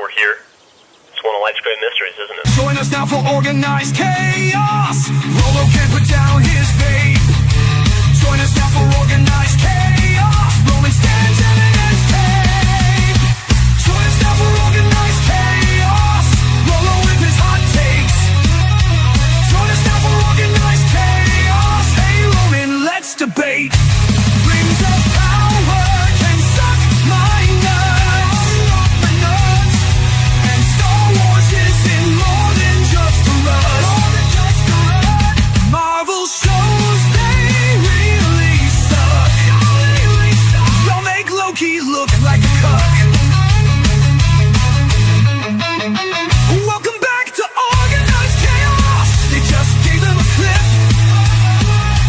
we're here. It's one of life's great mysteries, isn't it? Join us now for organized chaos. Rolo can't put down his vape. Join us now for organized chaos. Rolling stands, evidence tape. Join us now for organized chaos. Rolo with his hot takes. Join us now for organized chaos. Hey Roman, let's debate. Rings of power can suck my nuts. And Star Wars isn't more than just a rush. Marvel shows, they really suck. Y'all make Loki look like a cuck. Welcome back to Organized Chaos. They just gave him a clip,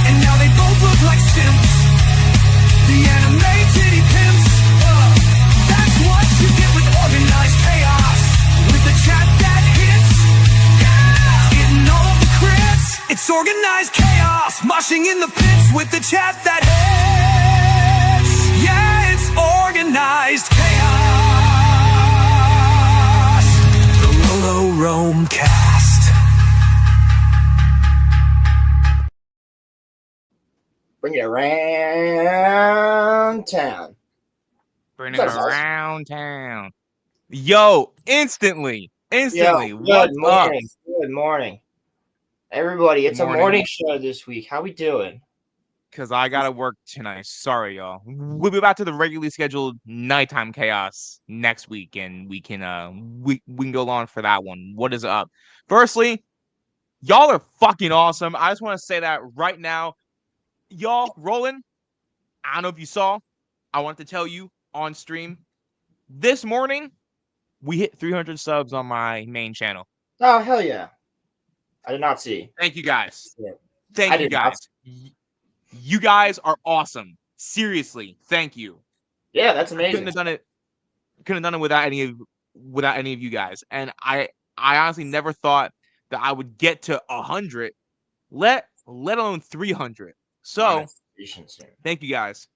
and now they both look like simps. The anime titty pimps. That's what you get with Organized Chaos. With the chat that hits, getting all the crits. It's Organized Chaos, moshing in the pits with the chat that hits. Yeah, it's Organized Chaos. The RoloRome cast. Bring it around town. Bring it What's up, around town. Yo, instantly. Yo, What's good morning. Good morning. Everybody, it's Good a morning show this week. How we doing? Because I gotta work tonight. Sorry, y'all. We'll be back to the regularly scheduled nighttime chaos next week, and we can can go on for that one. What is up? Firstly, y'all are fucking awesome. I just want to say that right now. Y'all, Roland, I don't know if you saw. I want to tell you on stream. This morning, we hit 300 subs on my main channel. Oh, hell yeah. I did not see. Thank you guys. Yeah. Thank I you did not guys. You guys are awesome. Seriously, thank you. Yeah, that's I amazing. couldn't have done it. Couldn't have done it without any of you guys. And I honestly never thought that I would get to 100, let alone 300. So thank you guys.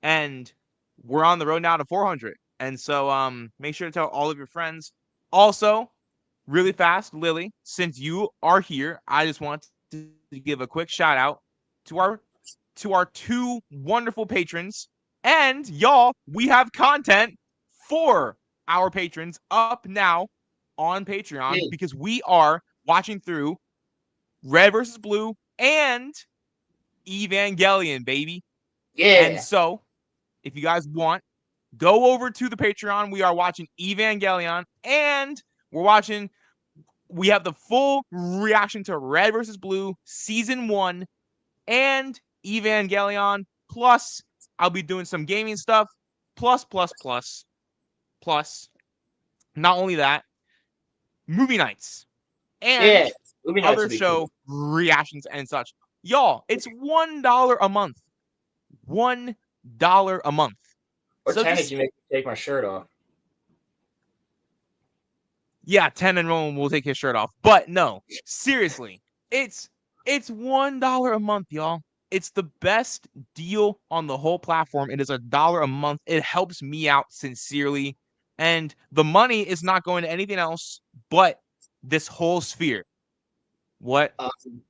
And we're on the road now to 400. And so make sure to tell all of your friends. Also, really fast, Lily, since you are here, I just want to give a quick shout out to our two wonderful patrons. And y'all, we have content for our patrons up now on Patreon because we are watching through Red versus Blue and Evangelion, baby. Yeah. And so, if you guys want, go over to the Patreon. We are watching Evangelion, and we have the full reaction to Red versus Blue Season 1 and Evangelion. Plus, I'll be doing some gaming stuff. Plus. Not only that, movie nights and movie nights other show reactions and such. Y'all, it's $1 a month. $1 a month. Or So 10 if you make me take my shirt off. Yeah, 10 and Roman will take his shirt off. But no, seriously, it's $1 a month, y'all. It's the best deal on the whole platform. It is $1 a month. It helps me out sincerely. And the money is not going to anything else but this whole sphere. What?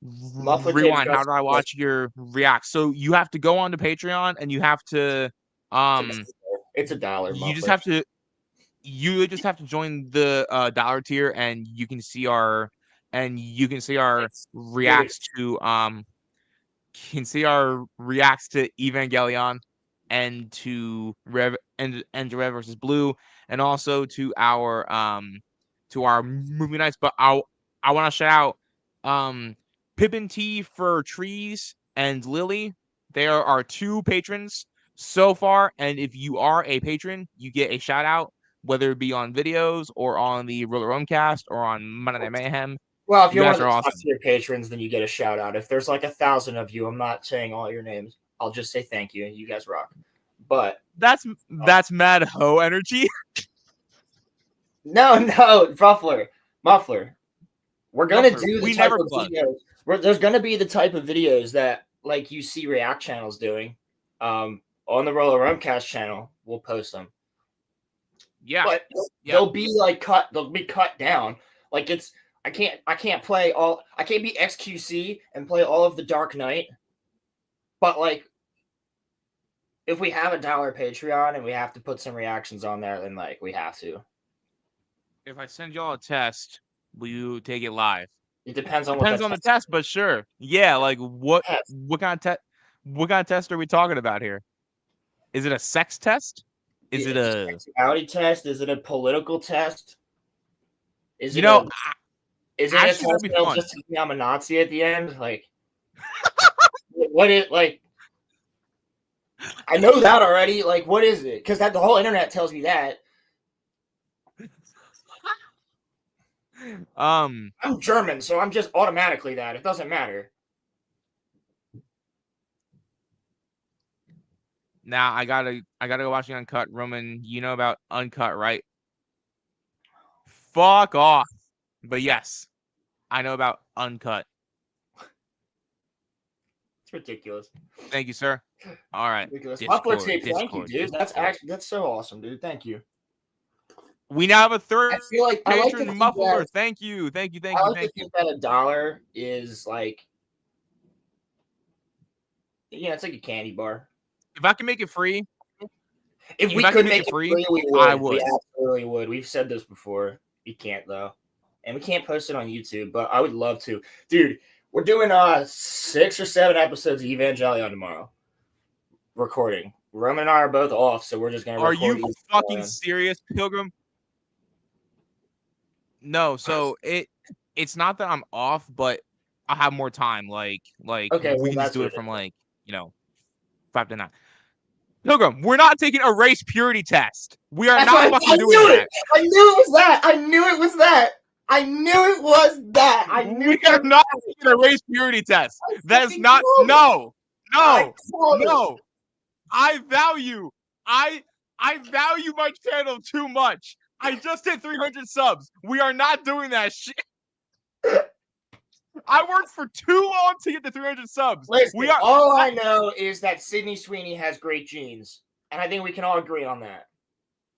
Rewind. How do I watch your react? So you have to go on to Patreon and you have to it's $1. You just have to join the dollar tier and you can see our reacts to Evangelion and to Rev versus Blue and also to our movie nights. But I want to shout out Pippin T for Trees and Lily. They are our two patrons so far, and if you are a patron, you get a shout out, whether it be on videos or on the RoloRome cast or on Monday Night Mayhem. Well, if you're one of the top tier patrons, then you get a shout out. If there's like 1,000 of you, I'm not saying all your names. I'll just say thank you. You guys rock. But that's mad ho energy. No, Muffler. We're gonna do the type of videos. There's gonna be the type of videos that like you see React channels doing. On the RoloRome cast channel, we'll post them. Yeah. But Yeah. they'll be like cut. They'll be cut down. Like it's. I can't play all. I can't be XQC and play all of the Dark Knight. But like, if we have $1 Patreon and we have to put some reactions on there, then like we have to. If I send y'all a test, will you take it live? It depends on Depends what on the test, but sure. Yeah, like what kind of test are we talking about here? Is it a sex test? Is it a sexuality test? Is it a political test? Is you it know? is it a Actually, that'd test be that'll fun. just tell me I'm a Nazi at the end? Like, what is like? I know that already. Like, what is it? Because the whole internet tells me that. I'm German, so I'm just automatically that. It doesn't matter. Now I gotta go watch the Uncut. Roman, you know about Uncut, right? Fuck off. But yes, I know about Uncut. It's ridiculous. Thank you, sir. All right. Ridiculous. Muffler tape, thank you, dude. That's so awesome, dude. Thank you. We now have a third I feel like patron, Muffler. Thank you. I like to think that $1 is like, yeah, it's like a candy bar. If I can make it free, if we could make it free, we would. I would. We absolutely would. We've said this before. We can't though, and we can't post it on YouTube. But I would love to, dude. We're doing 6 or 7 episodes of Evangelion tomorrow. Recording. Roman and I are both off, so we're just gonna. Are you fucking serious, Pilgrim? No, so it's not that I'm off, but I'll have more time. Like okay, we can just do it from 5 to 9. Pilgrim, we're not taking a race purity test. We are not fucking doing that. I knew it was that. I knew it was that. I knew it was that. I knew we are not taking a race purity test. That's not no. I value my channel too much. I just hit 300 subs. We are not doing that shit. I worked for too long to get to 300 subs. Listen, all I know is that Sydney Sweeney has great genes, and I think we can all agree on that.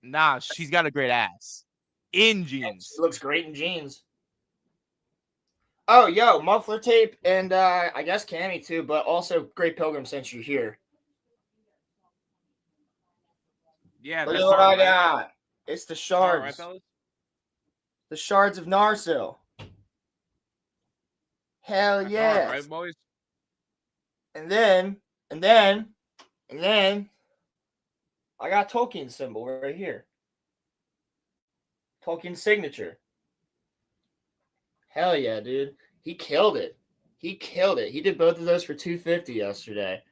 Nah, she's got a great ass in jeans. She looks great in jeans. Oh, yo, Muffler tape, and I guess Cammy too, but also Great Pilgrim since you're here. Yeah, look at what I got. It's the shards. Right, the shards of Narsil. Hell yeah. Right, boys? And then I got Tolkien's symbol right here. Tolkien's signature. Hell yeah, dude. He killed it. He did both of those for $250 yesterday.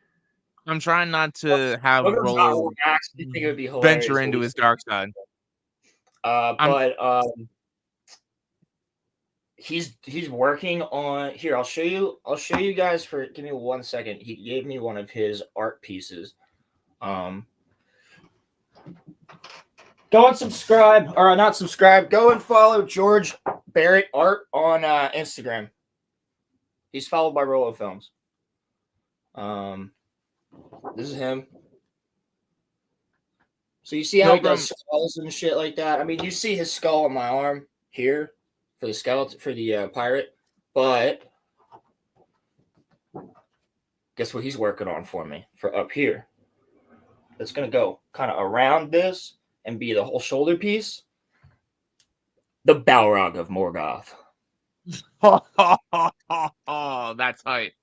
I'm trying not to have Rolo venture into his dark side. But he's working on here. I'll show you guys for give me 1 second. He gave me one of his art pieces. Go and subscribe, or not subscribe. Go and follow George Barrett Art on Instagram. He's followed by Rolo Films. This is him. So you see how he does skulls and shit like that? I mean, you see his skull on my arm here for the skeleton, for the pirate. But guess what he's working on for me for up here? It's going to go kind of around this and be the whole shoulder piece. The Balrog of Morgoth. Oh, that's hype.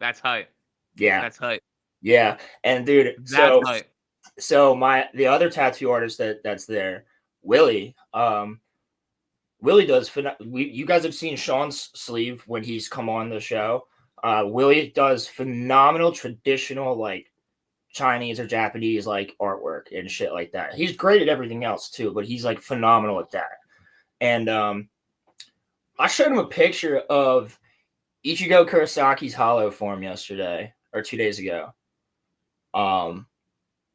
That's hype. Yeah. That's hype. Yeah. And dude, that's hype. So the other tattoo artist that's there, Willie, Willie does. You guys have seen Sean's sleeve when he's come on the show. Willie does phenomenal traditional like Chinese or Japanese like artwork and shit like that. He's great at everything else too, but he's like phenomenal at that. And I showed him a picture of Ichigo Kurosaki's hollow form yesterday or 2 days ago.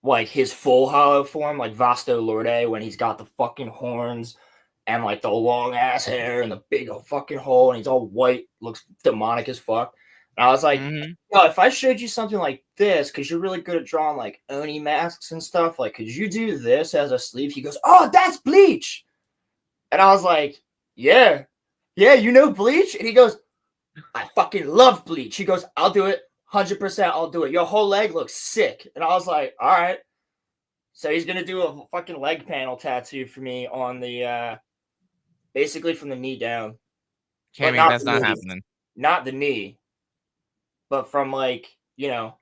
Like his full hollow form, like Vasto Lorde, when he's got the fucking horns and like the long ass hair and the big fucking hole, and he's all white, looks demonic as fuck. And I was like, Mhm. yo, if I showed you something like this, because you're really good at drawing like Oni masks and stuff, like, could you do this as a sleeve? He goes, oh, that's Bleach. And I was like, yeah, you know Bleach? And he goes, I fucking love Bleach. He goes, I'll do it. 100% I'll do it. Your whole leg looks sick. And I was like, all right. So he's going to do a fucking leg panel tattoo for me on the, basically from the knee down. But Cammy, that's not happening. Not the knee. But from like, you know,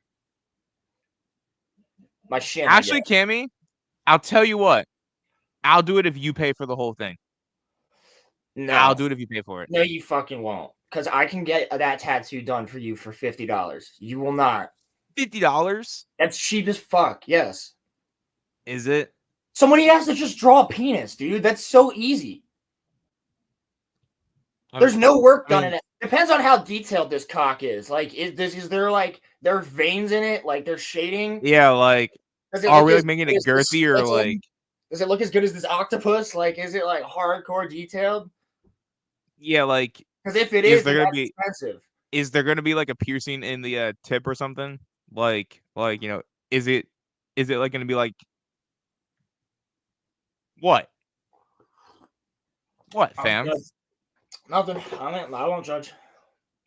my shin. Actually, Cammy, I'll tell you what. I'll do it if you pay for the whole thing. No. I'll do it if you pay for it. No, you fucking won't. Because I can get that tattoo done for you for $50. You will not. $50? That's cheap as fuck. Yes. Is it? Somebody has to just draw a penis, dude. That's so easy. There's no work done in it. Depends on how detailed this cock is. Like, is there like there are veins in it? Like there's shading? Yeah, like are we like making it girthy or like? Does it look as good as this octopus? Like, is it like hardcore detailed? Yeah, like because if it is, there then gonna that's be expensive. is there gonna be like a piercing in the tip or something? Like you know, is it like gonna be like what? What, fam? Nothing. I won't judge.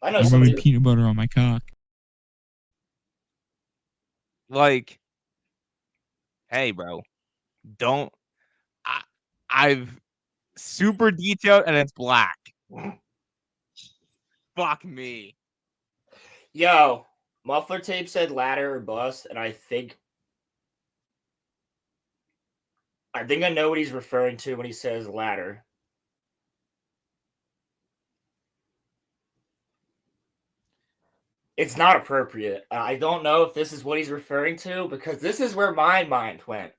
I know I'm somebody. rubbing peanut butter on my cock. Like, hey, bro, don't. I've super detailed and it's black. Fuck me. Yo, muffler tape said ladder or bust, and I think I know what he's referring to when he says ladder. It's not appropriate. I don't know if this is what he's referring to because this is where my mind went.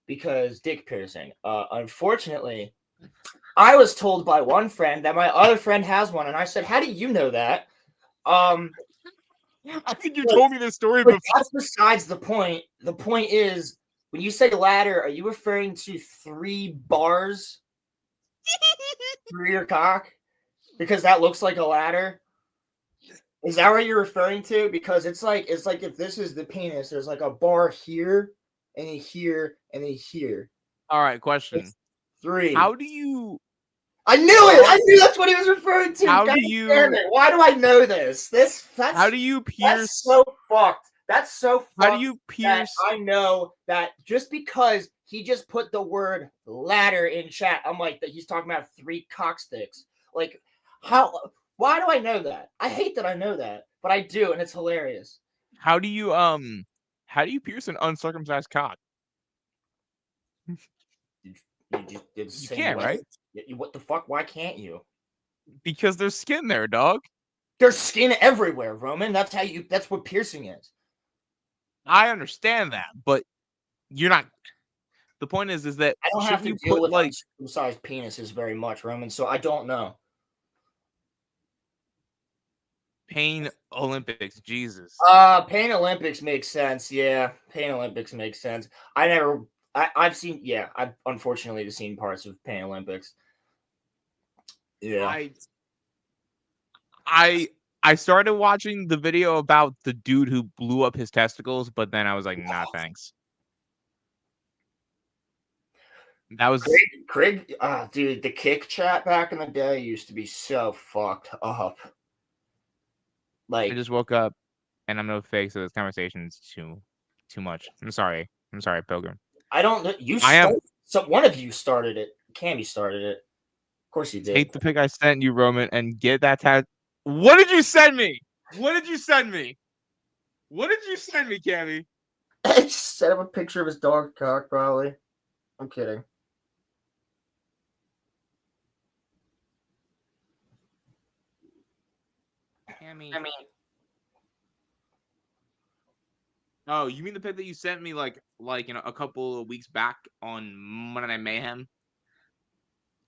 Because dick piercing. Unfortunately, I was told by one friend that my other friend has one, and I said, "How do you know that?" I think you told me this story before. That's besides the point. The point is, when you say ladder, are you referring to 3 bars through your cock? Because that looks like a ladder. Is that what you're referring to? Because it's like if this is the penis, there's like a bar here, and a here, and a here. All right, question. It's 3. How do you? I knew it. I knew that's what he was referring to. How God do you? damn it. Why do I know this? That's how do you pierce? That's so fucked. That's so fucked. How do you pierce? I know that just because he just put the word ladder in chat, I'm like that he's talking about 3 cock sticks. Like how? Why do I know that? I hate that I know that, but I do, and it's hilarious. How do you pierce an uncircumcised cock? You can't, right? What the fuck? Why can't you? Because there's skin there, dog. There's skin everywhere, Roman. That's what piercing is. I understand that, but you're not. The point is that I don't have to you deal put with like uncircumcised penises very much, Roman. So I don't know. Pain Olympics, Jesus. Pain Olympics makes sense. Yeah, Pain Olympics makes sense. I've seen. Yeah, I've unfortunately seen parts of Pain Olympics. Yeah. I started watching the video about the dude who blew up his testicles, but then I was like, nah, thanks. That was Craig. Dude, the kick chat back in the day used to be so fucked up. Like I just woke up, and I'm no fake, so this conversation is too much. I'm sorry, Pilgrim. I don't know. So one of you started it. Cammy started it. Of course you did. Take the pic I sent you, Roman, and get that tag. What did you send me? What did you send me? What did you send me, Cammy? I just sent him a picture of his dog cock, probably. I'm kidding. Cammy. Oh, you mean the pic that you sent me like a couple of weeks back on Monday Night Mayhem?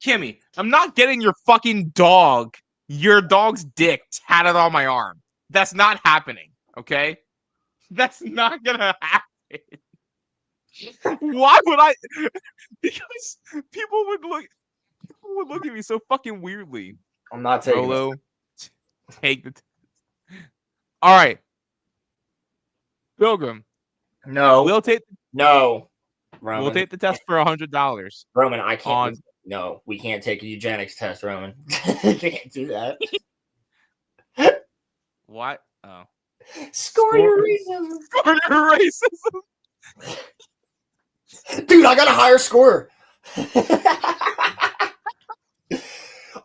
Kimmy, I'm not getting your fucking dog, your dog's dick tatted on my arm. That's not happening, okay? That's not gonna happen. Why would I? Because people would look at me so fucking weirdly. I'm not taking Rolo, take the. All right, Pilgrim. No, We'll take no, we'll Roman. take the test for $100. Roman, I can't. On No, we can't take a eugenics test, Roman. We can't do that. what? Oh, Score your racism. Score your racism. Dude, I got a higher score.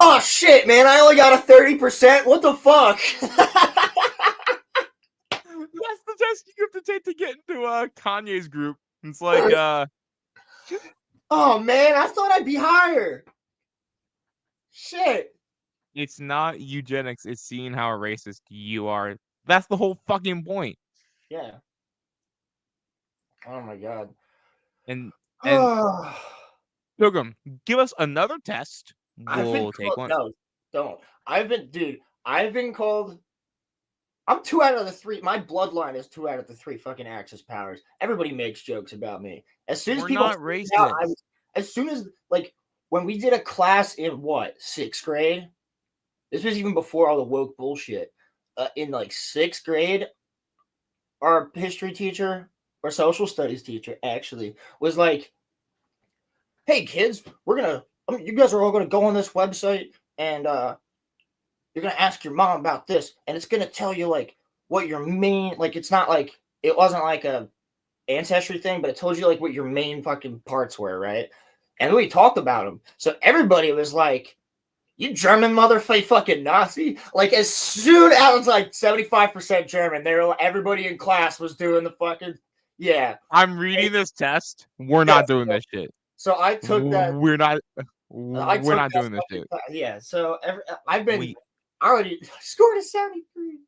Oh shit, man! I only got a 30%. What the fuck? That's the test you have to take to get into Kanye's group. It's like Oh man, I thought I'd be higher. Shit. it's not eugenics, it's seeing how racist you are. That's the whole fucking point. Yeah. Oh my god. And I've Pilgrim, give us another test. been We'll take called, one. no, don't. I've been called. I'm 2 out of the 3. My bloodline is 2 out of the 3 fucking Axis powers. Everybody makes jokes about me. As soon as We're people not figured it out, racist. as soon as like when we did a class in what 6th grade. This was even before all the woke bullshit. In like 6th grade, our history teacher or social studies teacher actually was like, "Hey kids, you guys are all gonna go on this website and you're gonna ask your mom about this, and it's gonna tell you like what your main like. It's not like it wasn't like a ancestry thing, but it told you like what your main fucking parts were, right?" And we talked about them, so everybody was like, "You German fucking Nazi!" Like as soon as I was like 75% German, everybody in class was doing the fucking yeah. I'm reading this test. We're not doing this shit. So I took that. We're not I we're took not that doing this fucking shit. class. Yeah. So I've been. We I already scored a 73.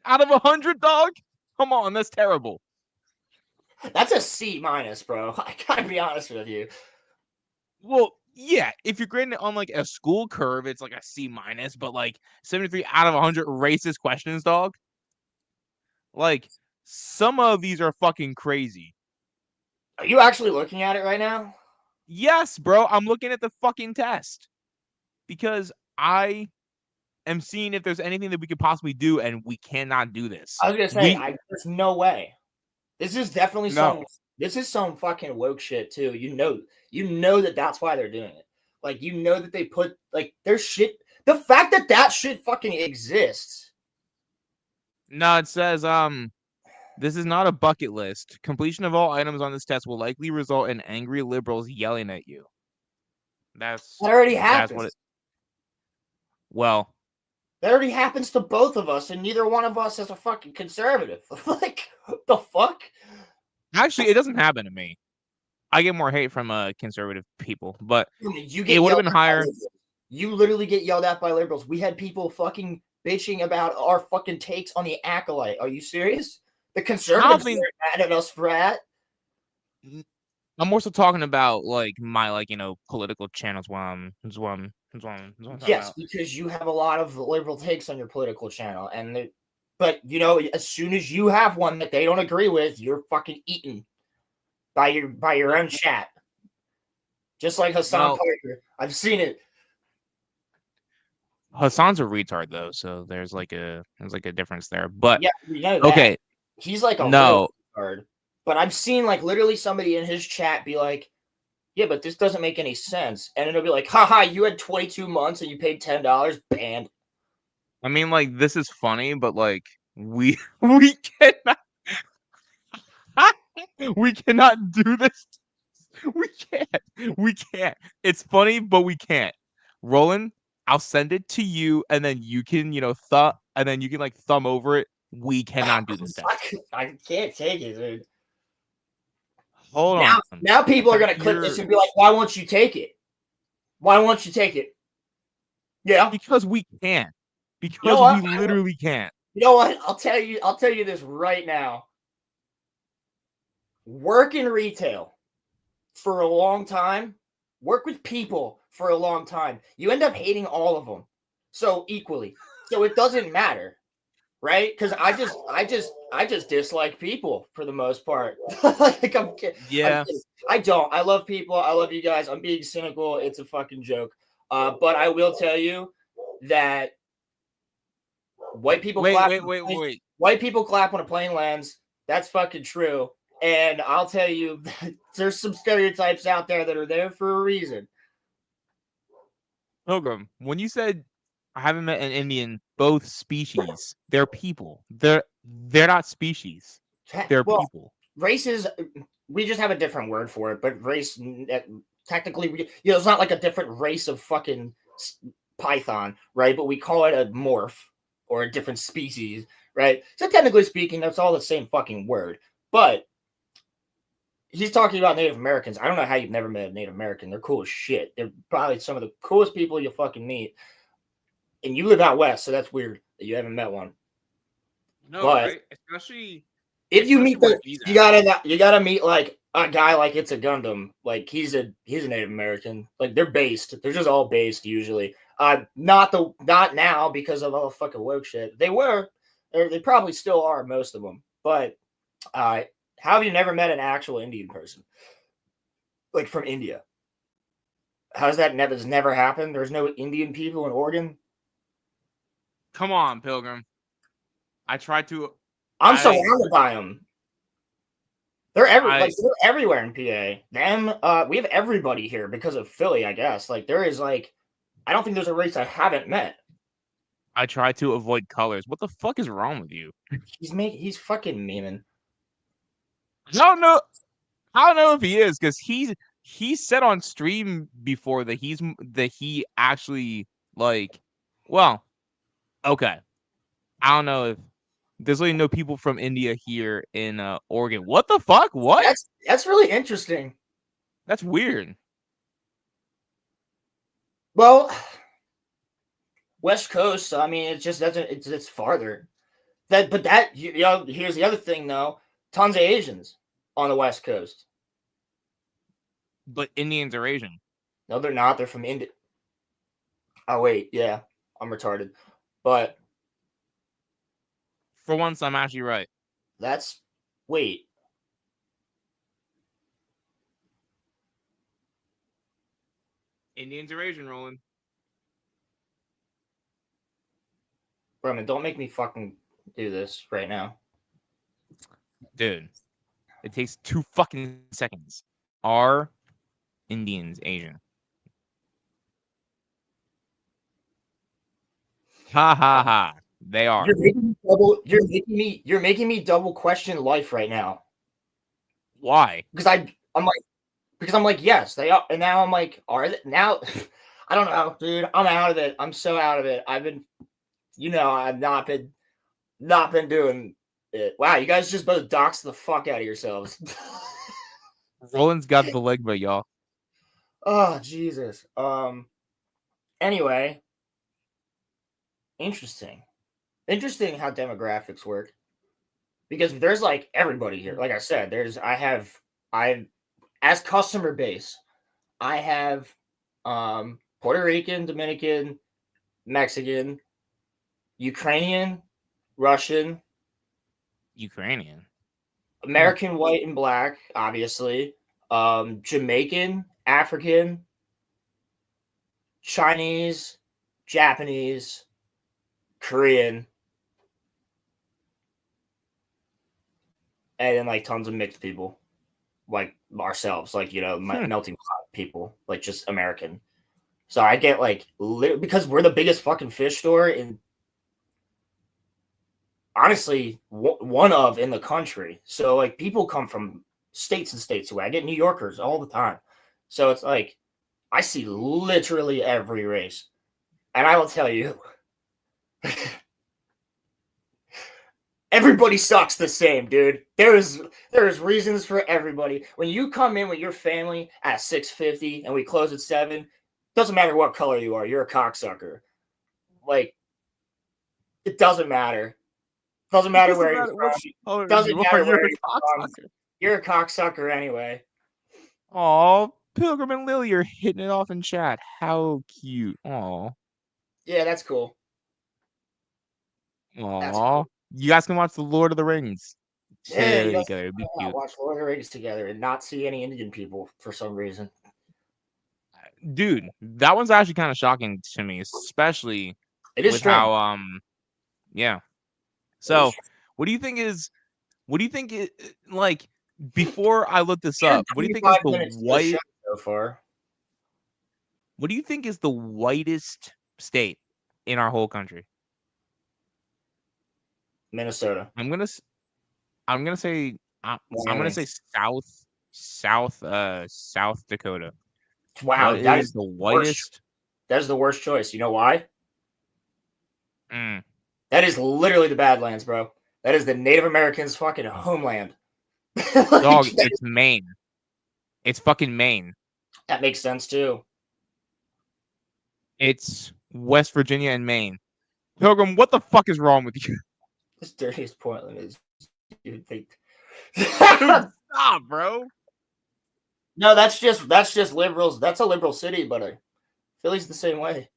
out of 100, dog? Come on, that's terrible. That's a C minus, bro. I gotta be honest with you. Well, yeah, if you're grading it on like a school curve, it's like a C minus, but like 73 out of 100 racist questions, dog. Like some of these are fucking crazy. Are you actually looking at it right now? Yes, bro, I'm looking at the fucking test because I am seeing if there's anything that we could possibly do, and we cannot do this. I was gonna say, there's no way. This is definitely No. This is some fucking woke shit too. You know that that's why they're doing it. Like you know that they put like their shit. The fact that that shit fucking exists. No, it says this is not a bucket list. Completion of all items on this test will likely result in angry liberals yelling at you. That already happens. That's what it. Well, that already happens to both of us, and neither one of us is a fucking conservative. Like, what the fuck? actually, it doesn't happen to me. I get more hate from conservative people, but It would have been higher. You literally get yelled at by liberals. We had people fucking bitching about our fucking takes on the Acolyte. Are you serious? The conservatives are mad at us for that. I'm also talking about like my political channels. Yes, because you have a lot of liberal takes on your political channel, but as soon as you have one that they don't agree with, you're fucking eaten by your own chat. Just like Hassan Parker, I've seen it. Hassan's a retard though, so there's like a difference there. But yeah, we know that. Okay, he's like a real retard. But I've seen like literally somebody in his chat be like, "Yeah, but this doesn't make any sense," and it'll be like, "Haha, you had 22 months and you paid $10, banned." I mean, like this is funny, but like we cannot we cannot do this. We can't. It's funny, but we can't. Roland, I'll send it to you, and then you can, and then you can like thumb over it. We cannot do this test. I can't take it, dude. Hold on. Now people are gonna click this and be like, "Why won't you take it? Why won't you take it?" Yeah, because we can't. Because we literally can't. You know what? I'll tell you this right now. Work in retail for a long time. Work with people for a long time. You end up hating all of them so equally. So it doesn't matter, right? Because I just dislike people for the most part. Like I'm kidding. Yeah. I don't. I love people. I love you guys. I'm being cynical. It's a fucking joke. But I will tell you that White people Wait, clap. wait, wait, wait. White people clap when a plane lands. That's fucking true. And I'll tell you, there's some stereotypes out there that are there for a reason. Pilgrim, when you said I haven't met an Indian, both species, they're people. They're not species. They're Well, people. races, we just have a different word for it, but race, technically, it's not like a different race of fucking python, right? But we call it a morph or a different species, right? So technically speaking, that's all the same fucking word. But he's talking about Native Americans. I don't know how you've never met a Native American. They're cool as shit. They're probably some of the coolest people you'll fucking meet. And you live out west, so that's weird that you haven't met one. No, but right? Especially if you meet where he's you gotta meet like a guy like It's a Gundam. Like he's a Native American. Like they're based. They're just all based usually. Not now because of all the fucking woke shit. They were, or they probably still are, most of them. But how have you never met an actual Indian person? Like from India? How's that never happened? There's no Indian people in Oregon? Come on, Pilgrim. I'm surrounded by them. They're everywhere in PA. We have everybody here because of Philly, I guess. Like there is I don't think there's a race I haven't met. I try to avoid colors. What the fuck is wrong with you? He's fucking memeing. I don't know if he is, because he said on stream before that he actually well, okay. I don't know if there's really no people from India here in Oregon. What the fuck? What? That's really interesting. That's weird. Well, West Coast, I mean, it's farther. Here's the other thing though. Tons of Asians on the West Coast. But Indians are Asian. No, they're not. They're from India. Oh wait, yeah, I'm retarded. But for once, I'm actually right. Wait. Indians are Asian, Roland. Roman, don't make me fucking do this right now. Dude, it takes 2 fucking seconds. Are Indians Asian? Ha ha ha. They are. You're making me double question life right now. Why? Because I'm like, yes, they are. And now I'm like, are they now? I don't know, dude. I'm out of it. I'm so out of it. I've not been doing it. Wow, you guys just both doxed the fuck out of yourselves. Roland's got the leg, but y'all. Oh, Jesus. Anyway. Interesting how demographics work. Because there's like everybody here. Like I said, as customer base, I have Puerto Rican, Dominican, Mexican, Ukrainian, Russian, American white and black, obviously, Jamaican, African, Chinese, Japanese, Korean, and then like tons of mixed people, like ourselves, like melting pot people, like just American. So I get because we're the biggest fucking fish store in, honestly, one of in the country. So like people come from states and states away. I get New Yorkers all the time. So it's like I see literally every race, and I will tell you. Everybody sucks the same, dude. There is reasons for everybody. When you come in with your family at 6:50 and we close at 7, doesn't matter what color you are, you're a cocksucker. Like, it doesn't matter. Doesn't matter where you're from. Doesn't matter where you're from. You're a cocksucker anyway. Aw, Pilgrim and Lily are hitting it off in chat. How cute. Aw. Yeah, that's cool. Aw. You guys can watch The Lord of the Rings together. It'd be cute. Watch Lord of the Rings together and not see any Indian people for some reason. Dude, that one's actually kind of shocking to me, especially it is with strange. how Yeah. So, what do you think is? What do you think is like? Before I look this up, what do you think is 25 the minutes to the show white? so far. What do you think is the whitest state in our whole country? Minnesota, I'm gonna. I'm gonna say. I'm gonna Wyoming. say South Dakota. Wow, What that is is the worst. whitest? That is the worst choice. You know why? Mm, That is literally the Badlands, bro. That is the Native Americans' fucking homeland. Like, dog, it's Maine. It's fucking Maine. that makes sense too. It's West Virginia and Maine. Pilgrim, what the fuck is wrong with you? This dirtiest Portland is you would think. Dude, stop, bro. No, that's just liberals. That's a liberal city, but Philly's the same way.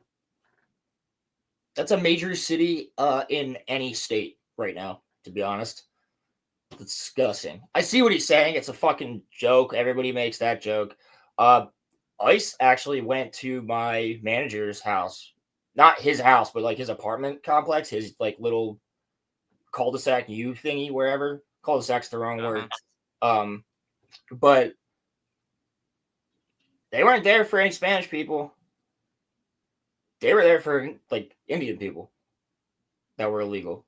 That's a major city in any state right now, to be honest. It's disgusting. I see what he's saying. It's a fucking joke. Everybody makes that joke. Ice actually went to my manager's house. Not his house, but like his apartment complex, his like little cul-de-sac U thingy, wherever. Cul-de-sac's the wrong word. But they weren't there for any Spanish people. They were there for like Indian people that were illegal.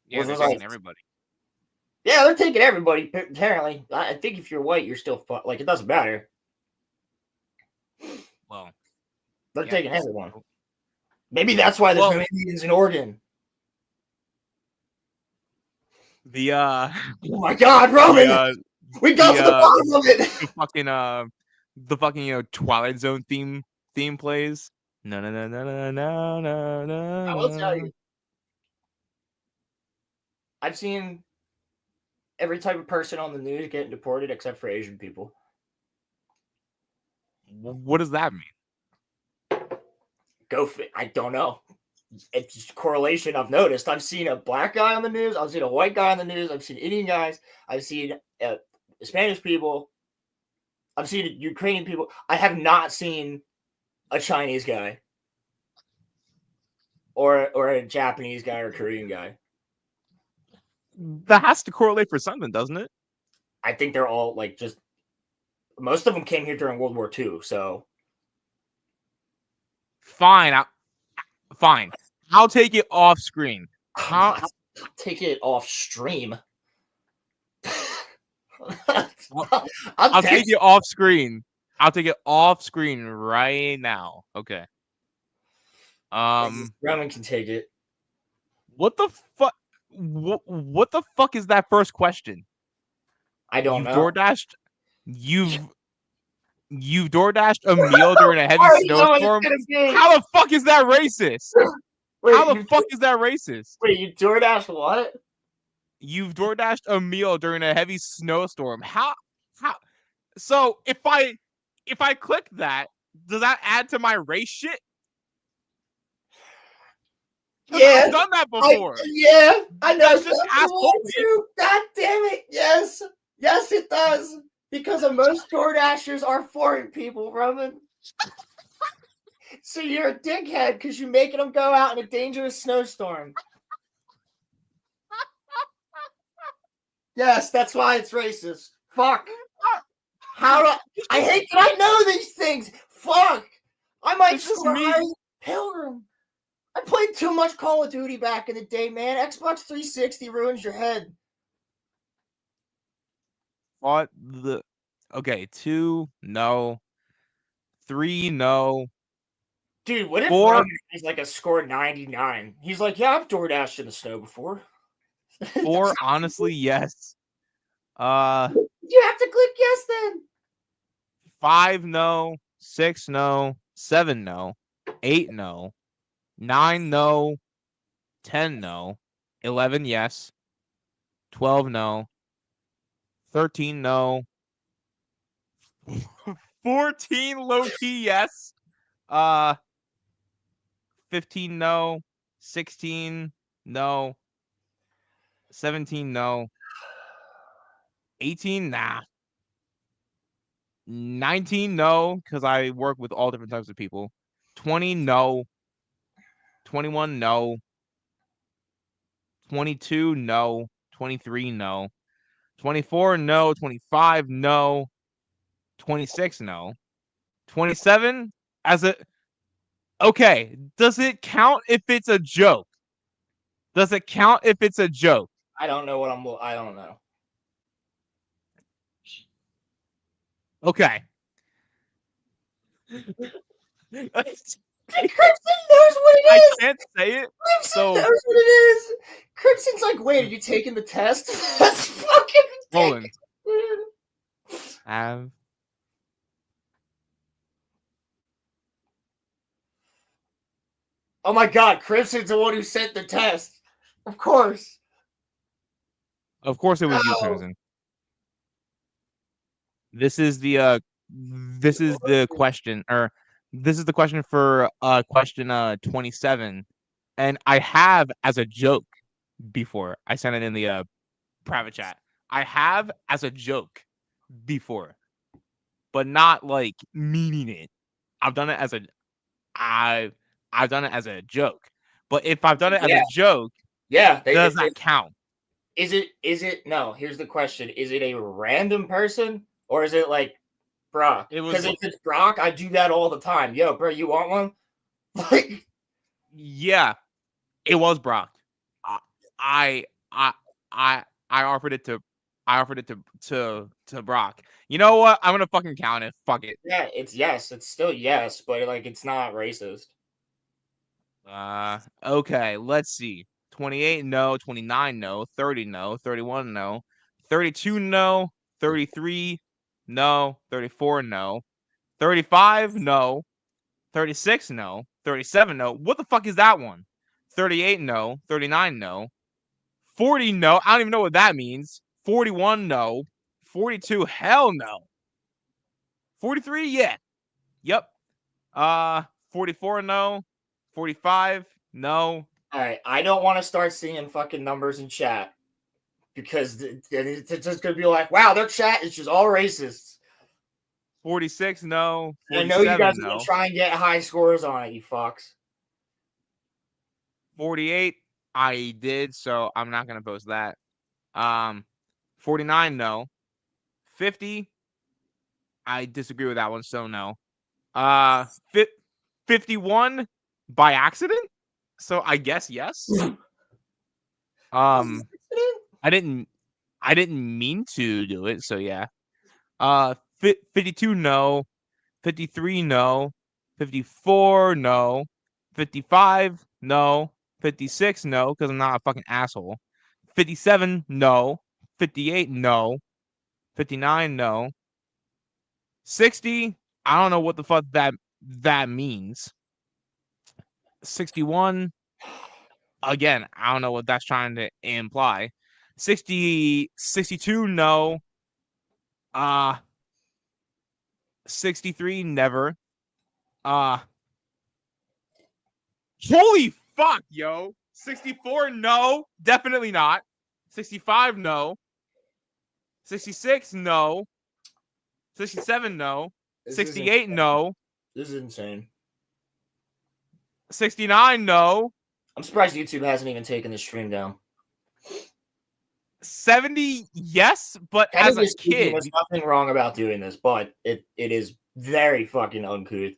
Yeah, Which they're was taking like, everybody. yeah, they're taking everybody. Apparently, I think if you're white, you're still like it doesn't matter. Well, They're yeah, taking everyone. Maybe that's why there's no Indians in Oregon. The Oh my God, Roman! We got to the bottom of it. the fucking Twilight Zone theme plays. No no no no no no no no. I will tell you, I've seen every type of person on the news getting deported except for Asian people. What does that mean? I don't know. It's just correlation I've noticed. I've seen a black guy on the news. I've seen a white guy on the news. I've seen Indian guys. I've seen Spanish people. I've seen Ukrainian people. I have not seen a Chinese guy or a Japanese guy or a Korean guy. That has to correlate for something, doesn't it? I think they're all like just most of them came here during World War II. So fine, fine. I'll take it off screen. I'll take it off stream. I'll take it off screen. I'll take it off screen right now. Okay. Roman can take it. What the fuck? What the fuck is that first question? I don't know. You've DoorDashed a meal during a heavy snowstorm? How the fuck is that racist? Wait, how the fuck is that racist? Wait, you DoorDashed what? You've DoorDashed a meal during a heavy snowstorm. How? So if I click that, does that add to my race shit? Yeah, I've done that before. I know. That's just asshole. God damn it! Yes, it does. Because most DoorDashers are foreign people, Roman. So you're a dickhead because you're making them go out in a dangerous snowstorm. Yes, that's why it's racist. Fuck. I hate that I know these things. Fuck. I might try Pilgrim. I played too much Call of Duty back in the day, man. Xbox 360 ruins your head. What the? Okay, 2, no. 3, no. Dude, what if Roman is like a score 99? He's like, yeah, I've DoorDashed in the snow before. 4, honestly, yes. You have to click yes then. 5, no. 6, no. 7, no. 8, no. 9, no. 10, no. 11, yes. 12, no. 13, no. 14, low-key, yes. 15, no. 16, no. 17, no. 18, nah. 19, no, because I work with all different types of people. 20, no. 21, no. 22, no. 23, no. 24, no. 25, no. 26, no. 27 as a okay. Does it count if it's a joke? Does it count if it's a joke? I don't know what I don't know. Okay. Crimson knows what it I is. can't say it. Crimson So knows what it is. Crimson's like, wait, are you taking the test? That's fucking Roland, ridiculous. have Oh my god, Crimson's the one who sent the test. Of course. of course it was you, No. Crimson. This is the question, or this is the question for question 27, and I have as a joke before. I sent it in the private chat. I have as a joke before, but not like meaning it. I've done it as a I've done it as a joke. But if I've done it as a joke, Yeah, does that count? Is it no, here's the question. Is it a random person or is it like Brock? Because if it's Brock, I do that all the time. Yo, bro, you want one? Like, yeah, it was Brock. I offered it to Brock. You know what? I'm gonna fucking count it. Fuck it. yeah, it's yes, it's still yes, but like it's not racist. Okay, let's see. 28 no, 29 no, 30 no, 31 no, 32 no, 33 no, 34 no, 35 no, 36 no, 37 no. What the fuck is that one? 38 no, 39 no, 40 no. I don't even know what that means. 41 no, 42 hell no. 43 yeah. Yep. 44 no, 45 no. All right, I don't want to start seeing fucking numbers in chat because it's just gonna be like, wow, their chat is just all racists. 46 no. 47 I know you guys are no. gonna try and get high scores on it, you fucks. 48 I did, so I'm not gonna post that. 49 no. 50 I disagree with that one, so no. 51 by accident, so I guess yes. I didn't mean to do it, so yeah. 52 no. 53 no. 54 no. 55 no. 56 no, because I'm not a fucking asshole. 57 no. 58 no. 59 no. 60 I don't know what the fuck that means. 61 again, I don't know what that's trying to imply. 62 no. 63 never. Holy fuck, yo. 64 no, definitely not. 65 no. 66 no. 67 no. 68 no. This is insane. 69 no. I'm surprised YouTube hasn't even taken the stream down. 70 yes, but as a kid, there's nothing wrong about doing this, but it is very fucking uncouth.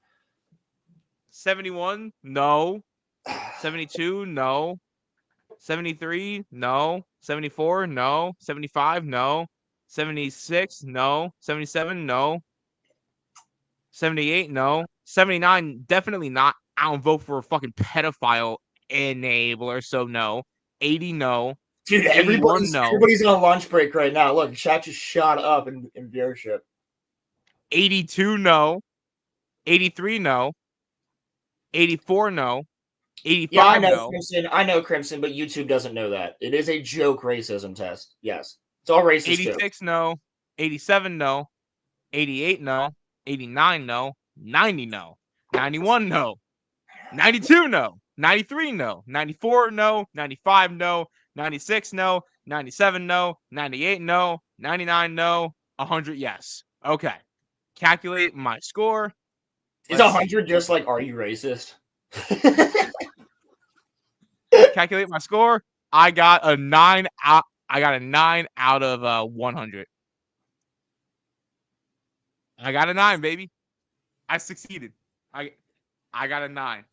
71 no. 72 no. 73 no. 74 no. 75 no. 76 no. 77 no. 78 no. 79 definitely not. I don't vote for a fucking pedophile enabler, so no. 80 no. Dude, everybody's on a lunch break right now. Look, chat just shot up in viewership. 82 no. 83 no. 84 no. 85 no. Crimson, I know Crimson, but YouTube doesn't know that. It is a joke racism test. Yes. It's all racist. 86 no. 87 no. 88 no. 89 no. 90 no. 91 no. 92 no. 93 no. 94 no. 95 no. 96 no. 97 no. 98 no. 99 no. 100 yes. Okay. Calculate my score. Is 100 just like, are you racist? Calculate my score. I got a 9 out. I got a 9 out of 100. I got a 9, baby. I succeeded. I got a 9.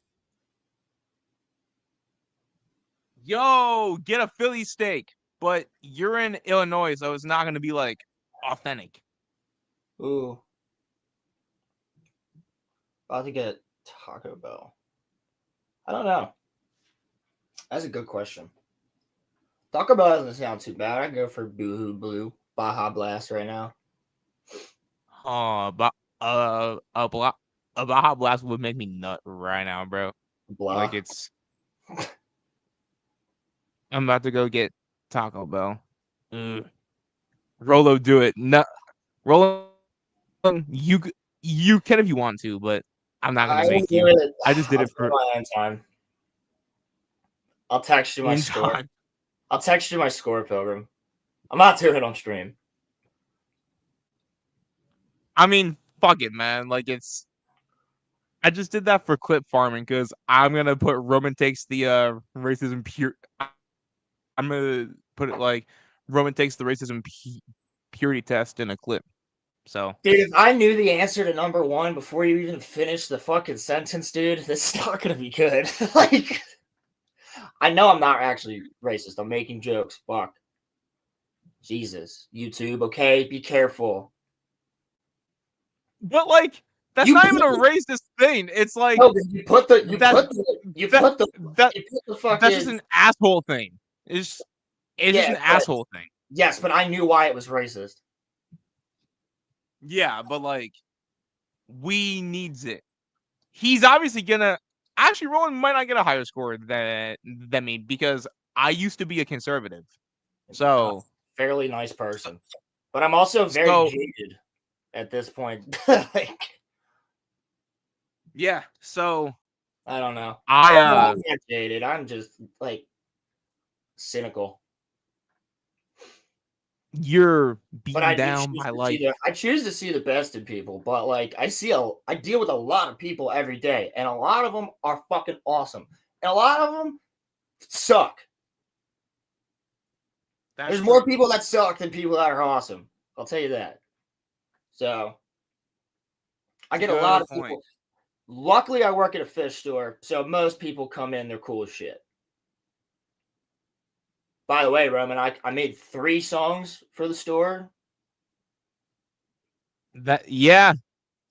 Yo, get a Philly steak. But you're in Illinois, so it's not gonna be like authentic. Ooh. About to get Taco Bell. I don't know. That's a good question. Taco Bell doesn't sound too bad. I go for Boohoo Blue Baja Blast right now. But a Baja Blast would make me nut right now, bro. Blah. Like it's. I'm about to go get Taco Bell. Rolo, do it. No, Rolo, you can if you want to, but I'm not gonna I will make do you. it. I just did I'll it do for my own time. I'll text you my in score. time. I'll text you my score, Pilgrim. I'm not doing it on stream. I mean, fuck it, man. Like it's. I just did that for clip farming because I'm gonna put Roman takes the racism pure. I'm gonna put it like Roman takes the racism purity test in a clip. So, Dude, if I knew the answer to number one before you even finished the fucking sentence, dude, this is not gonna be good. Like, I know I'm not actually racist. I'm making jokes. Fuck. Jesus. YouTube, okay? Be careful. but like that's You not put even a the, racist thing. It's like no, but you put the that's fucking just an asshole thing. It's just yeah, an but asshole thing. yes, but I knew why it was racist. Yeah, but like we needs it. He's obviously gonna actually Rowan might not get a higher score than me because I used to be a conservative. So Fairly nice person. But I'm also very so jaded at this point. Like, yeah, so I don't know. I I'm not jaded. I'm just like cynical. you're But beaten down by life. I choose to see the best in people. But like I deal with a lot of people every day, and a lot of them are fucking awesome, and a lot of them suck. That's There's true. more people that suck than people that are awesome. I'll tell you that. So I get a lot of people. Luckily, I work at a fish store, so most people come in, they're cool as shit. By the way, Roman, I made 3 songs for the store. Yeah.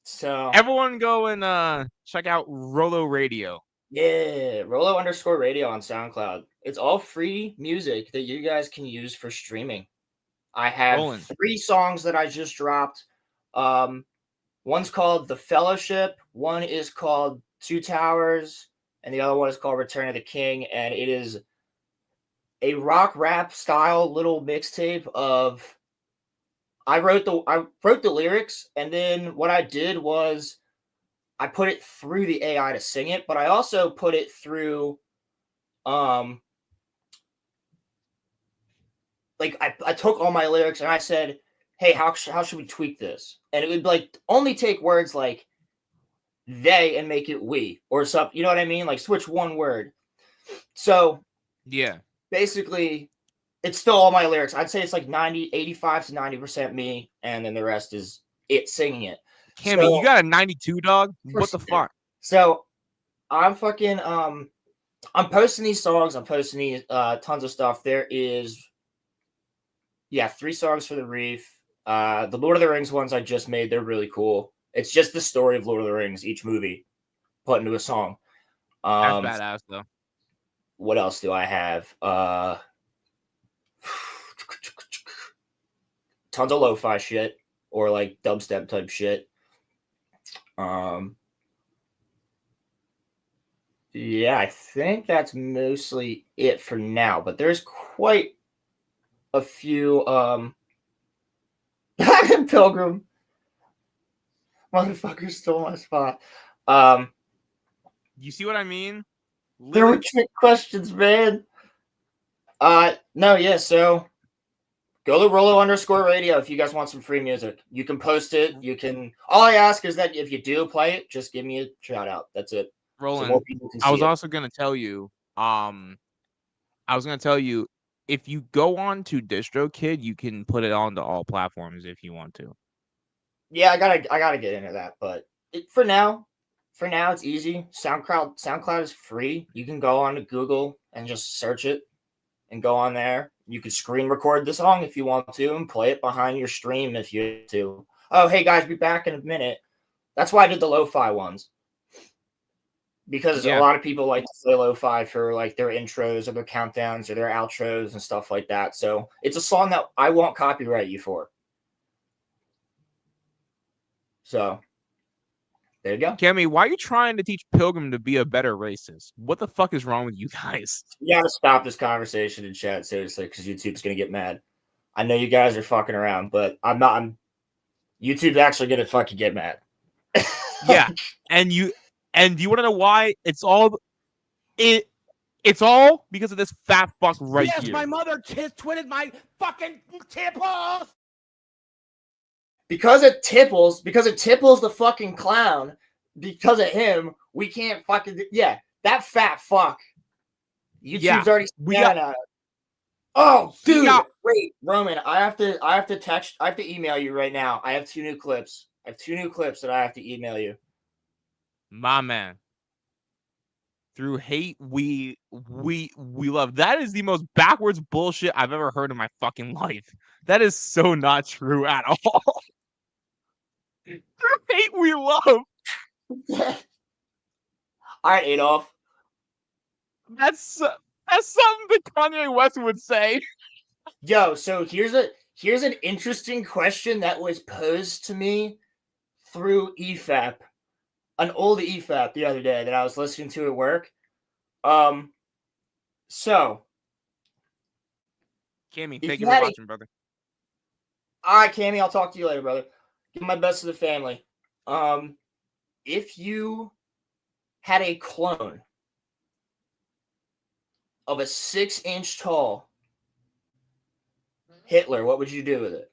So Everyone go and check out Rolo Radio. yeah, Rolo_radio on SoundCloud. It's all free music that you guys can use for streaming. I have Rolling. 3 songs that I just dropped. One's called The Fellowship, one is called Two Towers, and the other one is called Return of the King, and it is a rock rap style little mixtape of I wrote the lyrics, and then what I did was I put it through the AI to sing it, but I also put it through like I took all my lyrics and I said, hey, how should we tweak this? And it would like only take words like they and make it we or something. You know what I mean? Like switch one word. So Yeah. basically, it's still all my lyrics. I'd say it's like 85 to 90% me, and then the rest is it singing it. Cammy, So, you got a 92, dog? What the fuck? So I'm fucking I'm posting these songs, I'm posting these tons of stuff. There is 3 songs for the Reef. The Lord of the Rings ones I just made, they're really cool. It's just the story of Lord of the Rings, each movie put into a song. That's badass though. What else do I have? Tons of lo-fi shit or like dubstep type shit. Yeah, I think that's mostly it for now, but there's quite a few Pilgrim motherfucker stole my spot. You see what I mean? There were trick questions, man. No, yeah, so go to Rolo_radio if you guys want some free music. You can post it. You can. All I ask is that if you do play it, just give me a shout out. That's it. Roland, So more people can see I was it. also gonna tell you, I was gonna tell you, if you go on to DistroKid, you can put it onto all platforms if you want to. Yeah, I gotta get into that, but for now, it's easy. SoundCloud is free. You can go on to Google and just search it and go on there. You can screen record the song if you want to and play it behind your stream if you want to. Oh, hey guys, be back in a minute. That's why I did the lo-fi ones. Because a lot of people like to play lo-fi for like their intros or their countdowns or their outros and stuff like that. So it's a song that I won't copyright you for. So there you go. Cammy, why are you trying to teach Pilgrim to be a better racist? What the fuck is wrong with you guys? You gotta stop this conversation in chat, seriously, because YouTube's gonna get mad. I know you guys are fucking around, but I'm not. YouTube's actually gonna fucking get mad. Yeah, and you want to know why? It's all because of this fat fuck right here. Yes, my mother twitted my fucking tipples. Because of Tipples the fucking clown, because of him, we can't fucking that fat fuck. YouTube's already at it. Oh, dude, wait, Roman, I have to email you right now. I have 2 new clips. I have 2 new clips that I have to email you. My man. Through hate, we love. That is the most backwards bullshit I've ever heard in my fucking life. That is so not true at all. Through hate, we love. All right, Adolf. That's something that Kanye West would say. Yo, so here's an interesting question that was posed to me through EFAP, an old EFAP the other day that I was listening to at work. So Cammy, thank you for watching, brother. All right, Cammy, I'll talk to you later, brother. Give my best to the family. If you had a clone of a 6-inch tall Hitler, what would you do with it?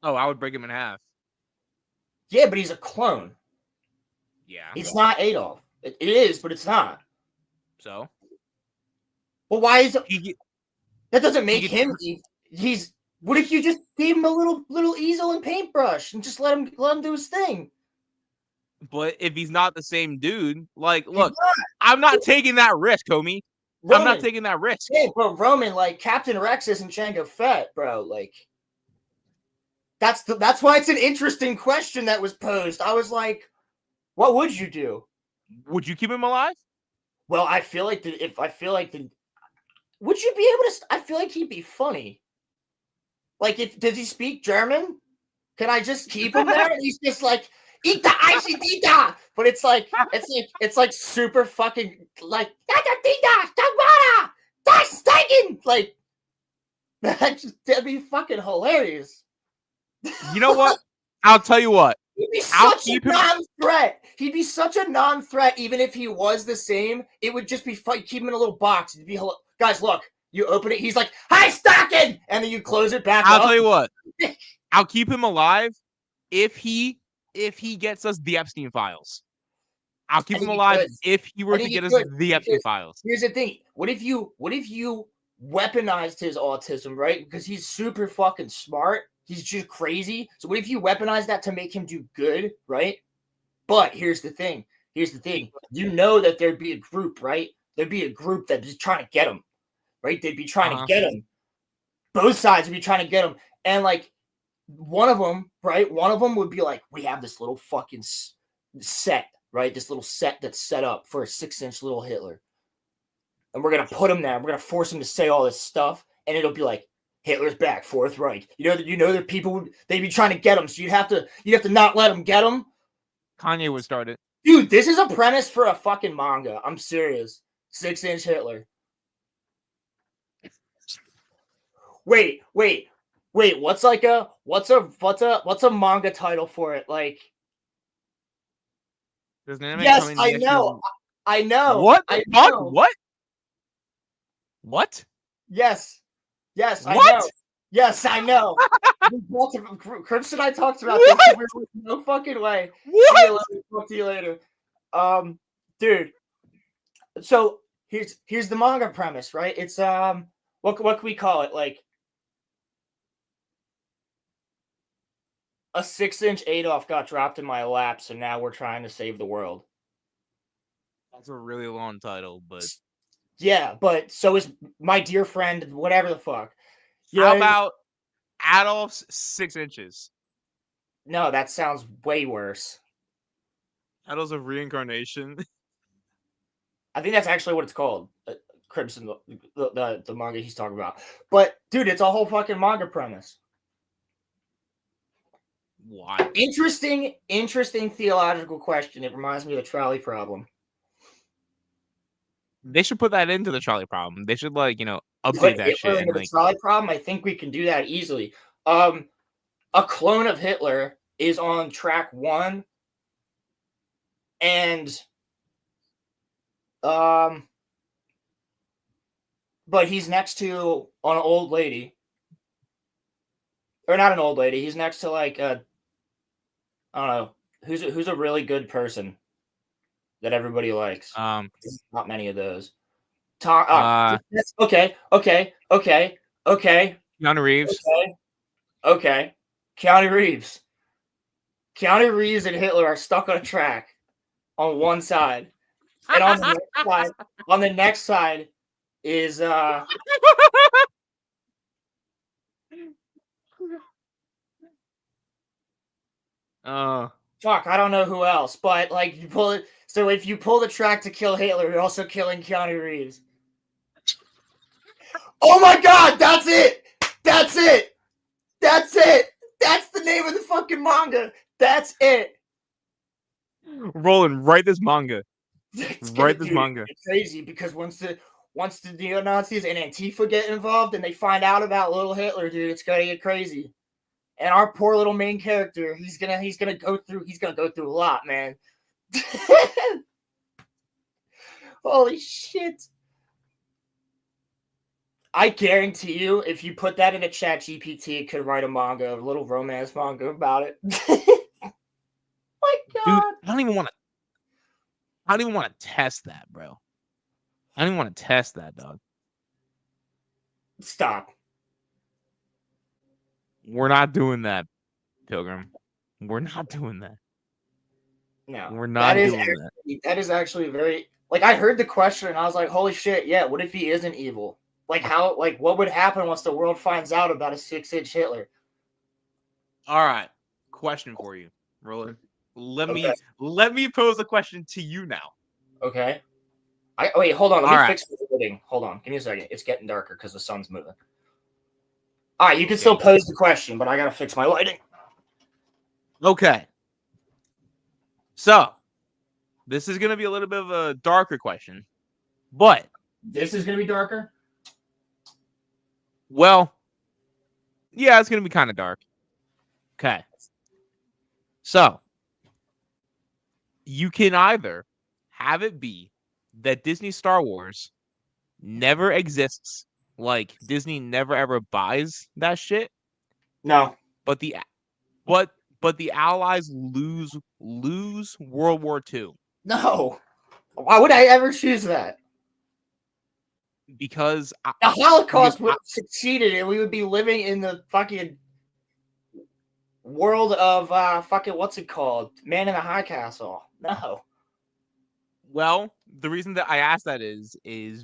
Oh, I would break him in half. Yeah, but he's a clone. Yeah. It's not Adolf. It is, but it's not. So? Well, why is it? That doesn't make him. He's. What if you just gave him a little easel and paintbrush and just let him do his thing? But if he's not the same dude, like, look, I'm not taking that risk, homie. Roman, I'm not taking that risk. Yeah, bro, Roman, like Captain Rex isn't Jango Fett, bro. Like, that's why it's an interesting question that was posed. I was like, what would you do? Would you keep him alive? Well, I feel like would you be able to? I feel like he'd be funny. Like, does he speak German? Can I just keep him there? And he's just like, Ita icy Dita! But it's like super fucking like like that'd be fucking hilarious. You know what? I'll tell you what. He'd be such a non-threat. He'd be such a non-threat, even if he was the same. It would just be fun. Keep him in a little box. It'd be guys, look. You open it. He's like, "Hi, Stocking," and then you close it back. I'll tell you what. I'll keep him alive if he gets us the Epstein files. I'll keep him alive if he were to get us the Epstein files. Here's the thing. What if you weaponized his autism, right? Because he's super fucking smart. He's just crazy. So what if you weaponize that to make him do good, right? But here's the thing. You know that there'd be a group, right? There'd be a group that's trying to get him, right? They'd be trying to get him. Both sides would be trying to get him. And like one of them, right? One of them would be like, we have this little fucking set, right? This little set that's set up for a 6-inch little Hitler. And we're going to put him there. We're going to force him to say all this stuff. And it'll be like, Hitler's back, Fourth Reich. You know that people they'd be trying to get him. So you'd have to not let him get him. Kanye would start it. Dude, this is a premise for a fucking manga. I'm serious. 6-inch Hitler. Wait. What's a manga title for it? Like, there's an anime yes, I know. What? I fuck? know. What? Yes, what? I know. Yes, I know. Crips and I talked about this. No fucking way. What? Talk to you later. Dude. So here's the manga premise, right? It's what can we call it? Like a 6-inch Adolf got dropped in my lap, so now we're trying to save the world. That's a really long title, but Yeah, but so is my dear friend, whatever the fuck. You how know, about Adolf's 6 inches? no, that sounds way worse. Adolf's of reincarnation. I think that's actually what it's called. Crimson, the manga he's talking about. But dude, it's a whole fucking manga premise. Why? Interesting theological question. It reminds me of the trolley problem. They should put that into the trolley problem. They should update Put that Hitler shit and into the trolley problem. I think we can do that easily. A clone of Hitler is on track 1, and but he's next to an old lady, or not an old lady. He's next to like I don't know who's a really good person that everybody likes. Not many of those. Okay. Keanu Reeves. Okay. Keanu Reeves. Keanu Reeves and Hitler are stuck on a track on one side, and on the next side is fuck, I don't know who else, but like you pull it. So if you pull the track to kill Hitler, you're also killing Keanu Reeves. Oh my god, that's it! That's it! That's it! That's the name of the fucking manga. That's it. Roland, write this manga. Write this manga. It's crazy because once the neo-Nazis and Antifa get involved and they find out about little Hitler, dude, it's gonna get crazy. And our poor little main character, he's gonna go through a lot, man. Holy shit. I guarantee you, if you put that in a chat GPT, it could write a manga, a little romance manga about it. My God. Dude, I don't even want to test that, bro. I don't even want to test that, dog. Stop. We're not doing that, Pilgrim. We're not doing that. No. We're not doing that. That is actually very... Like, I heard the question, and I was like, holy shit, yeah, what if he isn't evil? Like, what would happen once the world finds out about a 6-inch Hitler? All right. Question for you, Roland. Let me pose a question to you now. Okay. Wait, hold on. Let me fix the lighting. Hold on. Give me a second. It's getting darker because the sun's moving. All right, you can still pose the question, but I got to fix my lighting. Okay. So, this is going to be a little bit of a darker question, but... This is going to be darker? Well, yeah, it's going to be kind of dark. Okay. So, you can either have it be that Disney Star Wars never exists, like Disney never ever buys that shit. No. But the Allies lose World War II. No. Why would I ever choose that? Because the Holocaust would have succeeded, and we would be living in the fucking world of fucking what's it called? Man in the High Castle. No. Well, the reason that I asked that is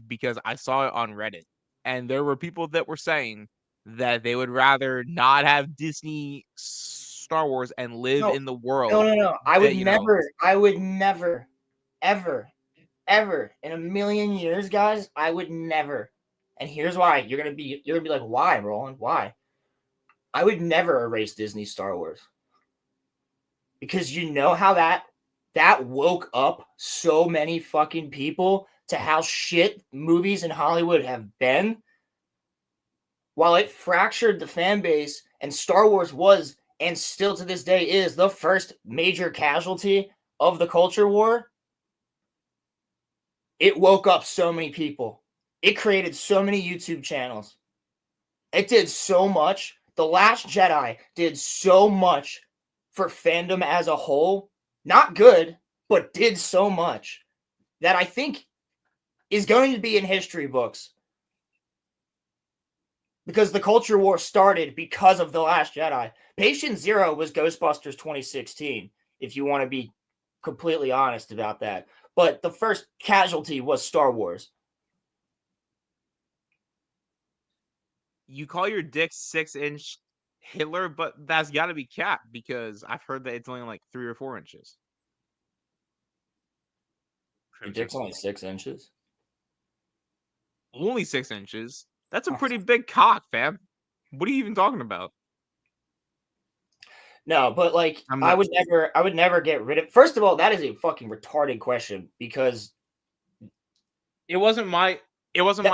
because I saw it on Reddit, and there were people that were saying that they would rather not have Disney Star Wars and live in the world. No. I would never, ever in a million years, guys, I would never. And here's why. You're gonna be like, why, Roland? Why? I would never erase Disney Star Wars. Because you know how that woke up so many fucking people to how shit movies in Hollywood have been. While it fractured the fan base, and Star Wars was, and still to this day is, the first major casualty of the culture war, it woke up so many people. It created so many YouTube channels. It did so much. The Last Jedi did so much for fandom as a whole. Not good, but did so much that I think is going to be in history books. Because the culture war started because of The Last Jedi. Patient Zero was Ghostbusters 2016, if you want to be completely honest about that. But the first casualty was Star Wars. You call your dick 6-inch Hitler, but that's got to be capped because I've heard that it's only like 3 or 4 inches. Your dick's only 6 inches? Only 6 inches? That's a pretty big cock, fam. What are you even talking about? No, but like I would never get rid of. First of all, that is a fucking retarded question because it wasn't my question.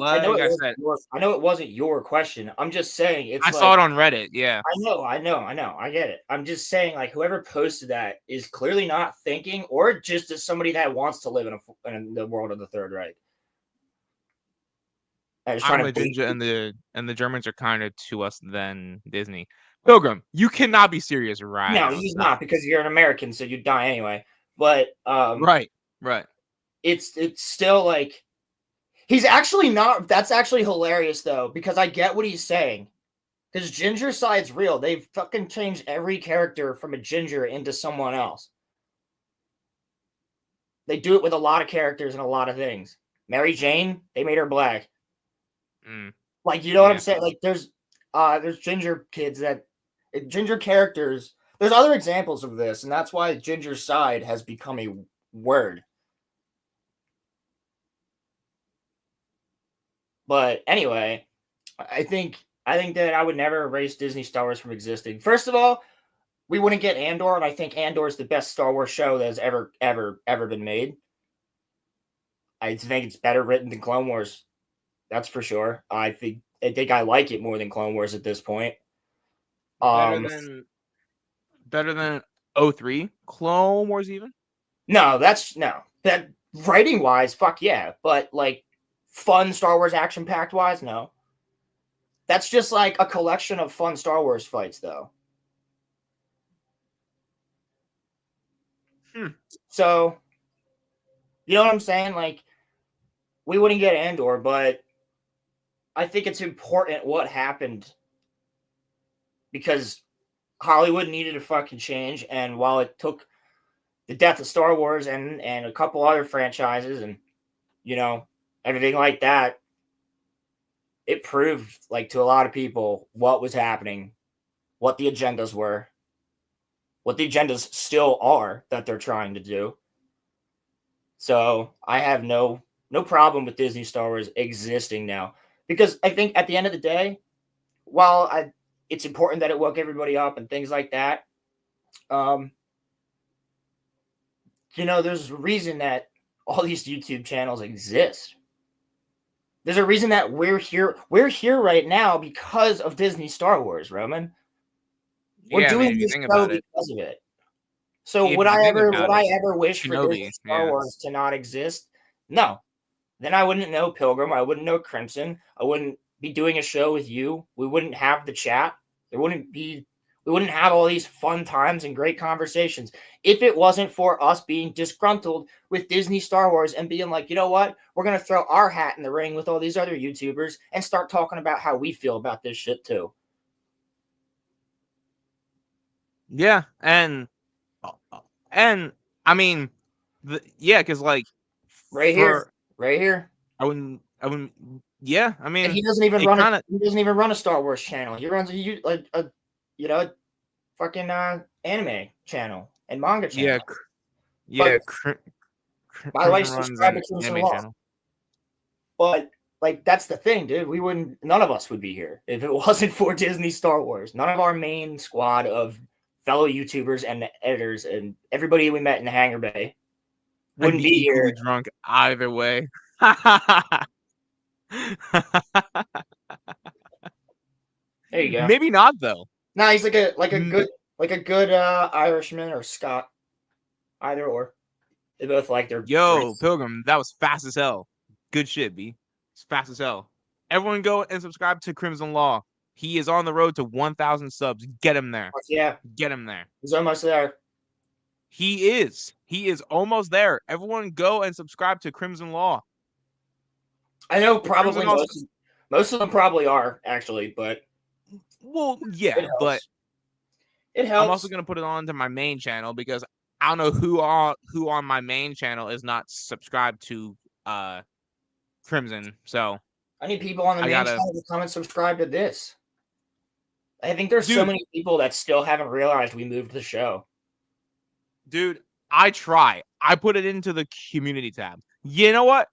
I know it wasn't your question. I'm just saying I saw it on Reddit. Yeah, I know. I get it. I'm just saying, like, whoever posted that is clearly not thinking, or just as somebody that wants to live in the world of the Third Reich. I'm a ginger, and the Germans are kinder to us than Disney. Pilgrim, you cannot be serious, right? No, he's not, because you're an American, so you'd die anyway. But right. It's still like he's actually not. That's actually hilarious though, because I get what he's saying. Because Ginger side's real. They've fucking changed every character from a ginger into someone else. They do it with a lot of characters and a lot of things. Mary Jane, they made her black. Like, you know what I'm saying? Like, there's ginger kids ginger characters. There's other examples of this, and that's why Ginger side has become a word. But anyway, I think that I would never erase Disney Star Wars from existing. First of all, we wouldn't get Andor, and I think Andor is the best Star Wars show that has ever been made. I think it's better written than Clone Wars. That's for sure. I think I like it more than Clone Wars at this point. Better than 03 Clone Wars even? No, that writing wise, fuck yeah. But like fun Star Wars action packed wise, no. That's just like a collection of fun Star Wars fights, though. So, you know what I'm saying? Like, we wouldn't get Andor, but I think it's important what happened because Hollywood needed a fucking change, and while it took the death of Star Wars and a couple other franchises and, you know, everything like that, it proved, like, to a lot of people what was happening, what the agendas were, what the agendas still are that they're trying to do. So I have no problem with Disney Star Wars existing now, because I think at the end of the day, while it's important that it woke everybody up and things like that, you know, there's a reason that all these YouTube channels exist. There's a reason that we're here. We're here right now because of Disney Star Wars, Roman. We're doing this show because of it. So would I ever wish for Disney Star Wars to not exist? No. Then I wouldn't know Pilgrim. I wouldn't know Crimson. I wouldn't be doing a show with you. We wouldn't have the chat. We wouldn't have all these fun times and great conversations if it wasn't for us being disgruntled with Disney Star Wars and being like, you know what? We're going to throw our hat in the ring with all these other YouTubers and start talking about how we feel about this shit too. Yeah. And I mean, because like right here. I wouldn't. Yeah, I mean, and he doesn't even run a Star Wars channel. He runs a fucking anime channel and manga channel. By the way, subscribe to Crimson Law. But like, that's the thing, dude. None of us would be here if it wasn't for Disney Star Wars. None of our main squad of fellow YouTubers and editors and everybody we met in the Hangar Bay wouldn't be here. Drunk either way. There you go. Maybe not though. No, he's like a good Irishman or Scot. Either or. They both like their drinks. Pilgrim, that was fast as hell. Good shit, B. It's fast as hell. Everyone go and subscribe to Crimson Law. He is on the road to 1,000 subs. Get him there. Yeah. Get him there. He's almost there. He is almost there. Everyone go and subscribe to Crimson Law. I know Crimson probably also, most of them probably are actually, but well, it yeah, but helps. It I'm also helps. gonna put it on to my main channel because I don't know who on my main channel is not subscribed to Crimson. So I need people on the I main gotta, channel to come and subscribe to this. I think there's so dude, many people that still haven't realized we moved the show. dude. I try. I put it into the community tab. You know what?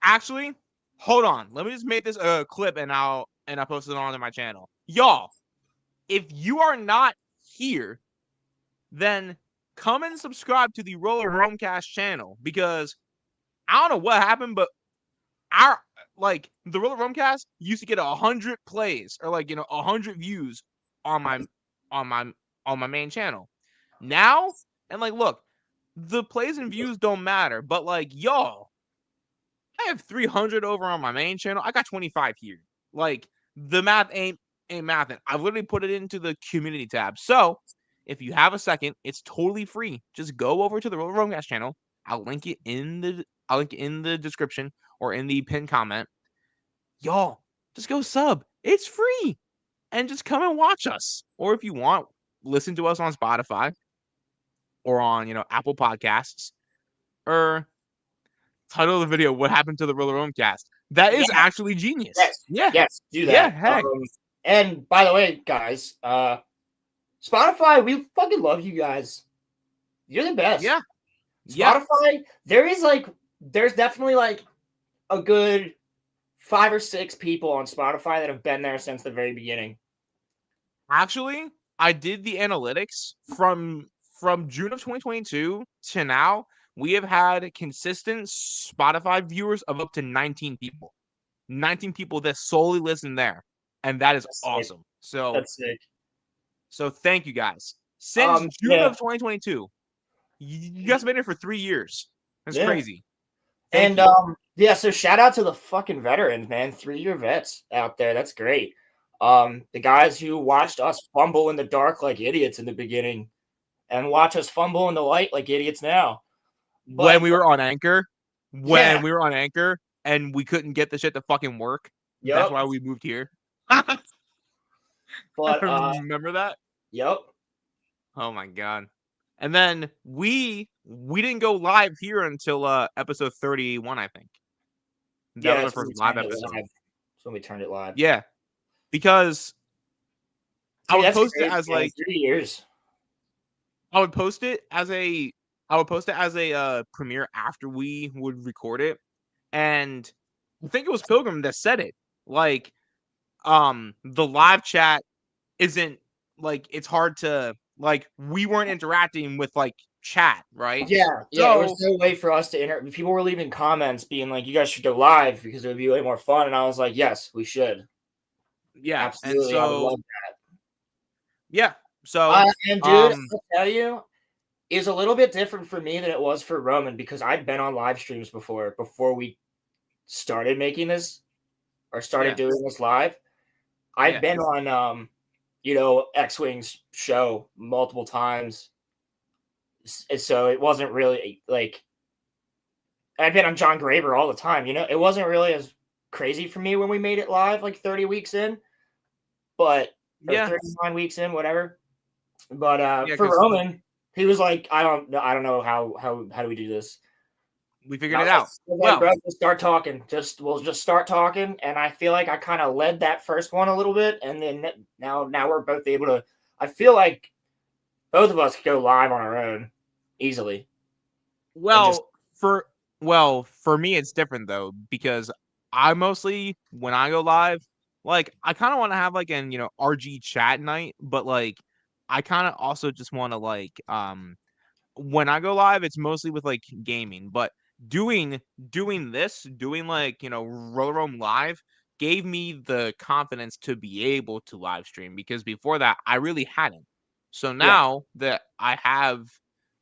Actually, hold on. Let me just make this a clip and I'll post it onto my channel. Y'all, if you are not here, then come and subscribe to the RoloRome channel because I don't know what happened, but our like the RoloRome used to get 100 plays or 100 views on my on my on my main channel. Now, and look, the plays and views don't matter, but y'all, I have 300 over on my main channel. I got 25 here. Like the math ain't mathing. I've literally put it into the community tab. So if you have a second, it's totally free. Just go over to the RoloRome channel. I'll link it in the description or in the pinned comment. Y'all, just go sub. It's free. And just come and watch us. Or if you want, listen to us on Spotify or on, Apple Podcasts. Or title of the video, What Happened to the RoloRome Cast? That is Yeah. actually genius. Yes. Yeah. Yes. Do Yeah, that. hey. And by the way, guys, Spotify, we fucking love you guys. You're the best. Yeah. Yeah. Spotify, there's definitely a good 5 or 6 people on Spotify that have been there since the very beginning. Actually, I did the analytics from June of 2022 to now. We have had consistent Spotify viewers of up to 19 people. 19 people that solely listen there. And that is That's sick. awesome. That's sick. So thank you guys. Since June Yeah. of 2022, you guys have been here for 3 years. That's Yeah. crazy. Thank And you. yeah, so shout out to the fucking veterans, man. 3-year vets out there. That's great. The guys who watched us fumble in the dark like idiots in the beginning and watch us fumble in the light like idiots now. When But we were on Anchor, yeah. and we couldn't get the shit to fucking work. That's Yep. why we moved here. But Remember that? yep. Oh my god. And then we didn't go live here until episode 31, I think. That Yeah, was our that's when we first live turned it episode. live. That's when we turned it live. Yeah. Because I Dude, would that's post it great, as man. 3 years. I would post it as a premiere after we would record it. And I think it was Pilgrim that said it. Like, the live chat isn't it's hard to we weren't interacting with chat, right? Yeah, yeah. There So was no way for us to people were leaving comments being like, you guys should go live because it would be way more fun. And I was like, yes, we should. yeah, and Absolutely. I would so love yeah, so that. And dude, I'll tell you, is a little bit different for me than it was for Roman because I'd been on live streams before we started making this or started yeah, doing this live. I've yeah, been on X-Wing's show multiple times. So it wasn't really I've been on John Graber all the time. It wasn't really as crazy for me when we made it live, 30 weeks in, or yeah, 39 weeks in, whatever. But yeah, for because Roman, he was like, I don't know how do we do this? we And figured it out. I was like, Well, bro, just start talking. We'll just start talking. And I feel like I kind of led that first one a little bit, and then now we're both able to. I feel like both of us could go live on our own easily. well, for me it's different though because I mostly when I go live, I kind of want to have an RG chat night, but I kind of also just want to when I go live, it's mostly with gaming, but doing RoloRome live gave me the confidence to be able to live stream because before that I really hadn't. So Yeah, now that I have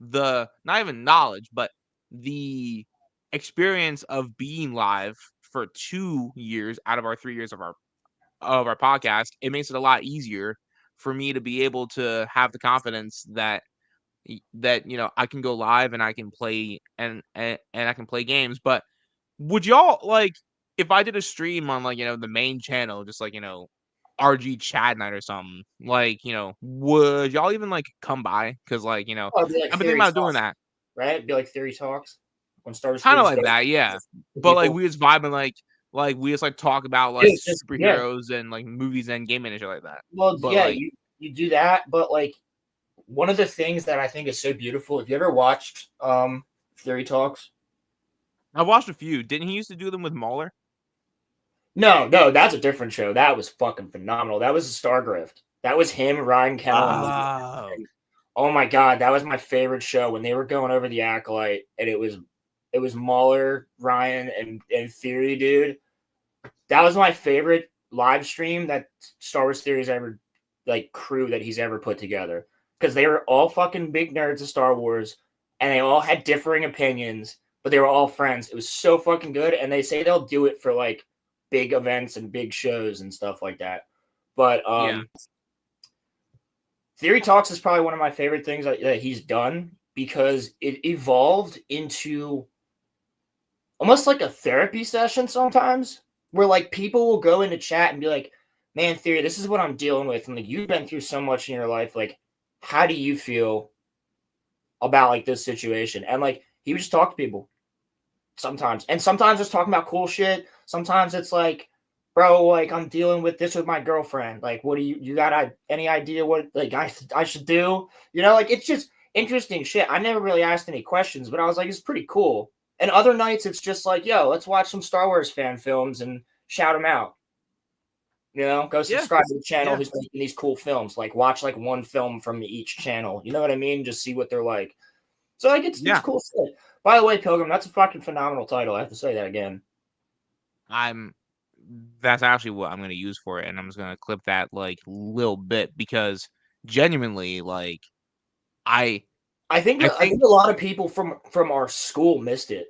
the not even knowledge, but the experience of being live for 2 years out of our 3 years of our podcast, it makes it a lot easier for me to be able to have the confidence that I can go live and I can play and I can play games. But would y'all if I did a stream on like the main channel, just like RG Chat Night or something, like would y'all even like come by? Because like Oh, it'd be like I've been thinking Theory about doing Talks, that, right? It'd be like Theory Talks when Star Wars kind of Theories like go that, yeah. to But like people. we just vibing like we just like talk about like Dude, yeah. superheroes and like movies and gaming and shit like that. Well, But yeah, like you do that, but like one of the things that I think is so beautiful. Have you ever watched Theory Talks? I've watched a few. Didn't he used to do them with Mauler? No, that's a different show. That was fucking phenomenal. That was a Stargrift. That was him, Ryan Kennel, Oh, and oh my god, that was my favorite show when they were going over the Acolyte, and it was Mauler, Ryan, and Theory, dude. That was my favorite live stream that Star Wars Theory's ever like crew that he's ever put together, because they were all fucking big nerds of Star Wars, and they all had differing opinions, but they were all friends. It was so fucking good, and they say they'll do it for like big events and big shows and stuff like that. But yeah. Theory Talks is probably one of my favorite things that he's done, because it evolved into almost like a therapy session sometimes, where like people will go into chat and be like, man, Theory, this is what I'm dealing with. And like, you've been through so much in your life. Like, how do you feel about like this situation? And like, he would just talk to people sometimes. And sometimes it's talking about cool shit. Sometimes it's like, bro, like I'm dealing with this with my girlfriend. Like, what do you got any idea what like I should do? Like it's just interesting shit. I never really asked any questions, but I was like, it's pretty cool. And other nights it's just like, yo, let's watch some Star Wars fan films and shout them out. Go Yeah. subscribe to the channel Yeah. who's making these cool films. Like watch like one film from each channel. You know what I mean? Just see what they're like. So like it's cool shit. By the way, Pilgrim, that's a fucking phenomenal title. I have to say that again. That's actually what I'm gonna use for it, and I'm just gonna clip that like little bit because genuinely, like I I think I I think think a lot of people from our school missed it.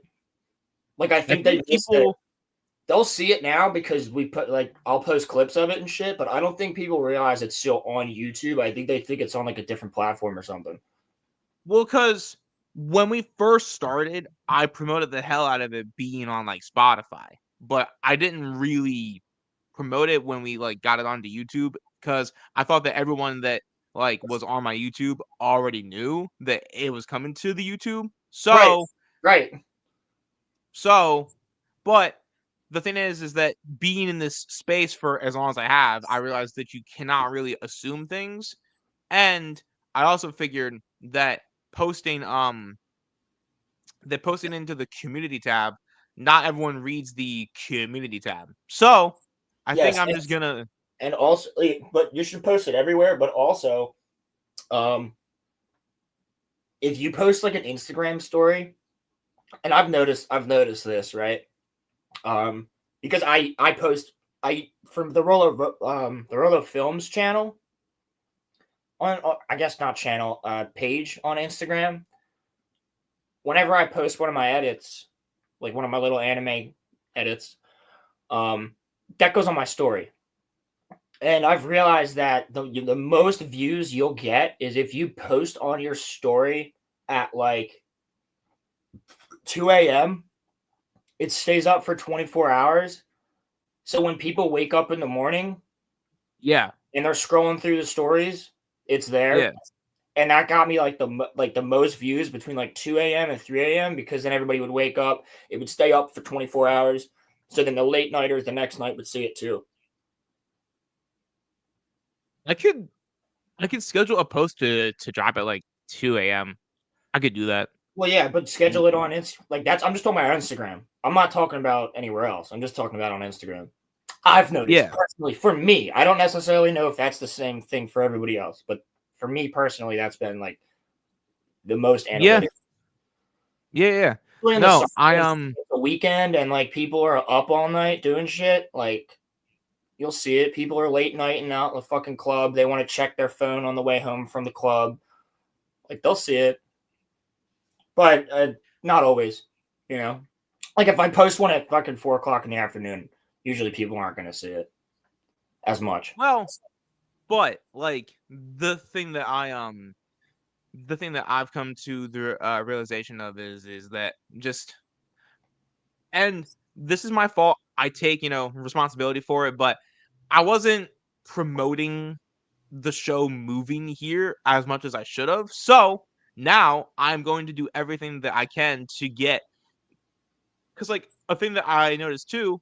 Like I I think they think missed it. people They'll see it now because we put like I'll post clips of it and shit, but I don't think people realize it's still on YouTube. I think they think it's on like a different platform or something. because when we first started, I promoted the hell out of it being on like Spotify, but I didn't really promote it when we like got it onto YouTube because I thought that everyone that like was on my YouTube already knew that it was coming to the YouTube. Right. So Right. So, but the thing is that being in this space for as long as I have, I realized that you cannot really assume things. And I also figured that posting posting into the community tab, not everyone reads the community tab. So I think Yes. I'm just gonna And also, but you should post it everywhere. But also, if you post like an Instagram story, and I've noticed this, right? Because I post from the Rolo Films channel on I guess not channel page on Instagram. Whenever I post one of my edits, like one of my little anime edits, that goes on my story. And I've realized that the most views you'll get is if you post on your story at like 2 a.m. It stays up for 24 hours. So when people wake up in the morning yeah. and they're scrolling through the stories, it's there. Yeah. And that got me like the most views between like 2 a.m. and 3 a.m. because then everybody would wake up. It would stay up for 24 hours. So then the late nighters the next night would see it too. I could schedule a post to drop at like 2 a.m. I could do that. Well, yeah, but schedule it on like that's. I'm just talking about Instagram. I'm not talking about anywhere else. I'm just talking about on Instagram. I've noticed personally for me. I don't necessarily know if that's the same thing for everybody else, but for me personally, that's been like the most analytic. Yeah. In No, the weekend and like people are up all night doing shit. Like you'll see it. People are late night and out in the fucking club. They want to check their phone on the way home from the club. Like they'll see it, but not always. Like if I post one at fucking 4 o'clock in the afternoon, usually people aren't going to see it as much. well, but like the thing that I've come to the realization of is that just, and this is my fault. I take, responsibility for it, but I wasn't promoting the show moving here as much as I should have. So now I'm going to do everything that I can to get, because like a thing that I noticed too,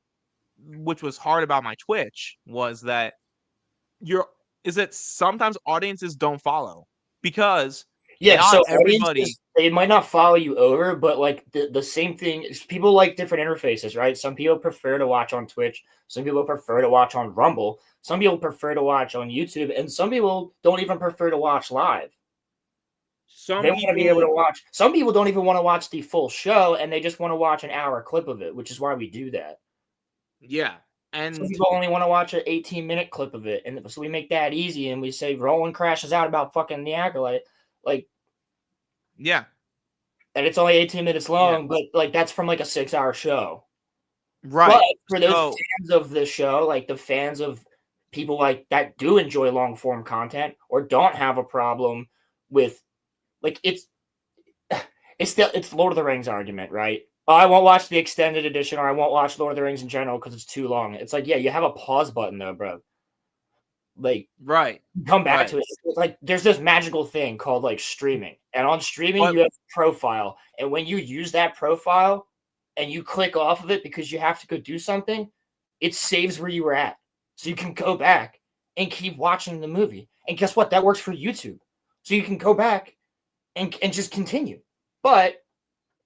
which was hard about my Twitch, was that you're is that sometimes audiences don't follow because Yeah, not so everybody. audiences, they might not follow you over, but like the same thing is people like different interfaces, right? Some people prefer to watch on Twitch, some people prefer to watch on Rumble, some people prefer to watch on YouTube, and some people don't even prefer to watch live. They Some want to be able to people, watch. Some people don't even want to watch the full show, and they just want to watch an hour clip of it, which is why we do that. yeah, Some and people only want to watch an 18-minute clip of it, and so we make that easy, and we say Roland crashes out about fucking the Acolyte, like, yeah, and it's only 18 minutes yeah, long, but like that's from like a 6-hour show. But right. for those So fans of the show, like the fans of people like that do enjoy long form content or don't have a problem with like it's Lord of the Rings argument, right? Oh, I won't watch the extended edition or I won't watch Lord of the Rings in general because it's too long. It's like, yeah, you have a pause button though, bro. Like right, come back right, to it. It's like there's this magical thing called like streaming. And on streaming, but you have a profile. And when you use that profile and you click off of it because you have to go do something, it saves where you were at. So you can go back and keep watching the movie. And guess what? That works for YouTube. So you can go back and just continue. But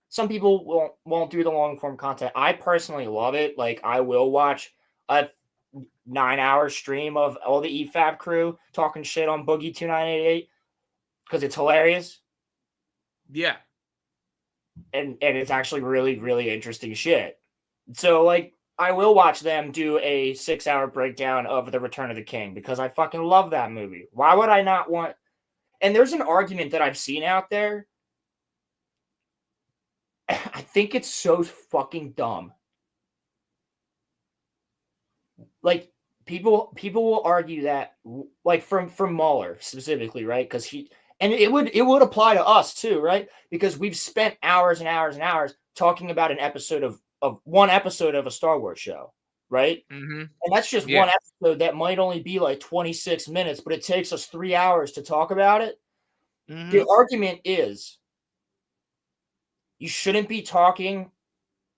some people won't do the long form content. I personally love it. Like I will watch a 9-hour stream of all the EFAB crew talking shit on Boogie 2988 because it's hilarious yeah, and it's actually really, really interesting shit. So like I will watch them do a 6-hour breakdown of The Return of the King because I fucking love that movie. Why would I not want? And there's an argument that I've seen out there. I think it's so fucking dumb. Like people will argue that like from Mahler specifically, right? Because he and it would apply to us too, right? Because we've spent hours and hours and hours talking about an episode of one episode of a Star Wars show, right? mm-hmm, And that's just yeah, one episode that might only be like 26 minutes, but it takes us 3 hours to talk about it. mm-hmm, The argument is you shouldn't be talking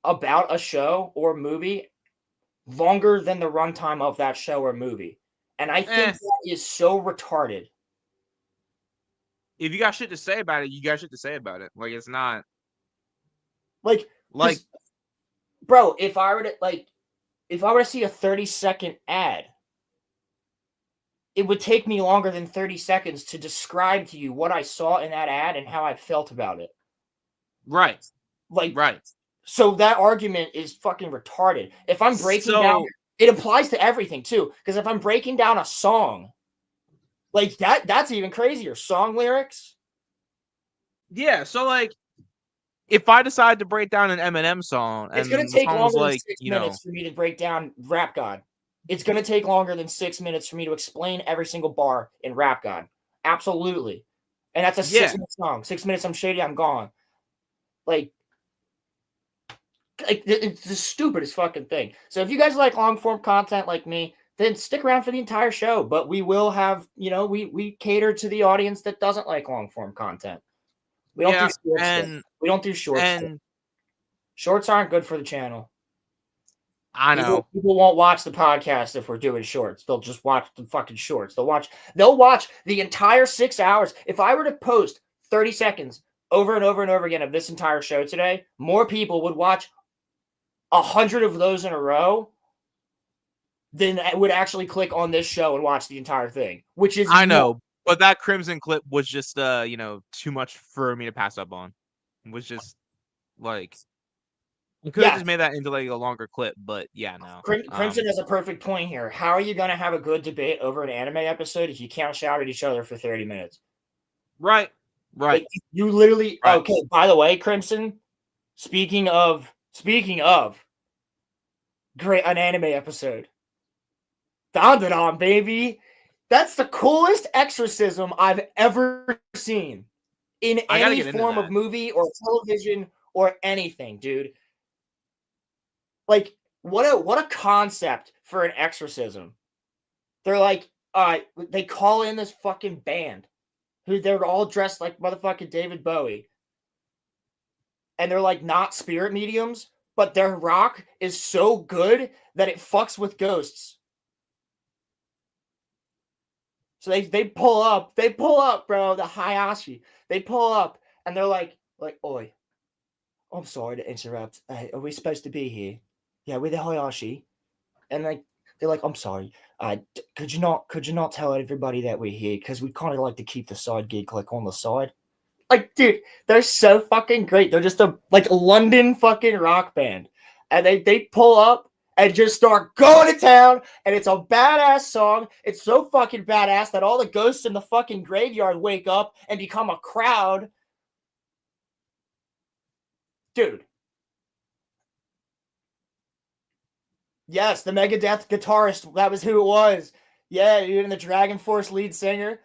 about a show or movie longer than the runtime of that show or movie. And I think eh. that is so retarded. If you got shit to say about it, you got shit to say about it. Like it's not Like, like bro, if I were to see a 30-second ad, it would take me longer than 30 seconds to describe to you what I saw in that ad and how I felt about it. right, Like, right. so that argument is fucking retarded. If I'm breaking down, it applies to everything too. Because if I'm breaking down a song, like that's even crazier. Song lyrics. Yeah, so like if I decide to break down an Eminem song It's gonna and the take song was longer than like, 6 minutes for me to break down Rap God. It's gonna take longer than 6 minutes for me to explain every single bar in Rap God. Absolutely. And that's a yeah, 6-minute song. 6 minutes, I'm shady, I'm gone. Like it's the stupidest fucking thing. So if you guys like long form content like me, then stick around for the entire show. But we will have, we cater to the audience that doesn't like long form content. We don't do yeah, shorts. We don't do shorts. and Shorts aren't good for the channel. I People know. won't watch the podcast if we're doing shorts. They'll just watch the fucking shorts. They'll watch the entire 6 hours. If I were to post 30 seconds over and over and over again of this entire show today, more people would watch 100 of those in a row than would actually click on this show and watch the entire thing, which is I know, but that Crimson clip was just too much for me to pass up on. It was just like we could have just made that into like a longer clip, but yeah, no. Crimson has a perfect point here. How are you going to have a good debate over an anime episode if you can't shout at each other for 30 minutes? Right. Like, you literally okay, by the way, Crimson, speaking of great an anime episode. Don, baby. That's the coolest exorcism I've ever seen in any form of movie or television or anything, dude. Like, What a concept for an exorcism. They're like, they call in this fucking band who they're all dressed like motherfucking David Bowie. And they're like not spirit mediums, but their rock is so good that it fucks with ghosts. So they pull up, bro, the Hayashi. They pull up and they're like, oi, I'm sorry to interrupt. Are we supposed to be here? Yeah, we're the Hayashi. And they're like, I'm sorry. Could you not tell everybody that we're here? Because we kind of like to keep the side gig like on the side. Like, dude, they're so fucking great. They're just a London fucking rock band. And they pull up and just start going to town, and it's a badass song. It's so fucking badass that all the ghosts in the fucking graveyard wake up and become a crowd. Dude. Yes, the Megadeth guitarist. That was who it was. Yeah, dude, and the Dragon Force lead singer.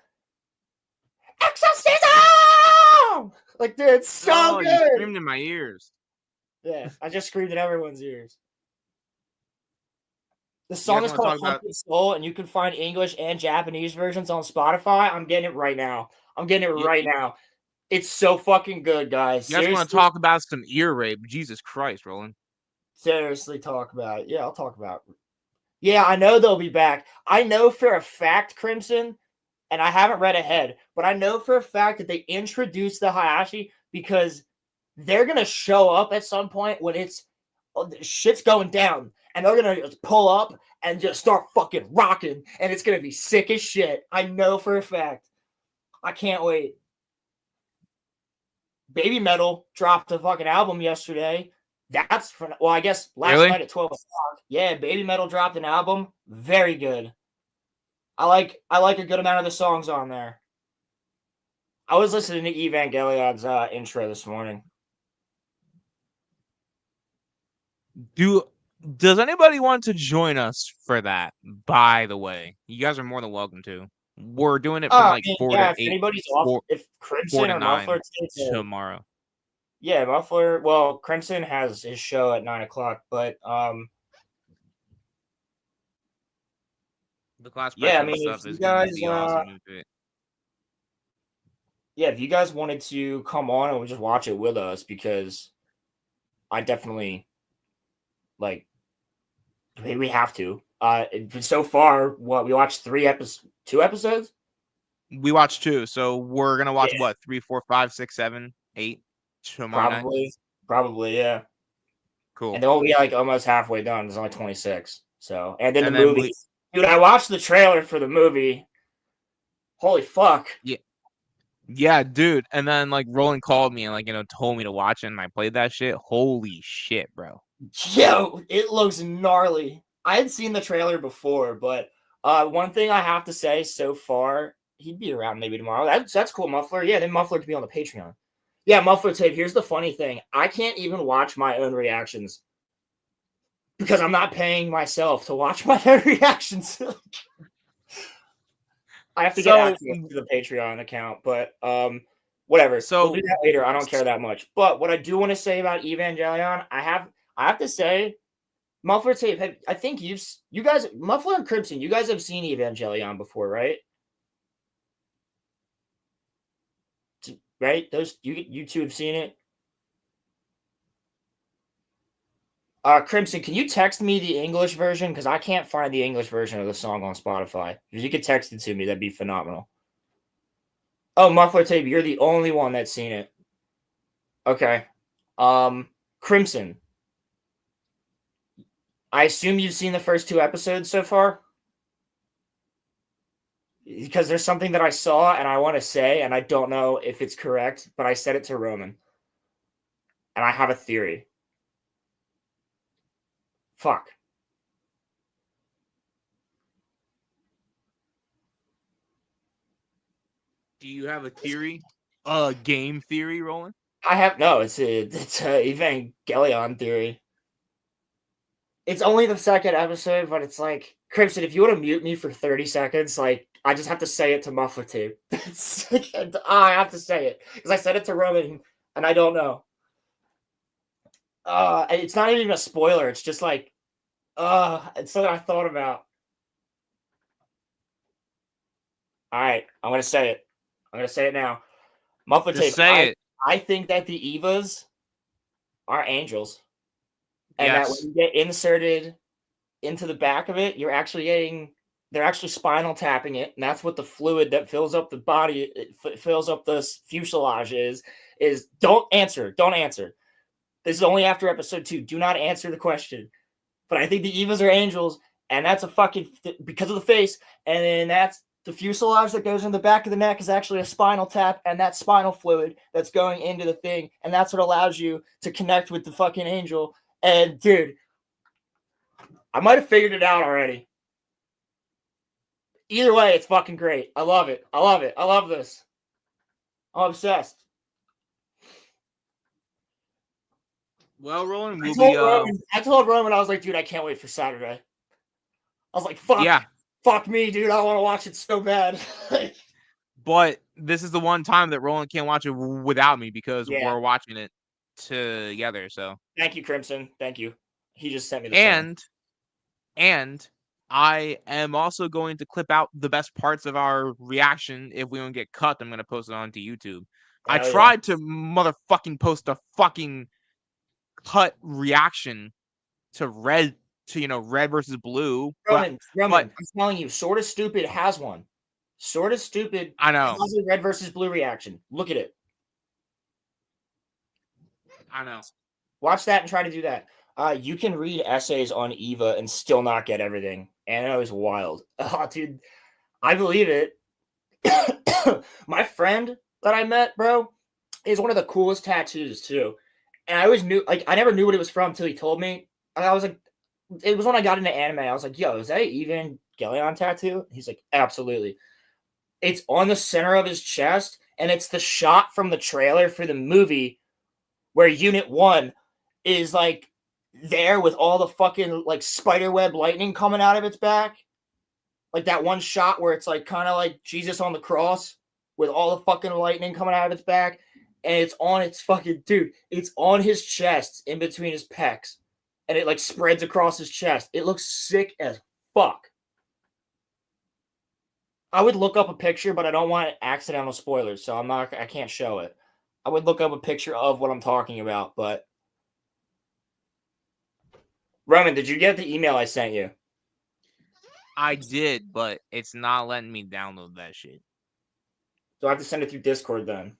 Exorcism! Like, dude, it's so good. You screamed in my ears. Yeah, I just screamed in everyone's ears. The song is called Haunted Soul, and you can find English and Japanese versions on Spotify. I'm getting it right now. Now. It's so fucking good, guys. You guys want to talk about some ear rape? Jesus Christ, Roland. Seriously, talk about it. Yeah, I'll talk about it. Yeah, I know they'll be back. I know for a fact, Crimson, and I haven't read ahead, but I know for a fact that they introduced the Hayashi because they're going to show up at some point when shit's going down, and they're going to just pull up and just start fucking rocking, and it's going to be sick as shit. I know for a fact. I can't wait. Baby Metal dropped a fucking album yesterday. That's I guess last night at 12 o'clock. Yeah, Baby Metal dropped an album. Very good. I like a good amount of the songs on there. I was listening to Evangelion's intro this morning. Does anybody want to join us for that? By the way, you guys are more than welcome to. We're doing it from 4 to 8. If anybody's off, if Crimson or Muffler tomorrow. Yeah, Muffler. Well, Crimson has his show at 9 o'clock, but the class stuff is going to be awesome. Yeah, if you guys wanted to come on and just watch it with us, because I definitely we have to. So far, we watched 2 episodes? We watched 2, so we're gonna watch 3, 4, 5, 6, 7, 8 tomorrow night? Probably, yeah. Cool. And then we'll be almost halfway done. There's only 26. So, and then the movie. Dude, I watched the trailer for the movie. Holy fuck. Yeah. Yeah, dude. And then Roland called me and told me to watch it, and I played that shit. Holy shit, bro. Yo, it looks gnarly. I had seen the trailer before, but one thing I have to say so far, he'd be around maybe tomorrow. That's cool, Muffler. Yeah, then Muffler could be on the Patreon. Yeah, Muffler Tape, here's the funny thing. I can't even watch my own reactions because I'm not paying myself to watch my own reactions. I have to get access to the Patreon account, but whatever. So we'll do that later. I don't care that much. But what I do want to say about Evangelion, I have to say, Muffler Tape, I think you guys, Muffler and Crimson, you guys have seen Evangelion before, right? Right? Those you two have seen it. Crimson, can you text me the English version? Because I can't find the English version of the song on Spotify. If you could text it to me, that'd be phenomenal. Oh, Muffler Tape, you're the only one that's seen it. Okay. Crimson. I assume you've seen the first 2 episodes so far? Because there's something that I saw and I want to say, and I don't know if it's correct, but I said it to Roman. And I have a theory. Fuck. Do you have a theory? Game theory, Roland? I have no. It's a Evangelion theory. It's only the 2nd episode, but it's Crimson, if you want to mute me for 30 seconds, I just have to say it to Muffler Tape. I have to say it because I said it to Roman and I don't know. It's not even a spoiler. It's just It's something I thought about. All right, I'm gonna say it. I'm gonna say it now. Muffin Just tape. say it. I think that the Evas are angels, and that when Yes. you get inserted into the back of it, they're actually spinal tapping it, and that's what the fluid that fills up the body, fills up the fuselage is. Don't answer. Don't answer. This is only after episode 2. Do not answer the question. But I think the Evas are angels, and that's a fucking because of the face, and then that's the fuselage that goes in the back of the neck is actually a spinal tap, and that spinal fluid that's going into the thing, and that's what allows you to connect with the fucking angel. And dude, I might have figured it out already. Either way, it's fucking great. I love it. I love it. I love this. I'm obsessed. Well, Roland, I we'll told be Roman, I told Roman, I was like, dude, I can't wait for Saturday. I was like, fuck me, dude. I want to watch it so bad. but this is the one time that Roland can't watch it without me because Yeah. we're watching it together. So Thank you, Crimson. Thank you. He just sent me the song. and I am also going to clip out the best parts of our reaction. If we don't get cut, I'm going to post it onto YouTube. I Hell yeah. tried to motherfucking post a fucking cut reaction to Red versus Blue. Roman, but I'm telling you, Sort of Stupid has one. Sort of Stupid I know. has a Red versus Blue reaction. Look at it. I know. Watch that and try to do that. You can read essays on Eva and still not get everything. And it was wild. Oh, dude, I believe it. My friend that I met, bro, is one of the coolest tattoos too. And I always knew, like, I never knew what it was from until he told me. And I was like, it was when I got into anime. I was like, yo, is that an Evangelion tattoo? He's like, absolutely. It's on the center of his chest, and it's the shot from the trailer for the movie where Unit 1 is like there with all the fucking like spiderweb lightning coming out of its back. Like that one shot where it's like kind of like Jesus on the cross with all the fucking lightning coming out of its back. And it's on its fucking dude. It's on his chest in between his pecs. And it like spreads across his chest. It looks sick as fuck. I would look up a picture, but I don't want accidental spoilers, so I can't show it. I would look up a picture of what I'm talking about, but Roman, did you get the email I sent you? I did, but it's not letting me download that shit. So I have to send it through Discord then.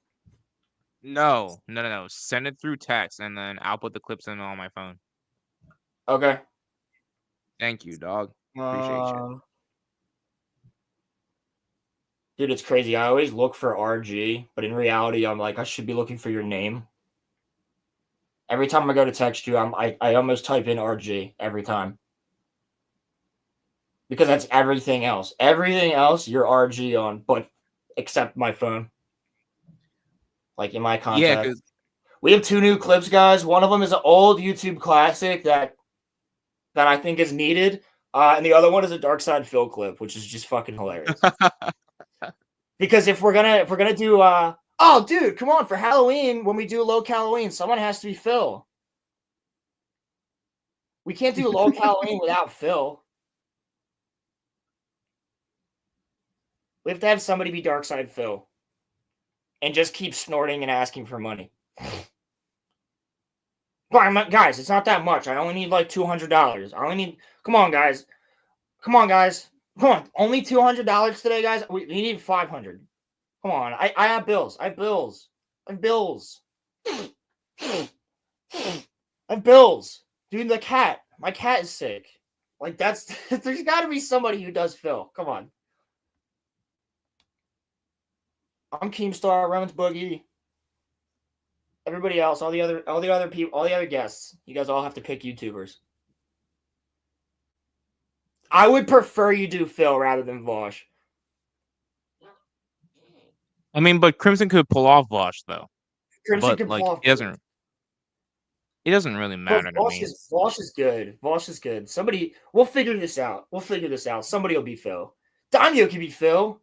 No. Send it through text, and then I'll put the clips in on my phone. Okay. Thank you, dog. Appreciate you. Dude, it's crazy. I always look for RG, but in reality, I'm like, I should be looking for your name. Every time I go to text you, I almost type in RG every time. Because that's everything else. Everything else, you're RG on, but except my phone. Like in my contact. Yeah, we have 2 new clips, guys. One of them is an old YouTube classic that I think is needed. And the other one is a Dark Side Phil clip, which is just fucking hilarious. Because if we're gonna do oh dude, come on, for Halloween, when we do Low Halloween, someone has to be Phil. We can't do Low Halloween without Phil. We have to have somebody be Dark Side Phil. And just keep snorting and asking for money. Guys, it's not that much. I only need like $200. I only need come on, guys. Come on. Only $200 today, guys. We need 500. Come on. I have bills. I have bills. Dude, the cat. My cat is sick. Like there's got to be somebody who does Phil. Come on. I'm Keemstar, Roman's Boogie. Everybody else, all the other people, all the other guests, you guys all have to pick YouTubers. I would prefer you do Phil rather than Vosh. I mean, but Crimson could pull off Vosh though. Crimson could pull off. It doesn't really matter to me. Vosh is good. Vosh is good. Somebody, we'll figure this out. Somebody will be Phil. Daimyo can be Phil.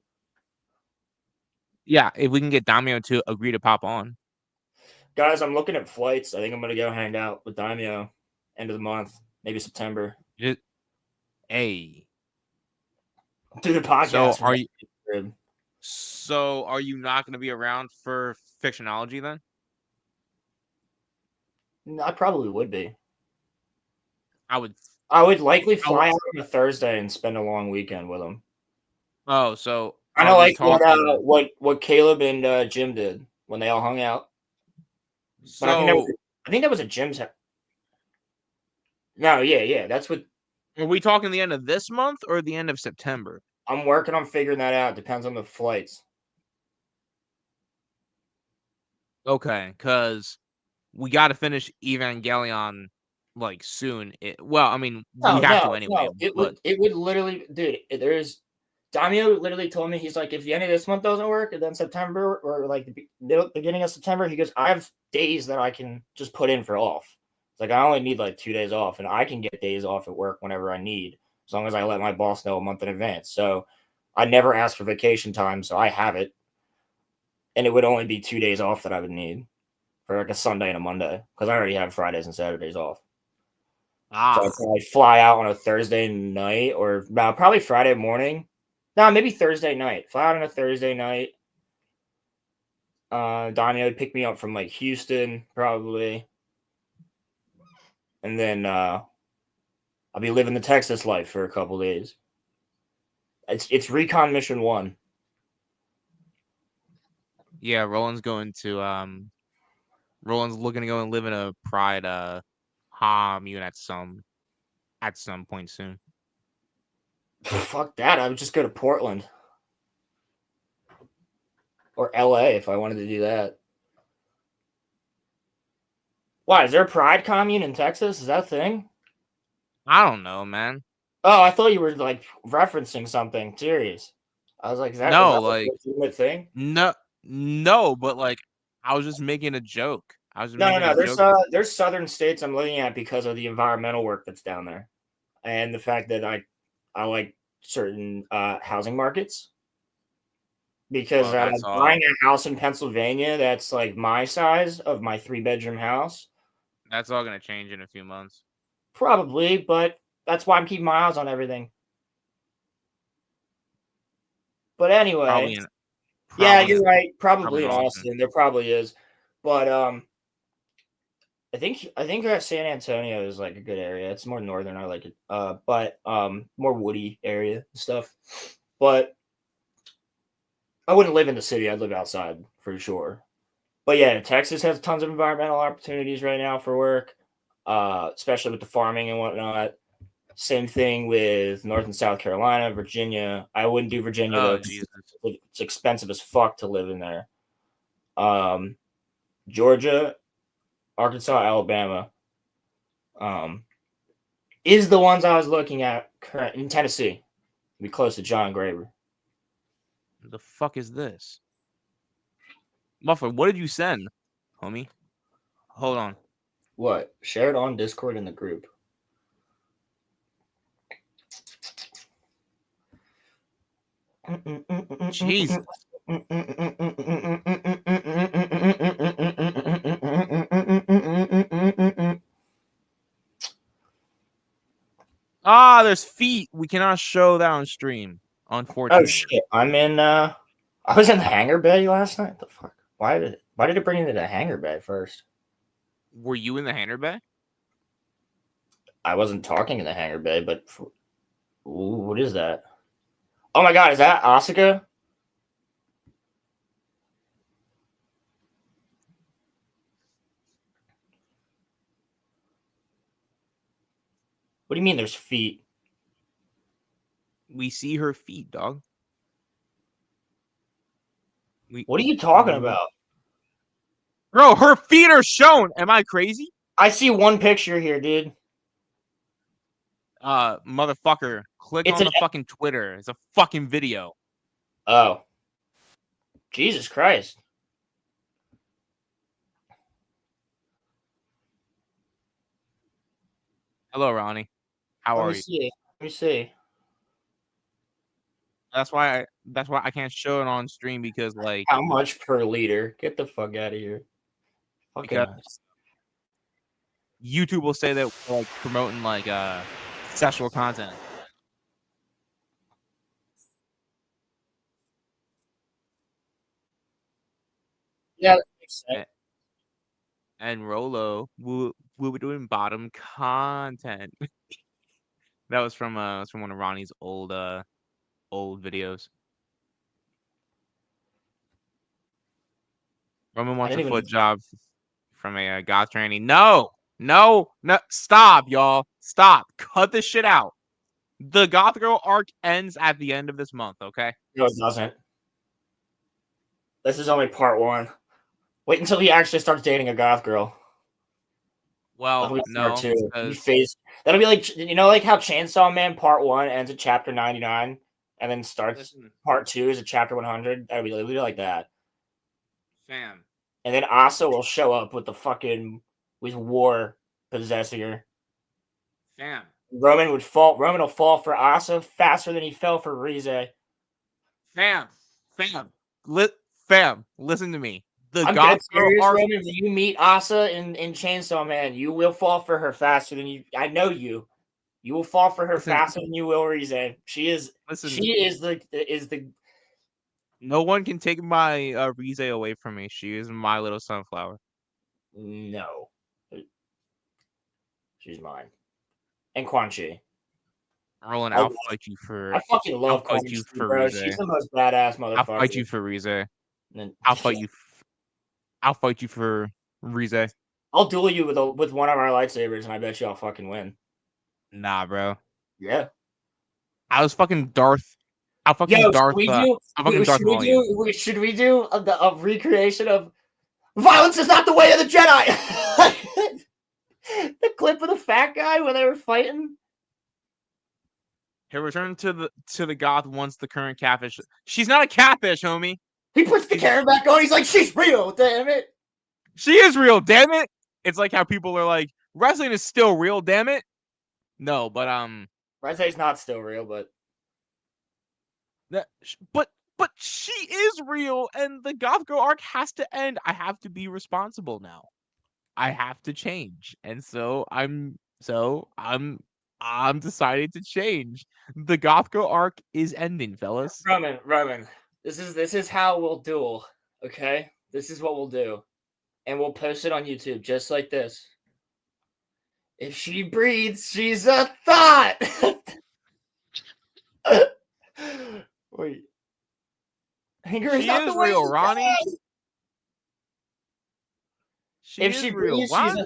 Yeah, if we can get Daimyo to agree to pop on. Guys, I'm looking at flights. I think I'm gonna go hang out with Daimyo end of the month, maybe September. Hey. Do the podcast. So from are you? the crib. So are you not going to be around for fictionology then? I probably would be. I would. I would likely I would- fly out on a Thursday and spend a long weekend with them. Oh, so Kind are of we like talking? what Caleb and Jim did when they all hung out. But So I think that was at Jim's house. No, yeah, that's what are we talking the end of this month or the end of September? I'm working on figuring that out. Depends on the flights. Okay, because we got to finish Evangelion like soon. Well, I mean, we have to anyway. No. It But would literally, dude. There's Damio literally told me he's like, if the end of this month doesn't work, and then September or like the beginning of September, he goes, I have days that I can just put in for off. It's like I only need like 2 days off, and I can get days off at work whenever I need, as long as I let my boss know a month in advance. So I never ask for vacation time, so I have it, and it would only be 2 days off that I would need for like a Sunday and a Monday because I already have Fridays and Saturdays off. So I'd probably fly out on a Thursday night or probably Friday morning. No, maybe Thursday night. Fly out on a Thursday night. Donnie would pick me up from like Houston, probably. And then I'll be living the Texas life for a couple days. It's Recon Mission 1. yeah, Roland's looking to go and live in a Pride commune at some point soon. Fuck that. I would just go to Portland. Or LA if I wanted to do that. Why? Is there a Pride commune in Texas? Is that a thing? I don't know, man. Oh, I thought you were like referencing something serious. I was like, is that No, a like legitimate thing? no, but like I was just making a joke. I was just making No. a joke. There's southern states I'm looking at because of the environmental work that's down there, and the fact that I like certain housing markets. Because Well, that's all. buying a house in Pennsylvania that's like my size of my 3-bedroom house, That's all gonna change in a few months. probably, but that's why I'm keeping my eyes on everything. But anyway, Probably in. yeah, Probably you're in, right. probably Probably in in Austin. Austin, there probably is, but I think San Antonio is like a good area. It's more northern. I like it, but more woody area and stuff. But I wouldn't live in the city. I'd live outside for sure. But yeah, Texas has tons of environmental opportunities right now for work, especially with the farming and whatnot. Same thing with North and South Carolina, Virginia. I wouldn't do Virginia Oh though. Jesus! It's expensive as fuck to live in there. Georgia, Arkansas, Alabama, is the ones I was looking at in Tennessee. Be close to John Graber. The fuck is this? Muffler, what did you send, homie? Hold on. What? Share it on Discord in the group. Jesus. Ah, there's feet. We cannot show that on stream. Unfortunately. Oh shit! I'm in. I was in the hangar bay last night. The fuck? Why did it bring me to the hangar bay first? Were you in the hangar bay? I wasn't talking in the hangar bay, but what is that? Oh my god! Is that Asuka? What do you mean? There's feet? We see her feet, dog. What are you talking about? Bro, her feet are shown. Am I crazy? I see one picture here, dude. Motherfucker, click It's on the fucking Twitter. It's a fucking video. Oh. Jesus Christ. Hello, Ronnie. How are you? Let me see. That's why I can't show it on stream because like How much per liter? Get the fuck out of here. because YouTube will say that we're like promoting like sexual content. Yeah, that makes sense. And Rolo, we were doing bottom content. That was from one of Ronnie's old videos. Roman I wants a didn't foot even. job from a goth tranny. No, stop, y'all, stop, cut this shit out. The goth girl arc ends at the end of this month. Okay. No, it doesn't. This is only part one. Wait until he actually starts dating a goth girl. Well, That'll be no, part two. because That'll be like, you know, like how Chainsaw Man part one ends at chapter 99 and then starts listen, part two is at chapter 100. That'll be literally like that. fam. And then Asa will show up with the fucking with war possessing her. Fam. Roman will fall for Asa faster than he fell for Rize. Fam. Listen to me. The I'm goth dead girl serious, arc. Roman. When you meet Asa in Chainsaw Man, you will fall for her faster than you. I know you. You will fall for her Listen. faster than you will Rize. She is the. No one can take my Rize away from me. She is my little sunflower. No. She's mine. And Quan Chi. Roland, I I'll love- fight you for. I fucking love I'll Quan fight you Chi, for bro. Rize. She's the most badass motherfucker. I'll fight you for Rize. And- I'll fight you. I'll fight you for Rize. I'll duel you with one of our lightsabers, and I bet you I'll fucking win. Nah, bro. Yeah. I was fucking Darth. I'll fucking Yo, Darth. should we do a recreation of violence is not the way of the Jedi? The clip of the fat guy when they were fighting. He'll return to the goth once the current catfish. She's not a catfish, homie. He puts the camera back on. He's like, "She's real, damn it." She is real, damn it. It's like how people are like, wrestling is still real, damn it. No, but Rize's not still real, but she is real, and the goth girl arc has to end. I have to be responsible now. I have to change, and so I'm decided to change. The goth girl arc is ending, fellas. Roman, this is how we'll duel. Okay, this is what we'll do, and we'll post it on YouTube just like this. If she breathes, she's a thought. Wait, anger is She not is the way real, you Ronnie. say. She If is she real. breathes, Why she's a.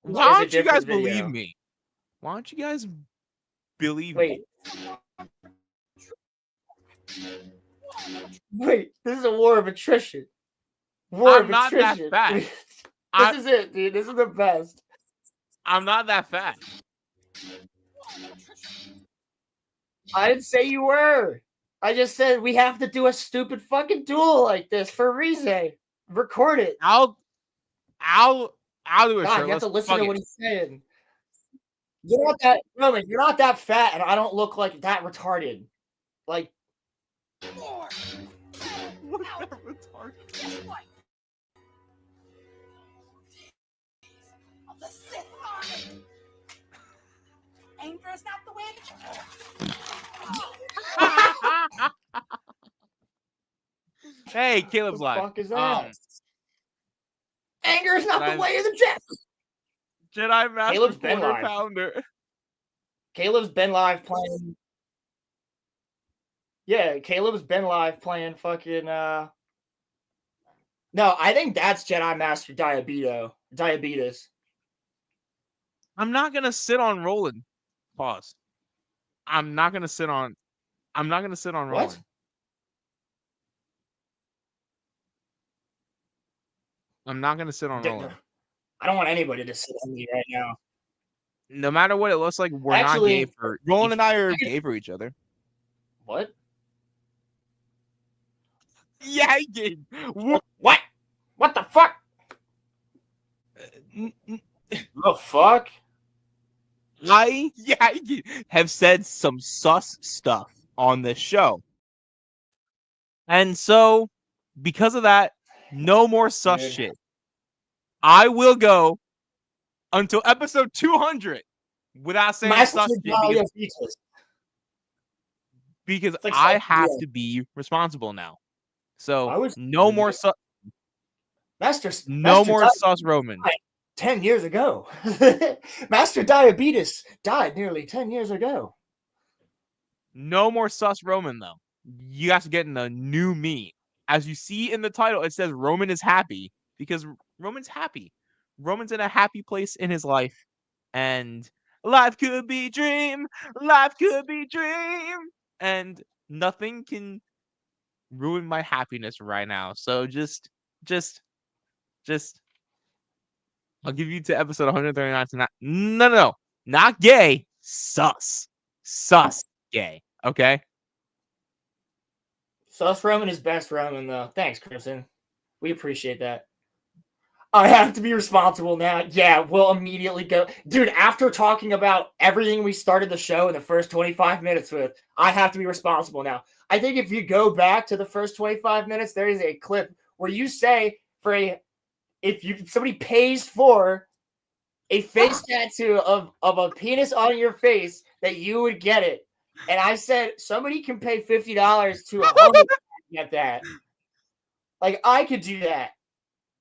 don't you different guys video. believe me? Why don't you guys believe Wait. me? Wait, this is a war of attrition. I'm not that fat. This is it, dude. This is the best. I'm not that fat. I didn't say you were. I just said we have to do a stupid fucking duel like this for Rize. Record it. I'll do it. God, you have to listen to what he's saying. You're not that Roman. You're not that fat, and I don't look like that retarded. Like, What's that retarded? Of the Sith Army. Anger is not the way. Hey, Caleb's what the live. fuck is that? Anger is not the way of the Jedi. Jedi Master Caleb's been Quarter live. Pounder. Caleb's been live playing. Yeah, Caleb's been live playing fucking. No, I think that's Jedi Master Diabetes. I'm not gonna sit on Roland. Pause. I'm not gonna sit on Roland. What? I'm not gonna sit on Roland. I don't want anybody to sit on me right now. No matter what it looks like, we're Actually, not gay for Roland and I are gay for each other. What? Yeah, gay. What? What the fuck? The fuck? I have said some sus stuff on this show. And so, because of that, no more sus shit. I will go until episode 200. without saying Master sus shit, Diabetes. because It's like I sus- have yeah. to be responsible now. So I was no more sus, Master no more Diabetes sus Roman. died 10 years ago. Master Diabetes died nearly 10 years ago. No more sus Roman though. You guys are getting a new me. As you see in the title, it says Roman is happy because Roman's happy. Roman's in a happy place in his life, and life could be dream. Life could be dream, and nothing can ruin my happiness right now. So just, just. I'll give you to episode 139 tonight. No, not gay. Sus gay. Okay. Sus Roman is best Roman, though. Thanks, Crimson. We appreciate that. I have to be responsible now. Yeah, we'll immediately go. Dude, after talking about everything we started the show in the first 25 minutes with, I have to be responsible now. I think if you go back to the first 25 minutes, there is a clip where you say if somebody pays for a face tattoo of a penis on your face, that you would get it. And I said somebody can pay $50 to a homie to get that. Like, I could do that.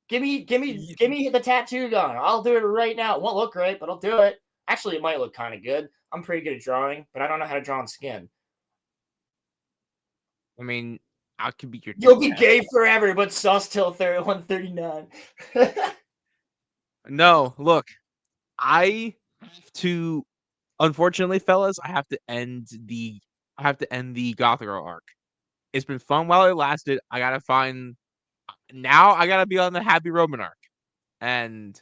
Give me the tattoo gun. I'll do it right now. It won't look great, but I'll do it. Actually, it might look kind of good. I'm pretty good at drawing, but I don't know how to draw on skin. I mean, I could be your. You'll be gay forever, but sus till 139. No, look, I have to. Unfortunately, fellas, I have to end the Gothro arc. It's been fun while it lasted. I gotta find now. I gotta be on the Happy Roman arc, and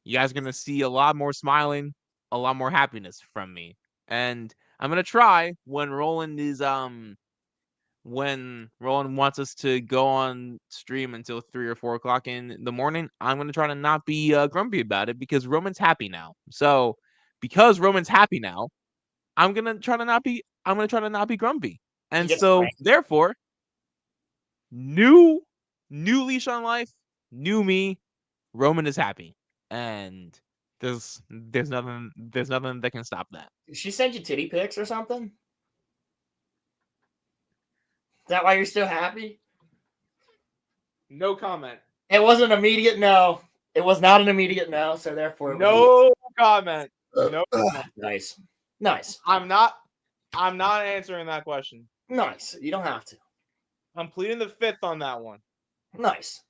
you guys are gonna see a lot more smiling, a lot more happiness from me. And I'm gonna try when Roland wants us to go on stream until 3 or 4 o'clock in the morning, I'm going to try to not be grumpy about it because Roman's happy now. So because Roman's happy now, I'm going to try to not be grumpy. And so therefore, new leash on life, new me, Roman is happy. And there's nothing that can stop that. Did she send you titty pics or something? Is that why you're still happy? No comment. It wasn't an immediate no. It was not an immediate no, so therefore it no comment. No comment. Nice. I'm not answering that question. Nice. You don't have to. I'm pleading the fifth on that one. Nice.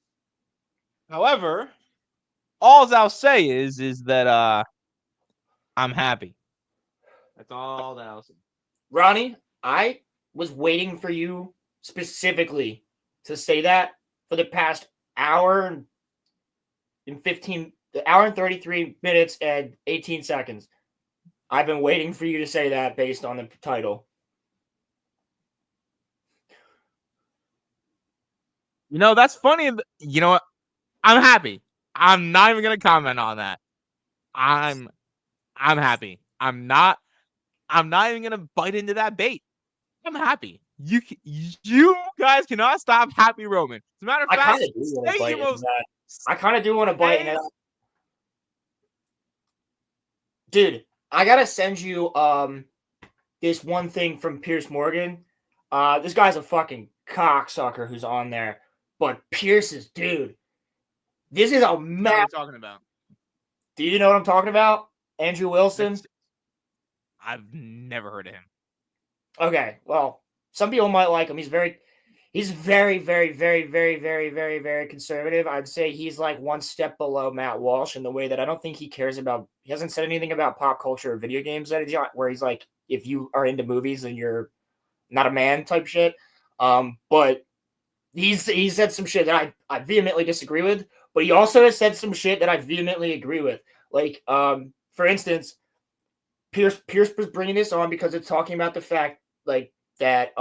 However, all I'll say is that I'm happy. That's all that I'll say. Ronnie, I was waiting for you specifically to say that for the past hour and 33 minutes and 18 seconds. I've been waiting for you to say that based on the title. You know, that's funny. You know what? I'm happy. I'm not even gonna comment on that. I'm happy. I'm not even gonna bite into that bait. I'm happy. You guys cannot stop Happy Roman. As a matter of fact, I kind of do want to bite into that. I kind of do want to bite into that. Dude, I gotta send you this one thing from Pierce Morgan. This guy's a fucking cocksucker who's on there. But Pierce is, dude, this is a map. What are you talking about? Do you know what I'm talking about? Andrew Wilson? I've never heard of him. Okay, well, some people might like him. He's very, very, very, very, very, very, very conservative. I'd say he's like one step below Matt Walsh in the way that I don't think he cares about. He hasn't said anything about pop culture or video games where he's like, if you are into movies and you're not a man type shit. But he said some shit that I vehemently disagree with. But he also has said some shit that I vehemently agree with. Like, for instance, Pierce was bringing this on because it's talking about the fact like that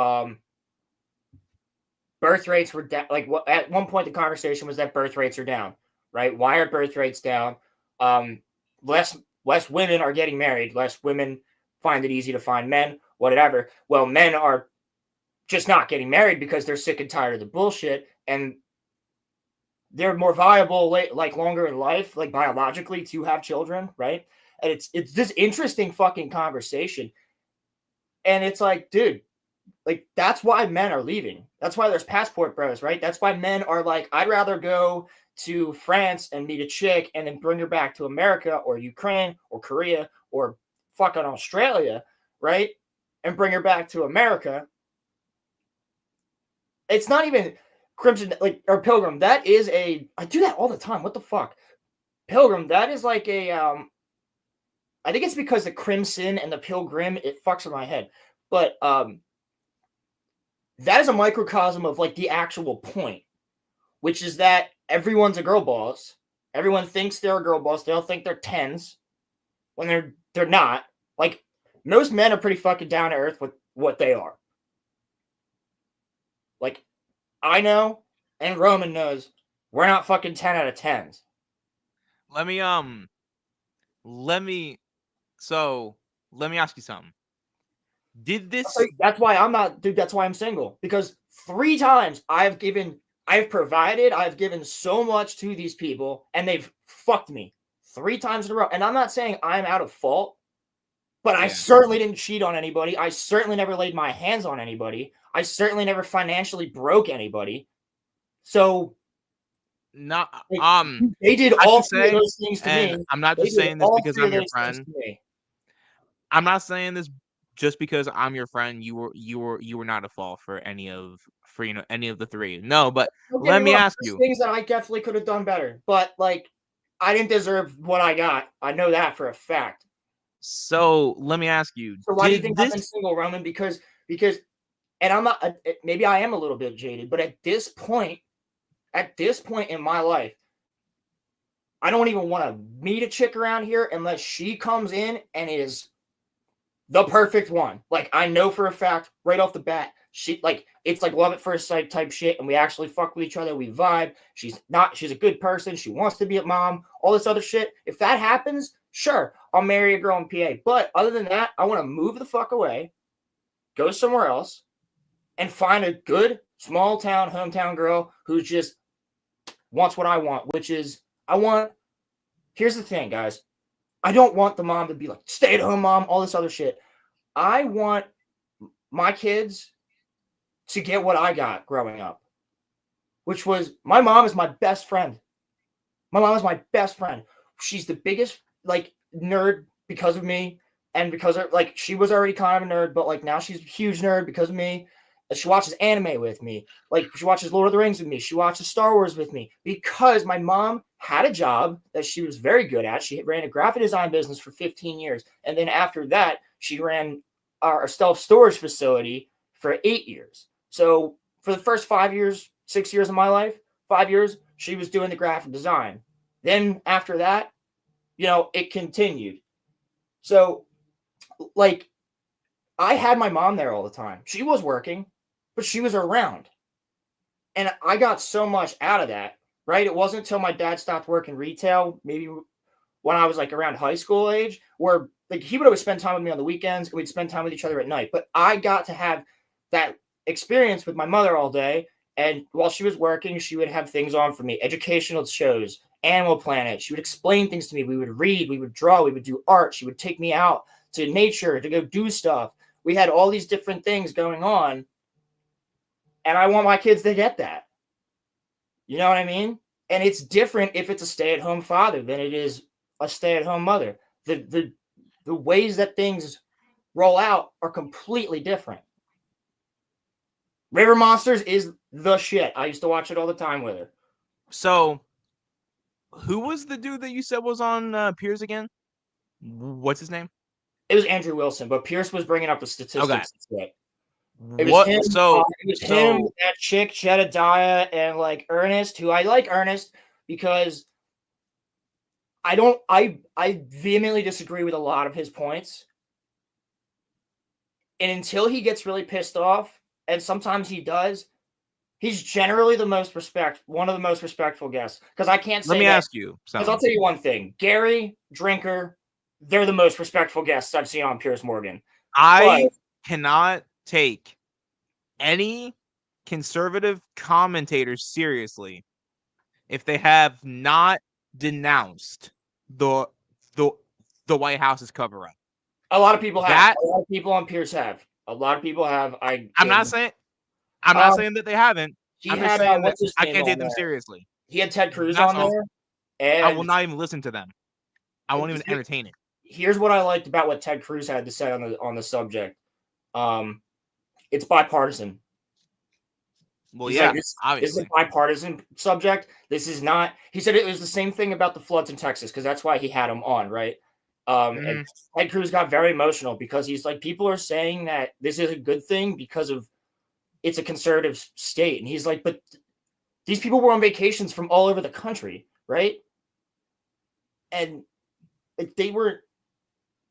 birth rates were down. Like at one point the conversation was that birth rates are down, right? Why are birth rates down? Less women are getting married. Less women find it easy to find men. Whatever. Well, men are just not getting married because they're sick and tired of the bullshit, and they're more viable, like longer in life, like biologically, to have children, right? And it's this interesting fucking conversation. And it's like, dude, like that's why men are leaving. That's why there's passport bros, right? That's why men are like, I'd rather go to France and meet a chick and then bring her back to America or Ukraine or Korea or fucking Australia, right? And bring her back to America. It's not even Crimson, like, or Pilgrim. That is I do that all the time. What the fuck? Pilgrim, that is like I think it's because the Crimson and the Pilgrim, it fucks with my head. But that is a microcosm of like the actual point, which is that everyone's a girl boss. Everyone thinks they're a girl boss. They all think they're tens when they're not. Like most men are pretty fucking down to earth with what they are. Like I know, and Roman knows, we're not fucking 10 out of 10s. Let me ask you something. Did this? That's why I'm not, dude. That's why I'm single, because 3 times I've provided, I've given so much to these people, and they've fucked me 3 times in a row. And I'm not saying I'm out of fault, but I certainly didn't cheat on anybody. I certainly never laid my hands on anybody. I certainly never financially broke anybody. So, not they did all 3 of those things to me. I'm not just saying this because I'm your friend. I'm not saying this just because I'm your friend. You were not at fault for any of the 3. No, but let me ask you. Things that I definitely could have done better, but like I didn't deserve what I got. I know that for a fact. So let me ask you. So why do you think I've been single, Roman? Because, and I'm not. Maybe I am a little bit jaded, but at this point in my life, I don't even want to meet a chick around here unless she comes in and is the perfect one. Like I know for a fact right off the bat, it's like love at first sight type shit, and we actually fuck with each other. We vibe. She's a good person. She wants to be a mom. All this other shit. If that happens, sure, I'll marry a girl in PA. But other than that, I want to move the fuck away, go somewhere else, and find a good small town hometown girl who just wants what I want, which is here's the thing, guys. I don't want the mom to be like stay-at-home mom, all this other shit. I want my kids to get what I got growing up, which was my mom is my best friend. My mom is my best friend. She's the biggest like nerd because of me, and because of, like she was already kind of a nerd, but like now she's a huge nerd because of me. She watches anime with me. Like she watches Lord of the Rings with me. She watches Star Wars with me because my mom had a job that she was very good at. She ran a graphic design business for 15 years. And then after that, she ran our self-storage facility for 8 years. So for the first 5 years, 6 years of my life, 5 years, she was doing the graphic design. Then after that, it continued. So like I had my mom there all the time. She was working, but she was around. And I got so much out of that, right? It wasn't until my dad stopped working retail, maybe when I was like around high school age, where like he would always spend time with me on the weekends and we'd spend time with each other at night. But I got to have that experience with my mother all day. And while she was working, she would have things on for me, educational shows, Animal Planet. She would explain things to me. We would read, we would draw, we would do art. She would take me out to nature to go do stuff. We had all these different things going on. And I want my kids to get that. You know what I mean? And it's different if it's a stay-at-home father than it is a stay-at-home mother. The ways that things roll out are completely different. River Monsters is the shit. I used to watch it all the time with her. So, who was the dude that you said was on Piers again? What's his name? It was Andrew Wilson, but Pierce was bringing up the statistics. Okay. It was him. It was him, that chick, Jedediah, and like Ernest, who I like Ernest because I vehemently disagree with a lot of his points. And until he gets really pissed off, and sometimes he does, he's generally one of the most respectful guests. Because I can't say Let me ask you something. Because I'll tell you one thing. Gary, Drinker, they're the most respectful guests I've seen on Piers Morgan. I cannot take any conservative commentators seriously if they have not denounced the the White House's cover-up. A lot of people have. That- A lot of people on Pierce have. A lot of people have. I'm not saying that they haven't. He I'm had just saying that what's his I name can't on take them there. seriously. He had Ted Cruz That's on all. there, I will and not even listen to them. I won't even entertain it. here's what I liked about what Ted Cruz had to say on the subject. It's bipartisan. Well, He's yeah, like, this is obviously. a bipartisan subject. This is not. He said it was the same thing about the floods in Texas because that's why he had him on, right? And Ted Cruz got very emotional because he's like, people are saying that this is a good thing because of it's a conservative state, and he's like, but these people were on vacations from all over the country, right? And like they were.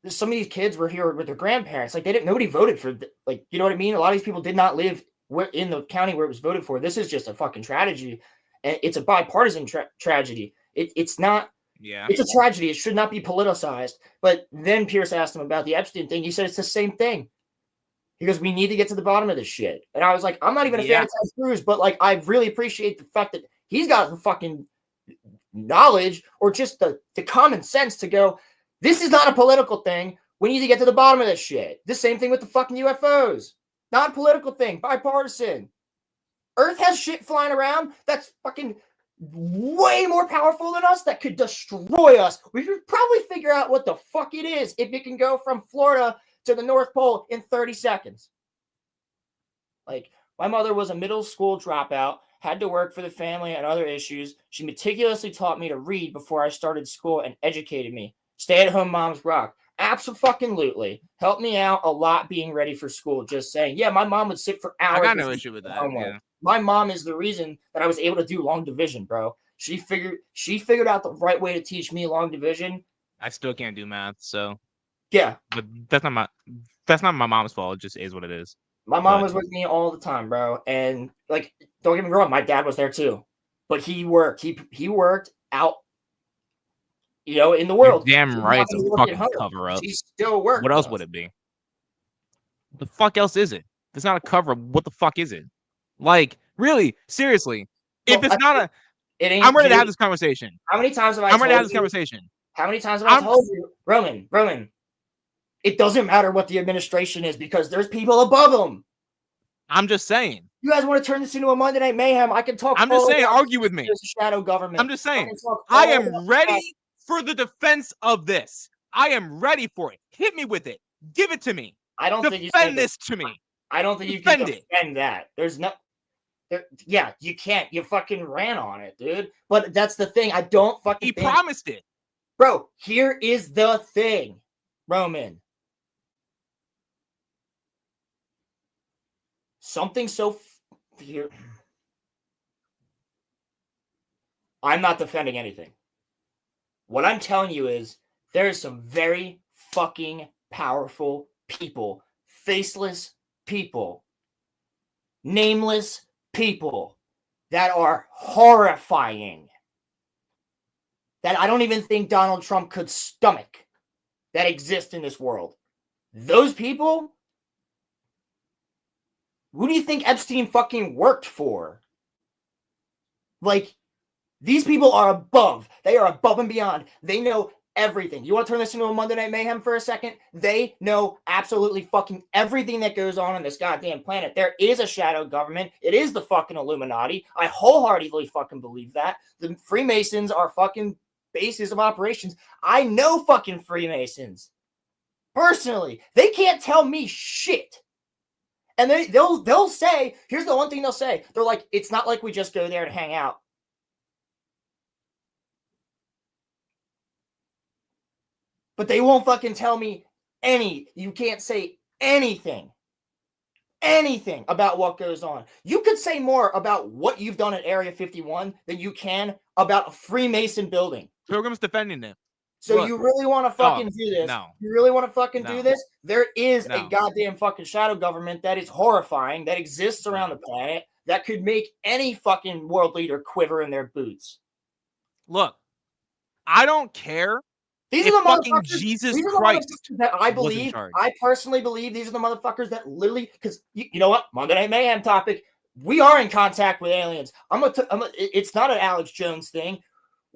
Some of these kids were here with their grandparents. Like nobody voted for, like, you know what I mean? A lot of these people did not live in the county where it was voted for. This is just a fucking tragedy. And it's a bipartisan tragedy. It's not, it's a tragedy. It should not be politicized. But then Pierce asked him about the Epstein thing. He said, it's the same thing. He goes, we need to get to the bottom of this shit. And I was like, I'm not even a fan of Ted Cruz, but like, I really appreciate the fact that he's got the fucking knowledge or just the common sense to go, this is not a political thing. We need to get to the bottom of this shit. The same thing with the fucking UFOs. Not a political thing. Bipartisan. Earth has shit flying around that's fucking way more powerful than us that could destroy us. We could probably figure out what the fuck it is if it can go from Florida to the North Pole in 30 seconds. Like, my mother was a middle school dropout, had to work for the family and other issues. She meticulously taught me to read before I started school and educated me. Stay-at-home moms rock. Absolutely. Helped me out a lot being ready for school. Just saying. Yeah, my mom would sit for hours. I got no issue with that. Yeah. My mom is the reason that I was able to do long division, bro. She figured out the right way to teach me long division. I still can't do math, so yeah. But that's not my mom's fault. It just is what it is. My mom was with me all the time, bro. And like, don't get me wrong, my dad was there too. But he worked. He worked out, you know, in the world. You're damn right, it's a fucking cover up. She still worked. What else would it be? What the fuck else is it? If it's not a cover up, what the fuck is it? Like, really, seriously. If it's not a, I'm ready to have this conversation. How many times have I? I'm ready to have this conversation. How many times have I told you, Roman? It doesn't matter what the administration is because there's people above them. I'm just saying. You guys want to turn this into a Monday Night Mayhem? I can talk. I'm just saying, argue with me. There's a shadow government. I'm just saying. I am ready for the defense of this. I am ready for it. Hit me with it. Give it to me. I don't think you defend this to me. I don't think you can defend that. There's no. Yeah, you can't. You fucking ran on it, dude. But that's the thing. I don't fucking. He promised it, bro. Here is the thing, Roman. Something so here. I'm not defending anything. What I'm telling you is there's some very fucking powerful people, faceless people, nameless people that are horrifying. That I don't even think Donald Trump could stomach that exist in this world. Those people. Who do you think Epstein fucking worked for? Like, these people are above. They are above and beyond. They know everything. You want to turn this into a Monday Night Mayhem for a second? They know absolutely fucking everything that goes on this goddamn planet. There is a shadow government. It is the fucking Illuminati. I wholeheartedly fucking believe that. The Freemasons are fucking bases of operations. I know fucking Freemasons. Personally. They can't tell me shit. And they'll say, here's the one thing they'll say. They're like, it's not like we just go there to hang out. But they won't fucking tell me you can't say anything about what goes on. You could say more about what you've done at Area 51 than you can about a Freemason building. Pilgrim's defending it. So look, you really want to fucking do this? No. You really want to fucking do this? There is a goddamn fucking shadow government that is horrifying, that exists around the planet, that could make any fucking world leader quiver in their boots. Look, I don't care. These are the fucking Jesus Christ that I believe. I personally believe these are the motherfuckers that literally, because you know what? Monday Night Mayhem topic. We are in contact with aliens. It's not an Alex Jones thing.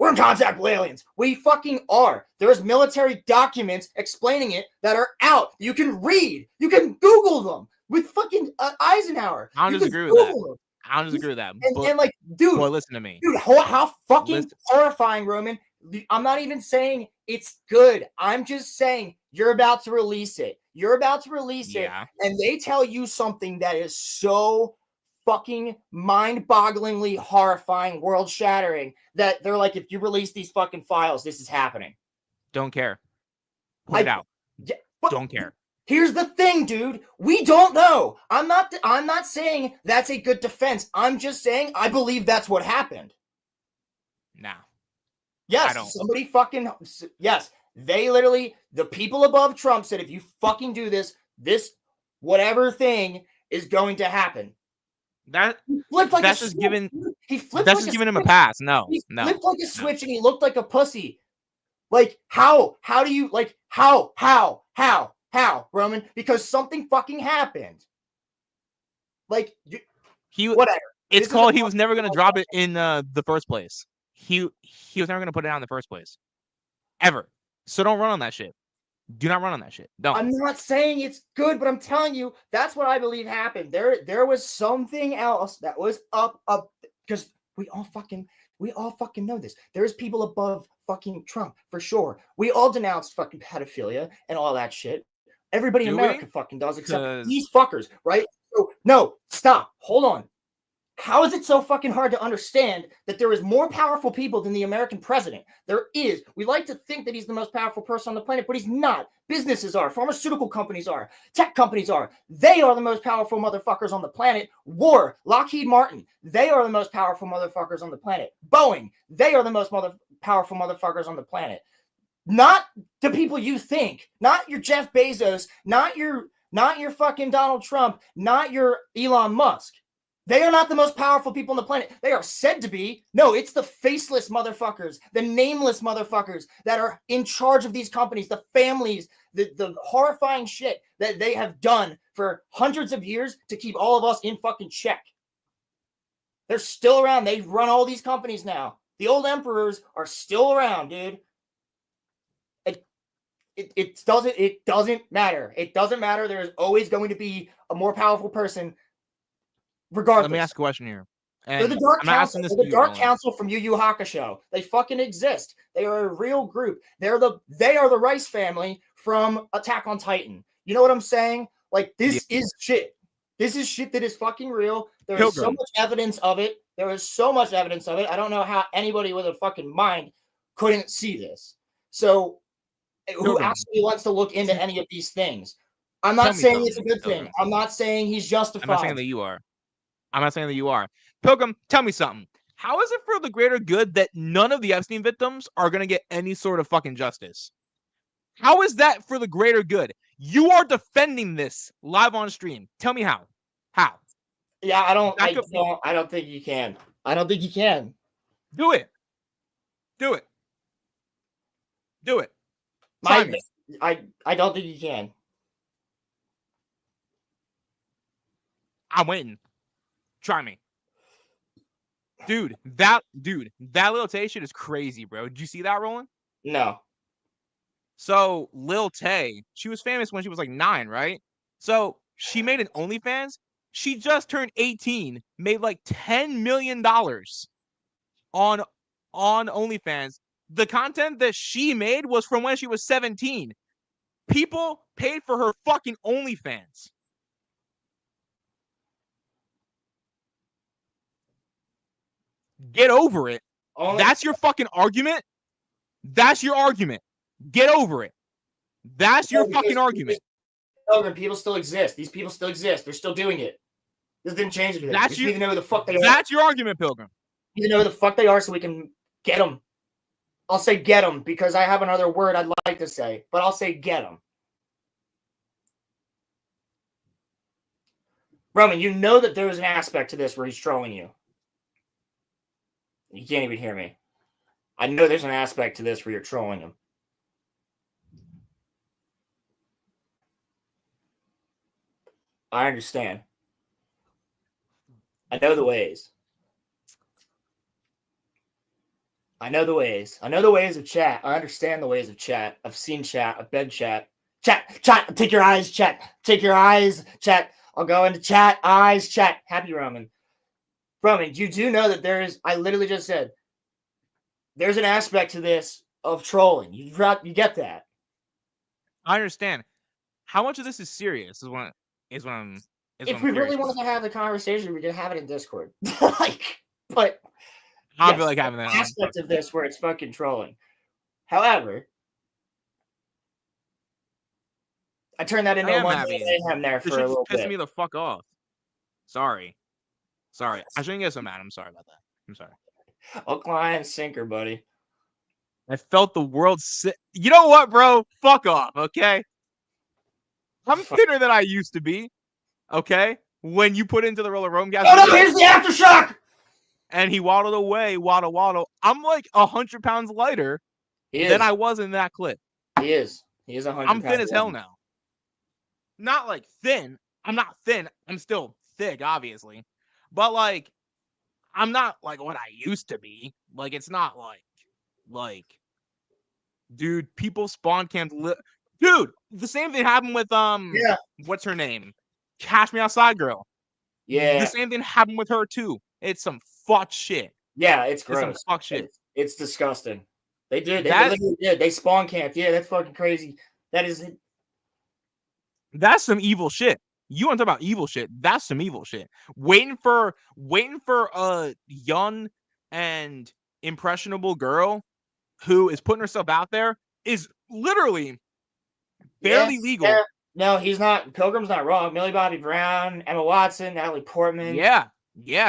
we're in contact with aliens. We fucking are. There's military documents explaining it that are out. You can read. You can Google them with fucking Eisenhower. I don't You can disagree with that. Google them. I don't disagree with that. And like, dude, Boy, listen to me. dude, how fucking Listen. horrifying, Roman. I'm not even saying it's good. I'm just saying you're about to release it. You're about to release it, and they tell you something that is so fucking mind-bogglingly horrifying, world-shattering, that they're like, if you release these fucking files, this is happening. Don't care. Put it out. Yeah, don't care. Here's the thing, dude. We don't know. I'm not saying that's a good defense. I'm just saying I believe that's what happened. Nah. Yes, somebody fucking yes. They literally, the people above Trump said, if you fucking do this whatever thing is going to happen. That's just giving him a pass. No. He flipped like a switch and he looked like a pussy. Like, how do you, like, how, Roman? Because something fucking happened. Like, whatever. It's called, he was never going to drop it in the first place. He was never going to put it out in the first place. Ever. So don't run on that shit. Do not run on that shit. Don't. I'm not saying it's good, but I'm telling you, that's what I believe happened. There was something else that was up, because we all fucking know this. There's people above fucking Trump, for sure. We all denounced fucking pedophilia and all that shit. Everybody in America fucking does, except these fuckers, right? So, no, stop. Hold on. How is it so fucking hard to understand that there is more powerful people than the American president? There is. We like to think that he's the most powerful person on the planet, but he's not. Businesses are. Pharmaceutical companies are. Tech companies are. They are the most powerful motherfuckers on the planet. War, Lockheed Martin, they are the most powerful motherfuckers on the planet. Boeing, they are the most powerful motherfuckers on the planet. Not the people you think. Not your Jeff Bezos. Not your fucking Donald Trump. Not your Elon Musk. They are not the most powerful people on the planet. They are said to be. No, it's the faceless motherfuckers, the nameless motherfuckers that are in charge of these companies, the families, the horrifying shit that they have done for hundreds of years to keep all of us in fucking check. They're still around. They run all these companies now. The old emperors are still around, dude. It doesn't matter. It doesn't matter. There is always going to be a more powerful person. Regardless. Let me ask a question here. And they're the Dark Council. They're the Dark Council from Yu Yu Hakusho. They fucking exist. They are a real group. They are the Rice family from Attack on Titan. You know what I'm saying? Like, this is shit. This is shit that is fucking real. There is so much evidence of it. There is so much evidence of it. I don't know how anybody with a fucking mind couldn't see this. So, who actually wants to look into any of these things? I'm not saying it's a good thing. I'm not saying he's justified. I'm not saying that you are. I'm not saying that you are. Pilgrim, tell me something. How is it for the greater good that none of the Epstein victims are going to get any sort of fucking justice? How is that for the greater good? You are defending this live on stream. Tell me how. How? Yeah, I don't think you can. I don't think you can. Do it. Do it. Do it. I don't think you can. I'm waiting. Try me. Dude, that Lil Tay shit is crazy, bro. Did you see that, Roland? No. So Lil Tay, she was famous when she was like 9, right? So she made an OnlyFans. She just turned 18, made like $10 million on OnlyFans. The content that she made was from when she was 17. People paid for her fucking OnlyFans. Get over it. That's your fucking argument? That's your argument. Get over it. That's your fucking argument. People still exist. These people still exist. They're still doing it. This didn't change anything. That's you need to know who the fuck they are. That's your argument, Pilgrim. You need to know who the fuck they are so we can get them. I'll say get them because I have another word I'd like to say, but I'll say get them. Roman, you know that there is an aspect to this where he's trolling you. You can't even hear me. I know there's an aspect to this where you're trolling him. I understand. I know the ways. I know the ways. I know the ways of chat. I understand the ways of chat. I've seen chat. I've been chat. Chat. Take your eyes, chat. Take your eyes, chat. I'll go into chat. Eyes, chat. Happy Roman. Roman, you do know that there is. I literally just said there's an aspect to this of trolling. You get that. I understand. How much of this is serious? Is what I'm If we curious really about. wanted to have the conversation, we could have it in Discord. But I yes, feel like having that aspect of this where it's fucking trolling. However, I turned that into I a am Monday having mayhem there this for a shit's little pissing bit. me the fuck off. Sorry. I shouldn't get so mad. I'm sorry about that. I'm sorry. Hook, line, and sinker, buddy. I felt the world You know what, bro? Fuck off, okay? I'm thinner than I used to be, okay? When you put into the RoloRome gas Oh no, here's the aftershock! and he waddled away, waddle. I'm like 100 pounds lighter than I was in that clip. He is. He is 100 I'm pounds. thin as hell now. Not like thin. I'm not thin. I'm still thick, obviously. But like, I'm not like what I used to be. Like, it's not like, dude, people spawn camped. Dude, the same thing happened with Yeah. what's her name? Cash Me Outside girl. Yeah. The same thing happened with her too. It's some fuck shit. Yeah, it's It's some gross. fuck shit. It's disgusting. They did. They That literally did. They spawn camped. Yeah, that's fucking crazy. That is. that's some evil shit. You want to talk about evil shit? That's some evil shit. Waiting for a young and impressionable girl who is putting herself out there is literally barely legal. Yeah. No, he's not. Pilgrim's not wrong. Millie Bobby Brown, Emma Watson, Natalie Portman. Yeah,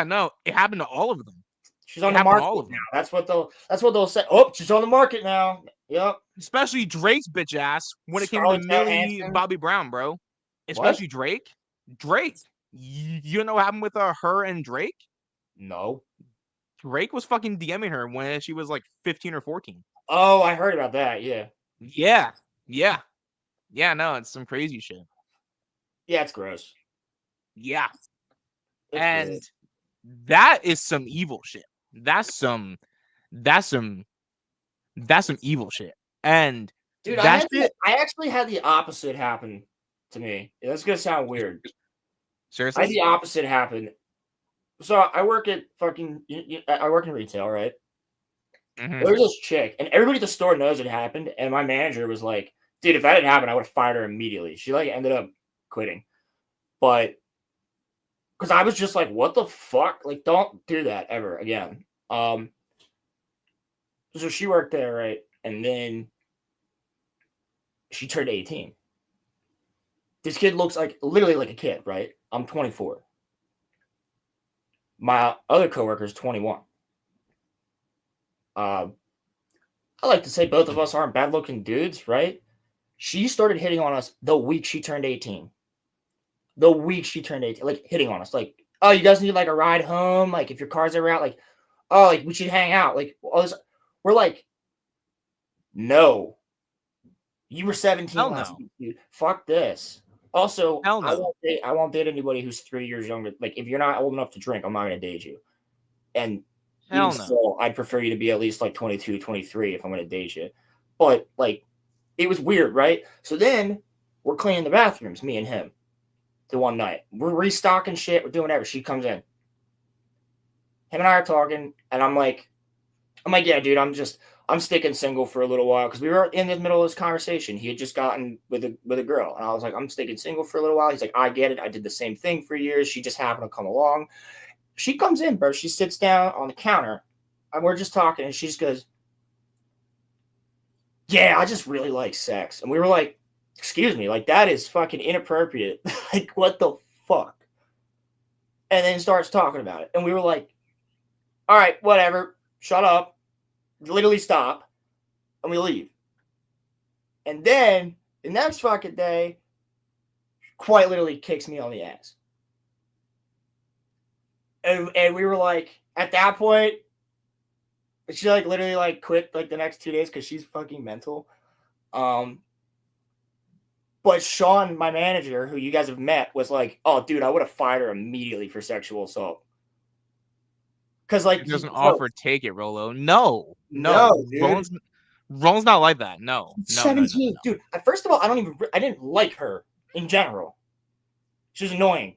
no, it happened to all of them. She's on the market now. That's what they'll say. Oh, she's on the market now. Yep. Especially Drake's bitch ass when it came Scarlett to Millie Johansson. Bobby Brown, bro. Especially Drake. You know what happened with her and Drake? No. Drake was fucking DMing her when she was like 15 or 14. Oh, I heard about that. Yeah. Yeah, no, it's some crazy shit. Yeah, it's gross. Yeah. It's gross. That is some evil shit. That's some evil shit. And dude, I actually had the opposite happen to me. That's gonna sound weird. Seriously? I had the opposite happen. So I work at I work in retail, right? Mm-hmm. There's this chick, and everybody at the store knows it happened. And my manager was like, "Dude, if that didn't happen, I would have fired her immediately." She like ended up quitting, but because I was just like, "What the fuck? Like, don't do that ever again." So she worked there, right? And then she turned 18. This kid looks like literally like a kid, right? I'm 24. My other coworker is 21. I like to say both of us aren't bad looking dudes, right? She started hitting on us the week she turned 18. The week she turned 18, like hitting on us, like, oh, you guys need like a ride home, like if your car's ever out, like, oh, like we should hang out, like all this. We're like, no, you were 17 last week, dude. Fuck this. Also, I won't date anybody who's 3 years younger. Like, if you're not old enough to drink, I'm not going to date you. And even still, I'd prefer you to be at least like 22, 23 if I'm going to date you. But, like, it was weird, right? So then we're cleaning the bathrooms, me and him, the one night. We're restocking shit. We're doing whatever. She comes in. Him and I are talking, and I'm like, yeah, dude, I'm sticking single for a little while because we were in the middle of this conversation. He had just gotten with a girl, and I was like, I'm sticking single for a little while. He's like, I get it. I did the same thing for years. She just happened to come along. She comes in, bro. She sits down on the counter, and we're just talking, and she just goes, yeah, I just really like sex. And we were like, excuse me, like that is fucking inappropriate. Like, what the fuck? And then starts talking about it, and we were like, all right, whatever. Shut up. Literally stop, and we leave. And then the next fucking day, quite literally kicks me on the ass. And we were like, at that point, she like literally like quit like the next 2 days because she's fucking mental. But Sean, my manager, who you guys have met, was like, oh, dude, I would have fired her immediately for sexual assault. Because like If there's an so- offer, take it, Rolo. No. No, dude. Roland's not like that. No. 17, dude. First of all, I didn't like her in general. She was annoying.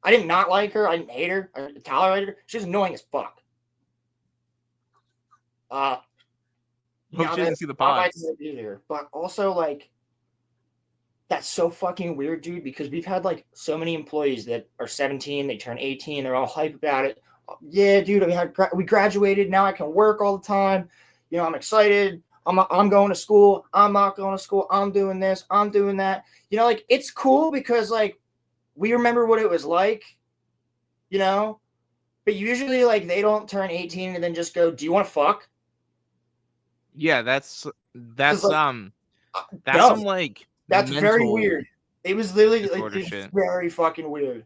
I did not like her. I didn't hate her. I tolerated her. She was annoying as fuck. Hope now she doesn't that- see the not my pod. type either, but also like that's so fucking weird, dude, because we've had like so many employees that are 17, they turn 18, they're all hype about it. Yeah, dude, we graduated, now I can work all the time. You know, I'm excited. I'm going to school. I'm not going to school. I'm doing this. I'm doing that. You know, like it's cool because like we remember what it was like, you know? But usually like they don't turn 18 and then just go, "Do you want to fuck?" Yeah, that's like, some no. like That's very mental weird. It was literally disorder it's shit. very fucking weird.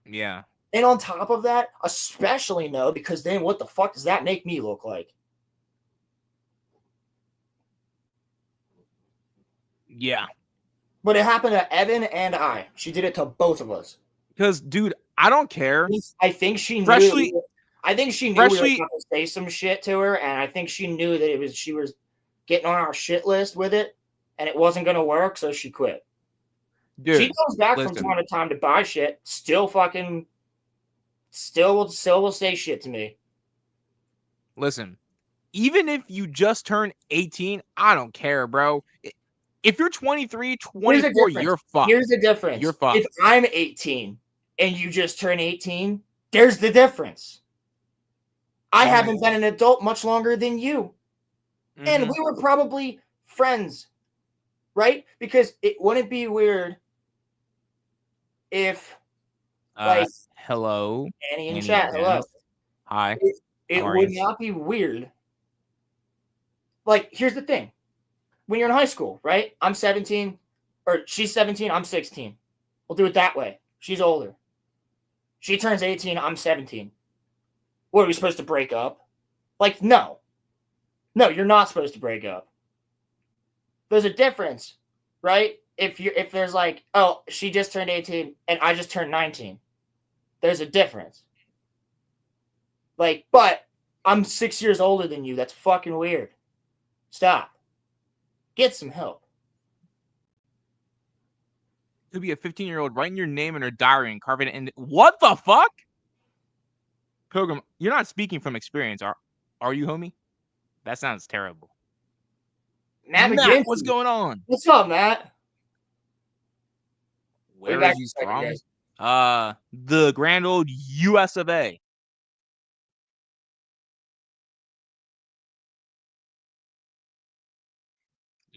Yeah. And on top of that, especially no, because then what the fuck does that make me look like? Yeah. But it happened to Evan and I. She did it to both of us. Because, dude, I don't care. I think she knew. Freshly- I think she knew we were freshly- going to say some shit to her, and I think she knew that she was getting on our shit list with it, and it wasn't going to work, so she quit. Dude, She comes back listen. from time to time to buy shit. Still will say shit to me. Listen, even if you just turned 18, I don't care, bro. If you're 23, 24, you're fucked. Here's the difference. You're fucked. If I'm 18 and you just turn 18, there's the difference. I haven't been an adult much longer than you. And we were probably friends, right? Because it wouldn't be weird if, like, hello. Annie in Annie chat, again. hello. Hi. It How are would you? not be weird. Like, here's the thing. When you're in high school, right? I'm 17, or she's 17, I'm 16. We'll do it that way. She's older. She turns 18, I'm 17. What, are we supposed to break up? Like, no. No, you're not supposed to break up. There's a difference, right? If there's like, oh, she just turned 18 and I just turned 19. There's a difference. Like, but I'm 6 years older than you. That's fucking weird. Stop. Get some help. Could be a 15-year-old writing your name in her diary and carving it in. What the fuck? Pilgrim, you're not speaking from experience, are you, homie? That sounds terrible. Matt, what's going on? What's up, Matt? Where are you from? The grand old US of A.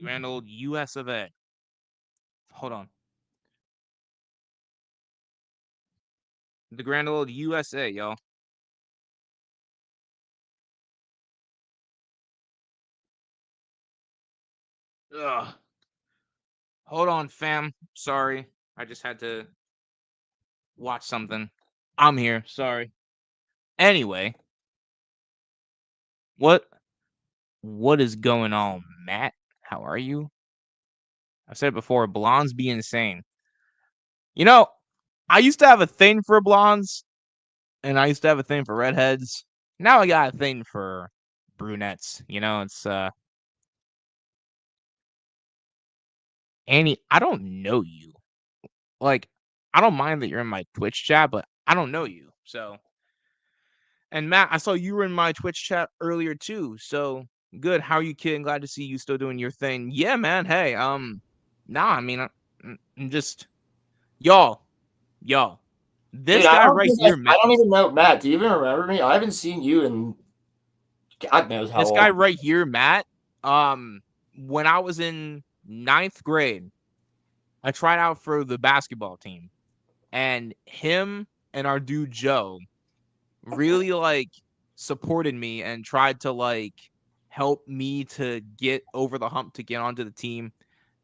Grand old US of A. Hold on. The grand old USA, y'all. Ugh. Hold on, fam. Sorry. I just had to watch something. I'm here. Sorry. Anyway. What is going on, Matt? How are you? I've said it before, blondes be insane. You know, I used to have a thing for blondes, and I used to have a thing for redheads. Now I got a thing for brunettes. You know, it's Annie, I don't know you. Like, I don't mind that you're in my Twitch chat, but I don't know you. So, and Matt, I saw you were in my Twitch chat earlier too. So good. How are you, kid? Glad to see you still doing your thing. Yeah, man. Hey, nah. I mean, I'm just y'all. This Dude, guy right here, Matt. I don't even know, Matt. Do you even remember me? I haven't seen you in God knows how This long. guy right here, Matt. When I was in 9th grade, I tried out for the basketball team, and him and our dude Joe really like supported me and tried to like help me to get over the hump to get onto the team.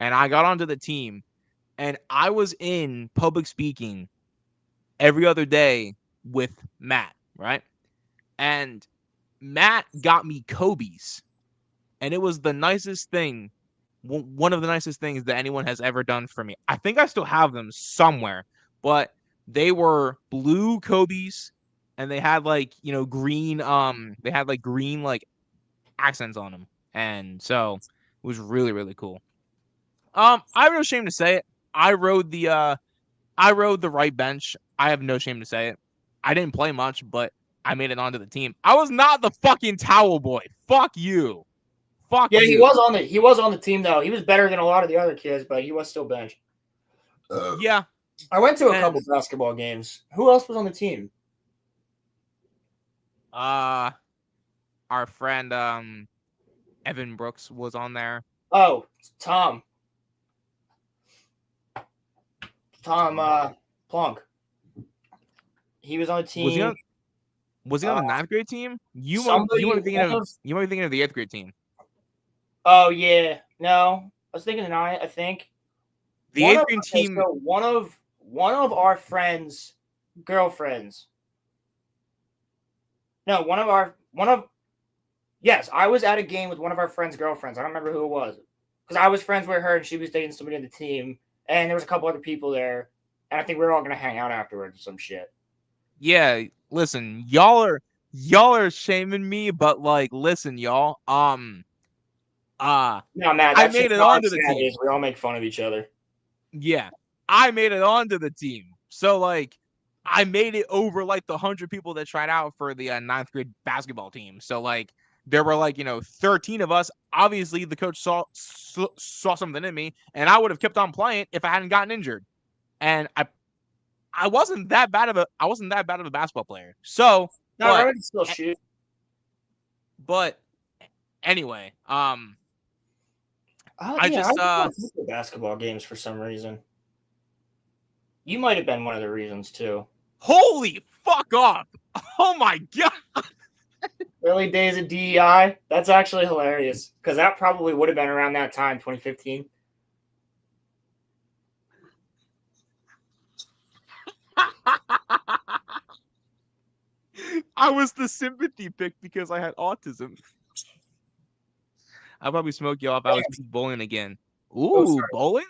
And I got onto the team, and I was in public speaking every other day with Matt, right? And Matt got me Kobe's, and it was the nicest thing, one of the nicest things that anyone has ever done for me. I think I still have them somewhere, but they were blue Kobe's, and they had like green like accents on them, and so it was really really cool. I'm no ashamed to say it. I rode the right bench. I have no shame to say it. I didn't play much, but I made it onto the team. I was not the fucking towel boy. Fuck you. Fuck Yeah, you. he was on the team though. He was better than a lot of the other kids, but he was still benched. Yeah. I went to a couple And basketball games. Who else was on the team? our friend Evan Brooks was on there. Oh, Tom. Plunk. He was on the team. Was he on the ninth grade team? You might somebody- be thinking one of the 8th grade team. Oh yeah, no, I was thinking the 9. I think The One 8th of- grade okay, team. So one of our friends' girlfriends. No, Yes, I was at a game with one of our friends' girlfriends. I don't remember who it was because I was friends with her and she was dating somebody on the team, and there was a couple other people there, and I think we were all gonna hang out afterwards or some shit. Yeah, listen, y'all are shaming me, but like, listen, y'all. No, Matt, I that's made just it how our onto the chat team. is. We all make fun of each other. Yeah, I made it onto the team. So like, I made it over like the 100 people that tried out for the 9th grade basketball team. So like, there were like 13 of us. Obviously, the coach saw something in me, and I would have kept on playing if I hadn't gotten injured. And I wasn't that bad of a basketball player. So, No, I would still shoot. but anyway, I Yeah, just I go to basketball games for some reason. You might have been one of the reasons too. holy fuck off! Oh my god! Early days of DEI. That's actually hilarious because that probably would have been around that time, 2015. I was the sympathy pick because I had autism. I'd probably smoke you off. I was bowling again. Oh, Ooh, sorry. bowling?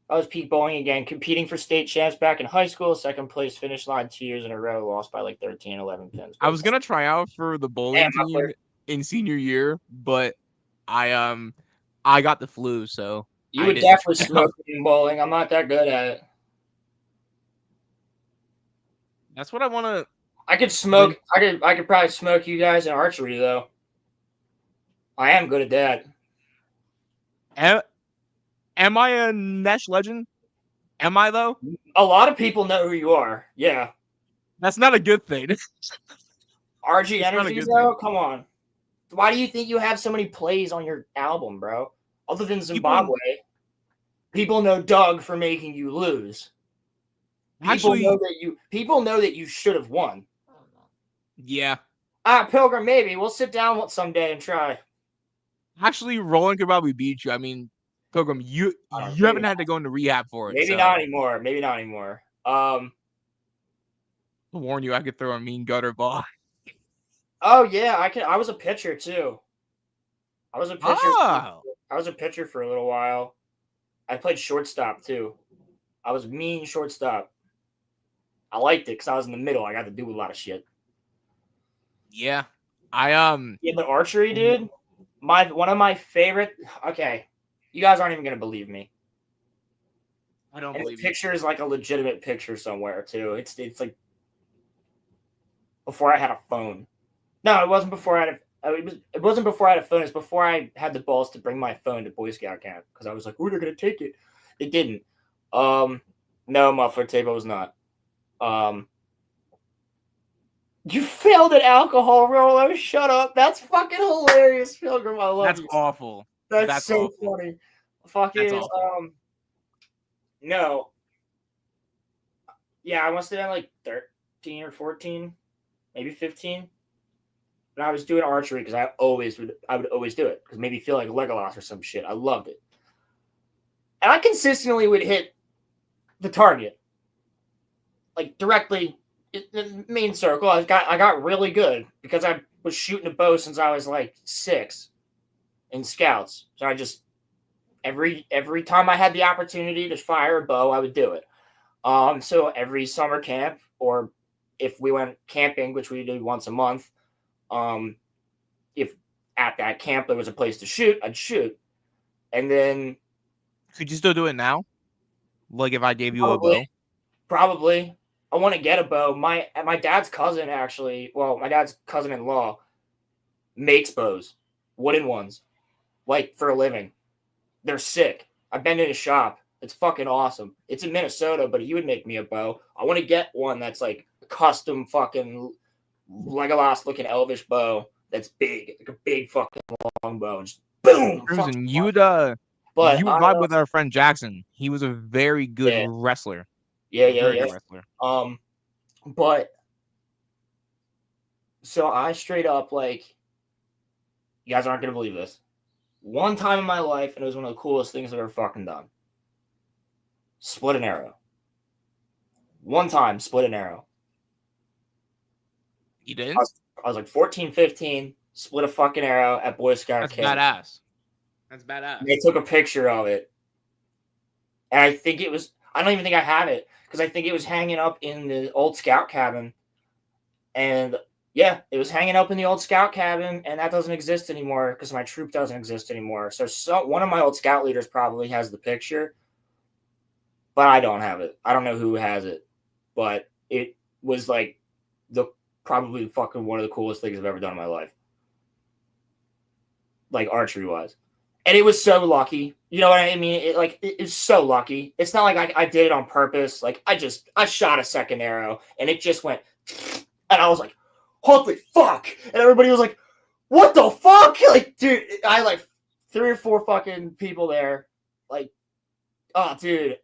I was peak bowling again, competing for state champs back in high school. Second place finish line 2 years in a row. Lost by like 13, 11 pins. I was gonna try out for the bowling team in senior year, but I got the flu, so You I would didn't definitely try smoke out. me in bowling. I'm not that good at it. That's what I want to. I could smoke. I could probably smoke you guys in archery though. I am good at that. Am I a Nesh legend? Am I though? A lot of people know who you are. Yeah. That's not a good thing. RG It's not a Energies good though? Come on. Why do you think you have so many plays on your album, bro? Other than Zimbabwe, people know Doug for making you lose. People know that you should have won. Yeah. Pilgrim, maybe we'll sit down someday and try. Actually, Roland could probably beat you. I mean, Pilgrim, you haven't had to go into rehab for it. Maybe so. not anymore. Maybe not anymore. To warn you, I could throw a mean gutter ball. Oh yeah, I was a pitcher too. I was a pitcher. Oh. I was a pitcher for a little while. I played shortstop too. I was mean shortstop. I liked it because I was in the middle. I got to do a lot of shit. Yeah. Yeah, but archery, dude. One of my favorite. Okay, you guys aren't even gonna believe me. I don't And believe the picture is like a legitimate picture somewhere too. It's like before I had a phone. No, it wasn't before I had it wasn't before I had a phone. It's before I had the balls to bring my phone to Boy Scout camp because I was like, "Oh, they're gonna take it." They didn't. No, muffler tape. I was not. You failed at alcohol, Rolo. Shut up. That's fucking hilarious, Pilgrim. I love That's you. awful. That's so awful. funny. Fucking Awful. no. Yeah, I must have been like 13 or 14, maybe 15. And I was doing archery because I would always do it because it made me feel like Legolas or some shit. I loved it. And I consistently would hit the target. Like directly in the main circle. I got really good because I was shooting a bow since I was like 6 in scouts. So I just every time I had the opportunity to fire a bow, I would do it. So every summer camp or if we went camping, which we do once a month, if at that camp there was a place to shoot, I'd shoot. And then Could you still do it now? Like if I gave you a bow? probably I want to get a bow. My dad's cousin actually, well, my dad's cousin-in-law makes bows, wooden ones, like for a living. They're sick. I've been in his shop. It's fucking awesome. It's in Minnesota, but he would make me a bow. I want to get one that's like a custom fucking Legolas looking elvish bow that's big, like a big fucking long bow. Just boom. Cruising, you would But you would vibe with our friend Jackson. He was a very good Yeah. wrestler. yeah, Very yeah. good wrestler. But so I straight up like, you guys aren't gonna believe this. One time in my life, and it was one of the coolest things I've ever fucking done. Split an arrow. One time, split an arrow. You didn't? I was like 14, 15, split a fucking arrow at Boy Scout That's camp. badass. That's badass. They took a picture of it. And I think it was, I don't even think I have it, because I think it was hanging up in the old scout cabin. And yeah, it was hanging up in the old scout cabin, and that doesn't exist anymore because my troop doesn't exist anymore. So one of my old scout leaders probably has the picture, but I don't have it. I don't know who has it, but it was like probably fucking one of the coolest things I've ever done in my life, like archery wise. And it was so lucky. You know what I mean? It was so lucky. It's not like I did it on purpose. Like I shot a second arrow and it just went, and I was like, holy fuck. And everybody was like, what the fuck? Like, dude, I like 3 or 4 fucking people there. Like, oh, dude,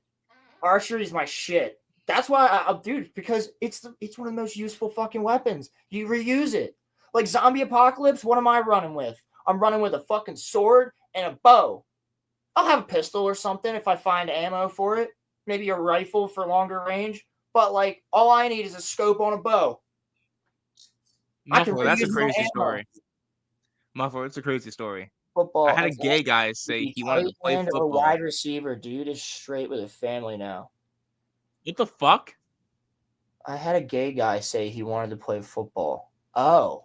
archery is my shit. That's why dude, because it's one of the most useful fucking weapons. You reuse it. Like zombie apocalypse, what am I running with? I'm running with a fucking sword and a bow. I'll have a pistol or something if I find ammo for it. Maybe a rifle for longer range. But like, all I need is a scope on a bow. Muffler, that's a crazy story. Muffler, it's a crazy story. Football. I had a gay guy say he wanted to play football. Or wide receiver, dude, is straight with a family now. What the fuck? I had a gay guy say he wanted to play football. Oh.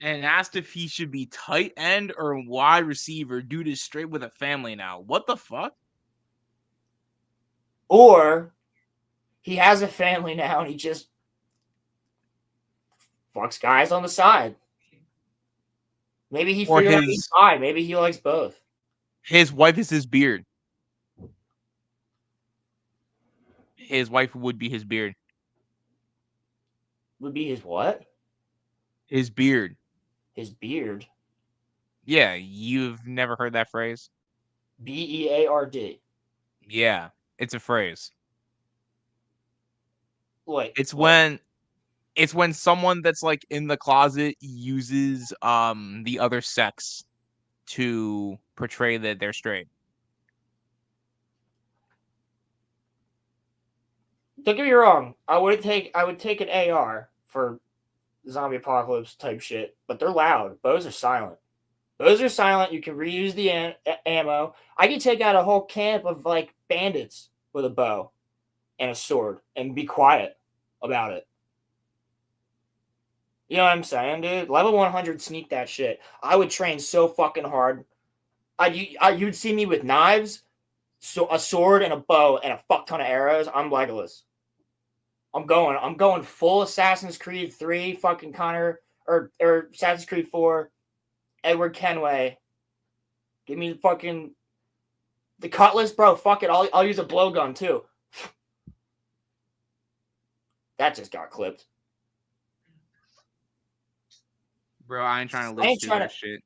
And asked if he should be tight end or wide receiver. Dude is straight with a family now. What the fuck? Or he has a family now and he just fucks guys on the side. Maybe he figured out he's bi. Maybe he likes both. His wife is his beard. His wife would be his beard. Would be his what? His beard. His beard? Yeah, you've never heard that phrase? B-E-A-R-D. Yeah, it's a phrase. Like it's when someone that's like in the closet uses the other sex to portray that they're straight. Don't get me wrong. I would take an AR for zombie apocalypse type shit, but they're loud. Bows are silent. Bows are silent. You can reuse the ammo. I can take out a whole camp of like bandits with a bow and a sword and be quiet about it. You know what I'm saying, dude? Level 100 sneak that shit. I would train so fucking hard. You'd see me with knives, so a sword and a bow and a fuck ton of arrows. I'm Legolas. I'm going full Assassin's Creed 3 fucking Connor or Assassin's Creed 4 Edward Kenway. Give me the cutlass, bro. Fuck it. I'll use a blowgun too. That just got clipped. Bro, I ain't trying to live through that shit.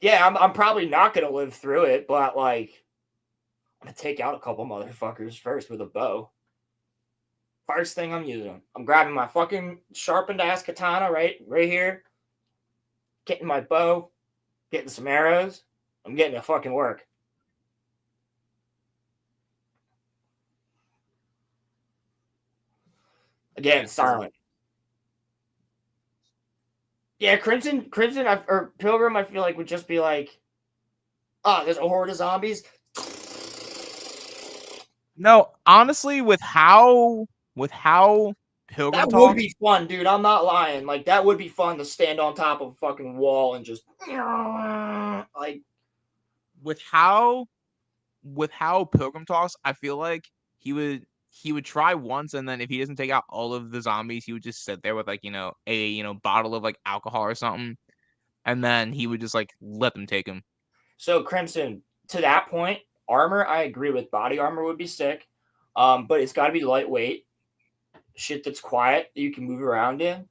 Yeah, I'm probably not gonna live through it, but like I'm gonna take out a couple motherfuckers first with a bow. First thing I'm using. I'm grabbing my fucking sharpened ass katana right here. Getting my bow, getting some arrows. I'm getting to fucking work. Again, silent. Yeah, Crimson, or Pilgrim, I feel like would just be like, oh, there's a horde of zombies. No, honestly, with how with how Pilgrim That would talks, be fun, dude. I'm not lying. Like that would be fun to stand on top of a fucking wall and just like with how Pilgrim talks, I feel like he would try once, and then if he doesn't take out all of the zombies, he would just sit there with like a bottle of like alcohol or something, and then he would just like let them take him. so Crimson. To that point, armor, I agree with. Body armor would be sick, but it's got to be lightweight, shit that's quiet that you can move around in.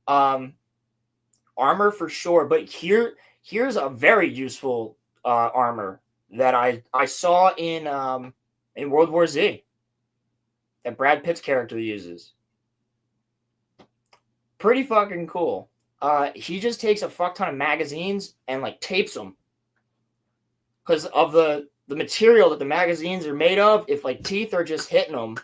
Armor for sure, but here's a very useful armor that I saw in World War Z that Brad Pitt's character uses. Pretty fucking cool. He just takes a fuck ton of magazines and like tapes them because of the material that the magazines are made of. If like teeth are just hitting them,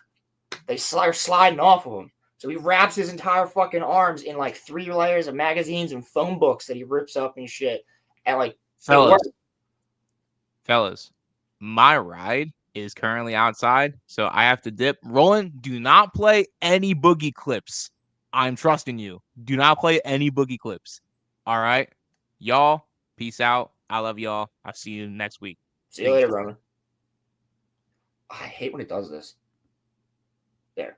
they are sliding off of them. So he wraps his entire fucking arms in like 3 layers of magazines and phone books that he rips up and shit. And like, Fellas, my ride is currently outside, so I have to dip. Roland, do not play any boogie clips. I'm trusting you. Do not play any boogie clips. All right? Y'all, peace out. I love y'all. I'll see you next week. See you later, Roman. I hate when it does this. There.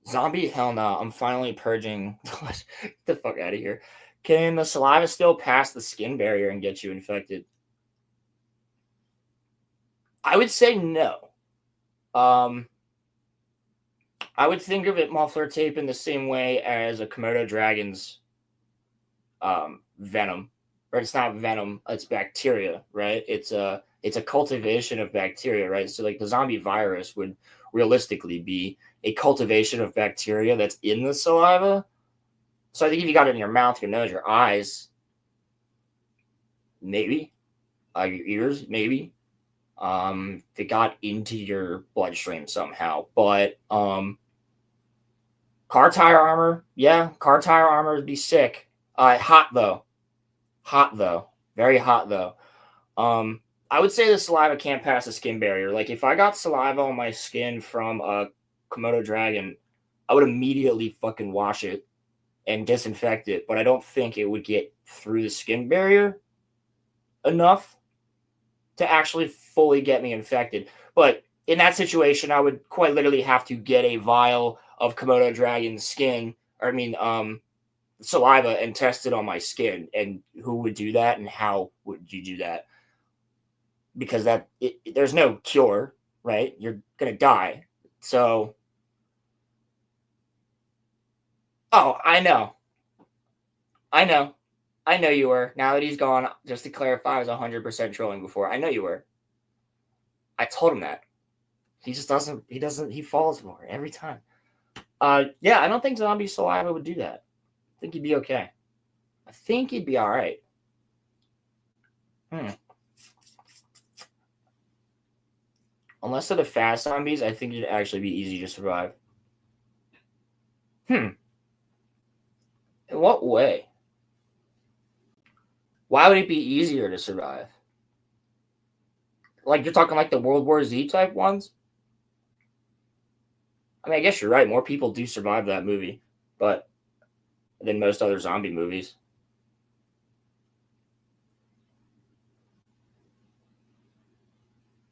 Zombie, hell no. I'm finally purging. Get the fuck out of here. Can the saliva still pass the skin barrier and get you infected? I would say no. I would think of it muffler tape in the same way as a Komodo dragon's venom. Or it's not venom, it's bacteria, right? It's a cultivation of bacteria, right? So like the zombie virus would realistically be a cultivation of bacteria that's in the saliva. So I think if you got it in your mouth, your nose, your eyes, maybe, your ears, maybe, if it got into your bloodstream somehow. But car tire armor, yeah, car tire armor would be sick. Hot though, very hot though. I would say the saliva can't pass the skin barrier. Like if I got saliva on my skin from a Komodo dragon, I would immediately fucking wash it and disinfect it, but I don't think it would get through the skin barrier enough to actually fully get me infected. But in that situation, I would quite literally have to get a vial of Komodo dragon skin, saliva, and test it on my skin. And who would do that, and how would you do that? Because there's no cure, right? You're gonna die. So, I know you were. Now that he's gone, just to clarify, I was 100% trolling before. I know you were. I told him that. He just doesn't. He falls for it every time. Yeah, I don't think zombie saliva would do that. I think he'd be okay. I think he'd be all right. Unless they're the fast zombies, I think it'd actually be easy to survive. In what way? Why would it be easier to survive? Like you're talking like the World War Z type ones? I mean, I guess you're right. More people do survive that movie, but than most other zombie movies.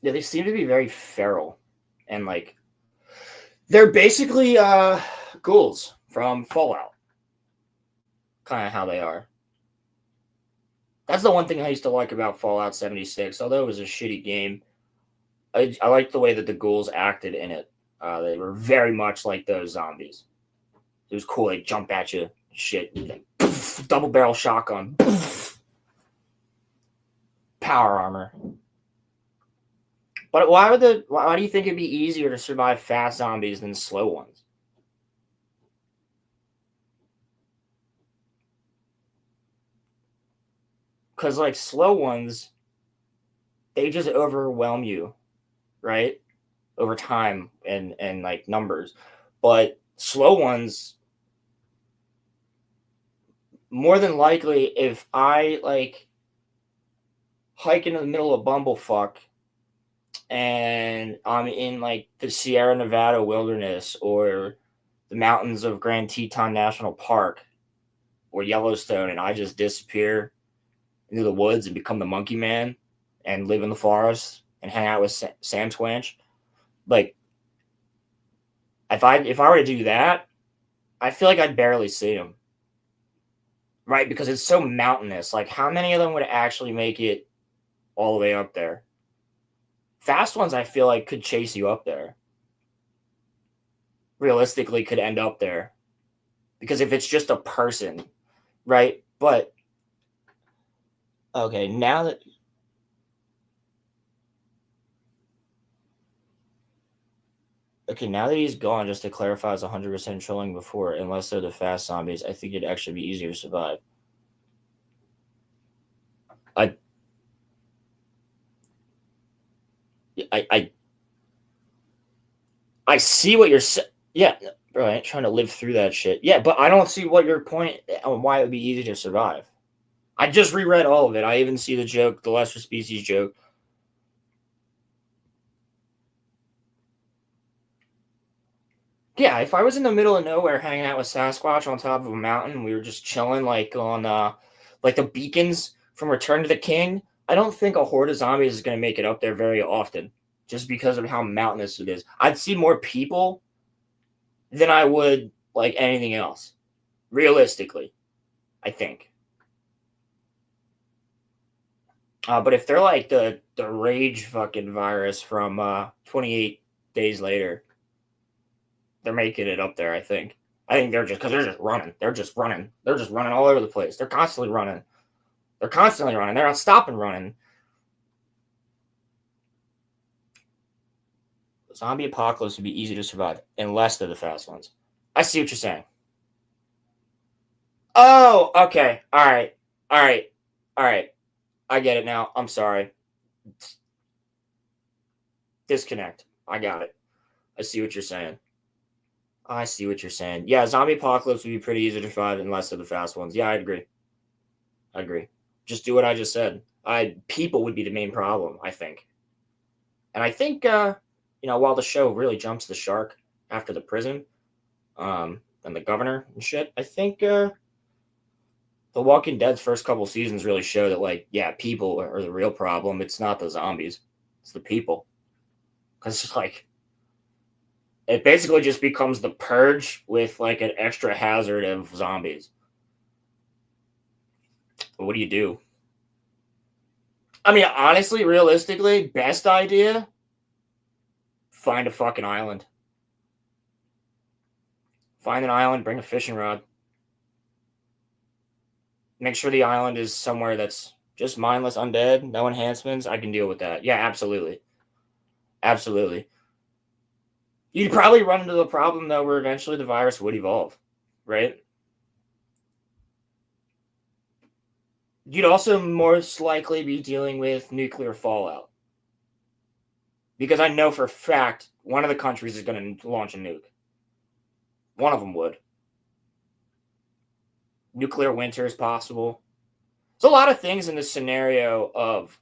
Yeah, they seem to be very feral, and like they're basically ghouls from Fallout. Kind of how they are. That's the one thing I used to like about Fallout 76. Although it was a shitty game, I liked the way that the ghouls acted in it. They were very much like those zombies. It was cool. They jump at you, shit, like, poof, double barrel shotgun, poof, power armor. But why do you think it'd be easier to survive fast zombies than slow ones? Because like slow ones, they just overwhelm you, right? Over time and like numbers. But slow ones, more than likely, if I like hike into the middle of Bumblefuck and I'm in like the Sierra Nevada wilderness or the mountains of Grand Teton National Park or Yellowstone, and I just disappear into the woods and become the monkey man and live in the forest and hang out with Sam Squanch. Like, if I were to do that, I feel like I'd barely see him. Right? Because it's so mountainous. Like, how many of them would actually make it all the way up there? Fast ones, I feel like, could chase you up there. Realistically, could end up there. Because if it's just a person, right? But, okay, now that... Okay, now that he's gone, just to clarify, it's 100% trolling before, unless they're the fast zombies, I think it'd actually be easier to survive. I see what you're saying. Yeah, bro, I ain't trying to live through that shit. Yeah, but I don't see what your point on why it would be easy to survive. I just reread all of it. I even see the joke, the lesser species joke. Yeah, if I was in the middle of nowhere hanging out with Sasquatch on top of a mountain, we were just chilling like on like the beacons from Return to the King, I don't think a horde of zombies is going to make it up there very often just because of how mountainous it is. I'd see more people than I would like anything else. Realistically, I think. But if they're like the rage fucking virus from 28 Days Later, they're making it up there, I think. I think they're just running. They're just running all over the place. They're constantly running. They're not stopping running. Zombie apocalypse would be easy to survive unless they're the fast ones. I see what you're saying. Oh, okay. All right. I get it now. I'm sorry. Disconnect. I got it. I see what you're saying. Yeah, zombie apocalypse would be pretty easy to survive unless they're the fast ones. Yeah, I'd agree. Just do what I just said. People would be the main problem, I think. And I think, while the show really jumps the shark after the prison, and the governor and shit, I think, The Walking Dead's first couple seasons really show that, like, yeah, people are the real problem. It's not the zombies. It's the people. Because, like, it basically just becomes the purge with, like, an extra hazard of zombies. But what do you do? I mean, honestly, realistically, best idea, find a fucking island. Find an island, bring a fishing rod. Make sure the island is somewhere that's just mindless undead, no enhancements. I can deal with that. Yeah, absolutely. You'd probably run into the problem, though, where eventually the virus would evolve, right? You'd also most likely be dealing with nuclear fallout. Because I know for a fact one of the countries is going to launch a nuke. One of them would. Nuclear winter is possible. There's a lot of things in this scenario of,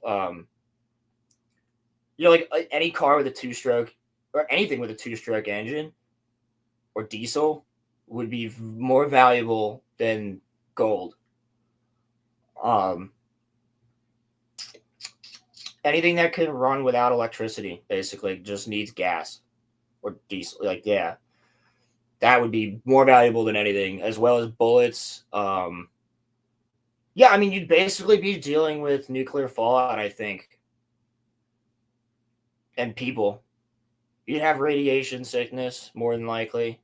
like any car with a two-stroke or anything with a two-stroke engine or diesel would be more valuable than gold. Anything that can run without electricity basically just needs gas or diesel. Like, yeah, that would be more valuable than anything, as well as bullets. Yeah, I mean, you'd basically be dealing with nuclear fallout, I think, and people. You'd have radiation sickness, more than likely.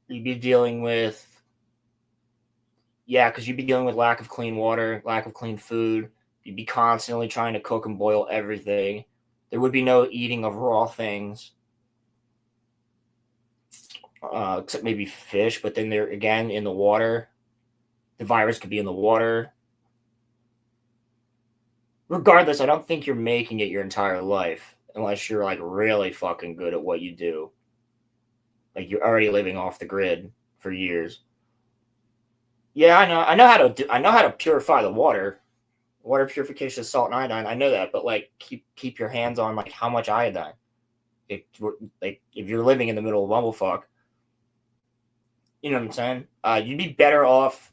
You'd be dealing with, because you'd be dealing with lack of clean water, lack of clean food. You'd be constantly trying to cook and boil everything. There would be no eating of raw things, except maybe fish, but then they're, again, in the water. The virus could be in the water. Regardless, I don't think you're making it your entire life unless you're, like, really fucking good at what you do. Like, you're already living off the grid for years. Yeah, I know how to purify the water. Water purification is salt and iodine. I know that, but like keep your hands on like how much iodine. Like if you're living in the middle of Bumblefuck, you know what I'm saying? You'd be better off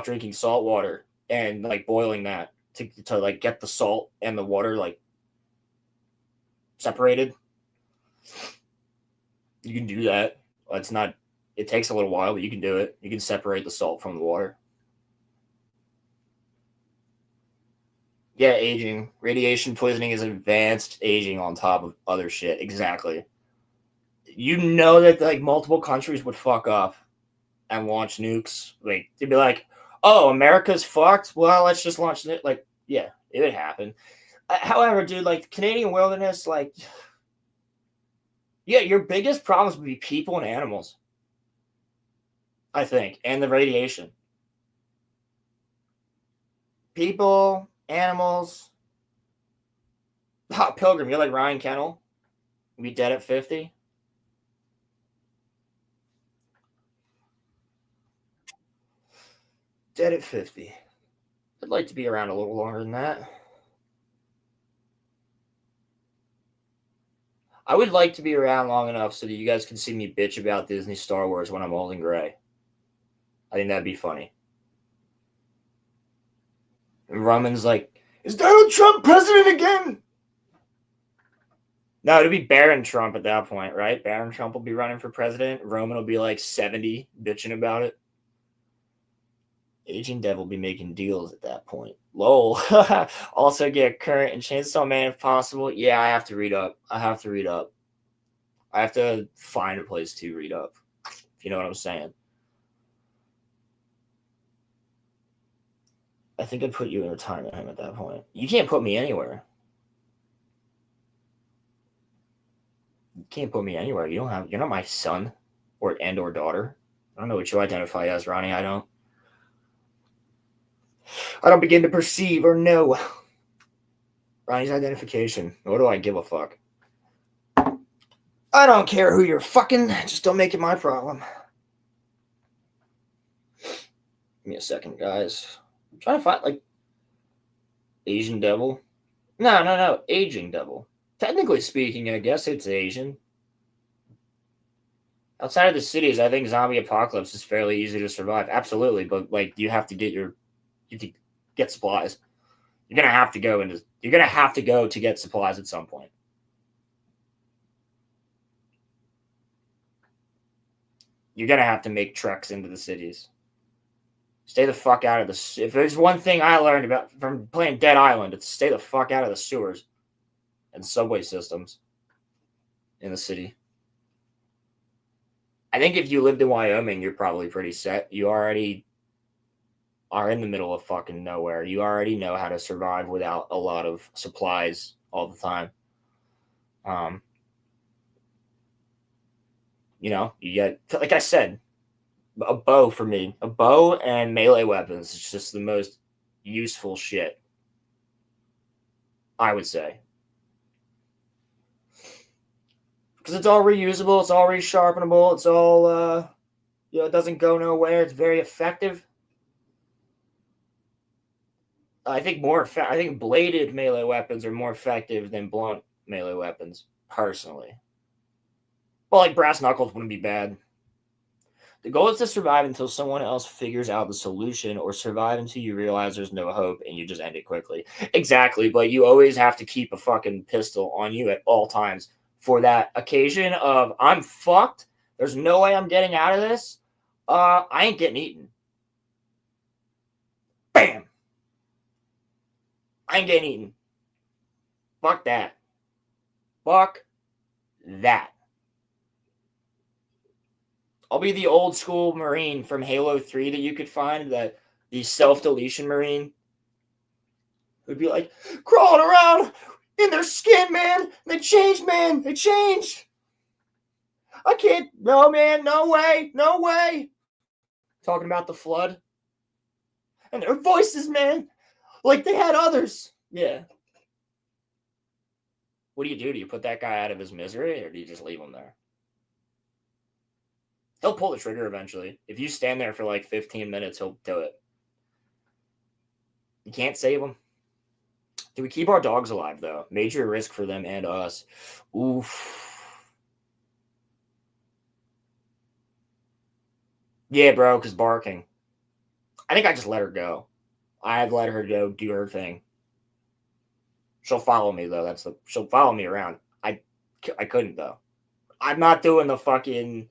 drinking salt water and like boiling that to like get the salt and the water like separated. You can do that. It's not. It takes a little while, but you can do it. You can separate the salt from the water. Yeah, aging. Radiation poisoning is advanced aging on top of other shit. Exactly. You know that like multiple countries would fuck up and launch nukes. Like they'd be like, "Oh, America's fucked. Well, let's just launch it." Like, yeah, it would happen. However, dude, like Canadian wilderness, like, yeah, your biggest problems would be people and animals. I think, and the radiation. People, animals. Oh, Pilgrim, you're like Ryan Kennel. Be dead at 50. Dead at 50. I'd like to be around a little longer than that. I would like to be around long enough so that you guys can see me bitch about Disney Star Wars when I'm old and gray. I think that'd be funny. And Roman's like, is Donald Trump president again? No, it'd be Barron Trump at that point, right? Barron Trump will be running for president. Roman will be like 70, bitching about it. Aging Dev will be making deals at that point. Lol. Also get Current and Chainsaw Man if possible. Yeah, I have to read up. I have to find a place to read up. If you know what I'm saying. I think I'd put you in retirement home at that point. You can't put me anywhere. You can't put me anywhere. You're not my son or daughter. I don't know what you identify as, Ronnie. I don't begin to perceive or know Ronnie's identification. Nor do I give a fuck. I don't care who you're fucking. Just don't make it my problem. Give me a second, guys. I'm trying to find, like, Asian Devil. No. Aging Devil. Technically speaking, I guess it's Asian. Outside of the cities, I think zombie apocalypse is fairly easy to survive. Absolutely, but like you have to get supplies. You're gonna have to go to get supplies at some point. You're gonna have to make treks into the cities. Stay the fuck out of the. If there's one thing I learned about from playing Dead Island, it's stay the fuck out of the sewers and subway systems in the city. I think if you lived in Wyoming, you're probably pretty set. You already are in the middle of fucking nowhere. You already know how to survive without a lot of supplies all the time. You get, like I said, a bow for me. A bow and melee weapons is just the most useful shit, I would say. Because it's all reusable, it's all resharpenable, it's all, it doesn't go nowhere. It's very effective. I think bladed melee weapons are more effective than blunt melee weapons, personally. Well, like brass knuckles wouldn't be bad. The goal is to survive until someone else figures out the solution, or survive until you realize there's no hope and you just end it quickly. Exactly, but you always have to keep a fucking pistol on you at all times for that occasion of I'm fucked. There's no way I'm getting out of this. I ain't getting eaten. Bam! I ain't getting eaten. Fuck that. Fuck that. I'll be the old school Marine from Halo 3 that you could find, the self-deletion Marine. Who'd be like, crawling around in their skin, man. They changed, man. They changed. I can't. No, man. No way. No way. Talking about the flood. And their voices, man. Like they had others. Yeah. What do? Do you put that guy out of his misery, or do you just leave him there? He'll pull the trigger eventually. If you stand there for like 15 minutes, he'll do it. You can't save him. Do we keep our dogs alive, though? Major risk for them and us. Oof. Yeah, bro, because barking. I think I just let her go. I'd let her go do her thing. She'll follow me, though. She'll follow me around. I couldn't, though. I'm not doing the fucking...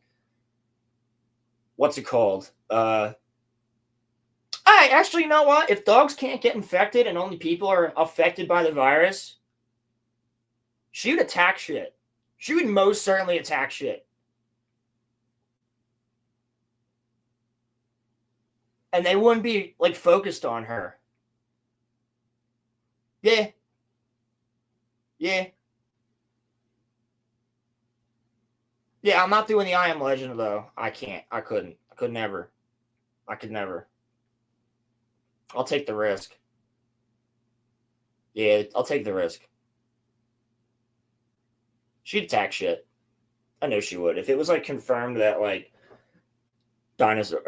What's it called? Actually, you know what? If dogs can't get infected and only people are affected by the virus, she would attack shit. She would most certainly attack shit. And they wouldn't be, like, focused on her. Yeah. Yeah. Yeah, I'm not doing the I Am Legend, though. I can't. I couldn't. I could never. I could never. I'll take the risk. Yeah, I'll take the risk. She'd attack shit. I know she would. If it was, like, confirmed that, like, dinosaur...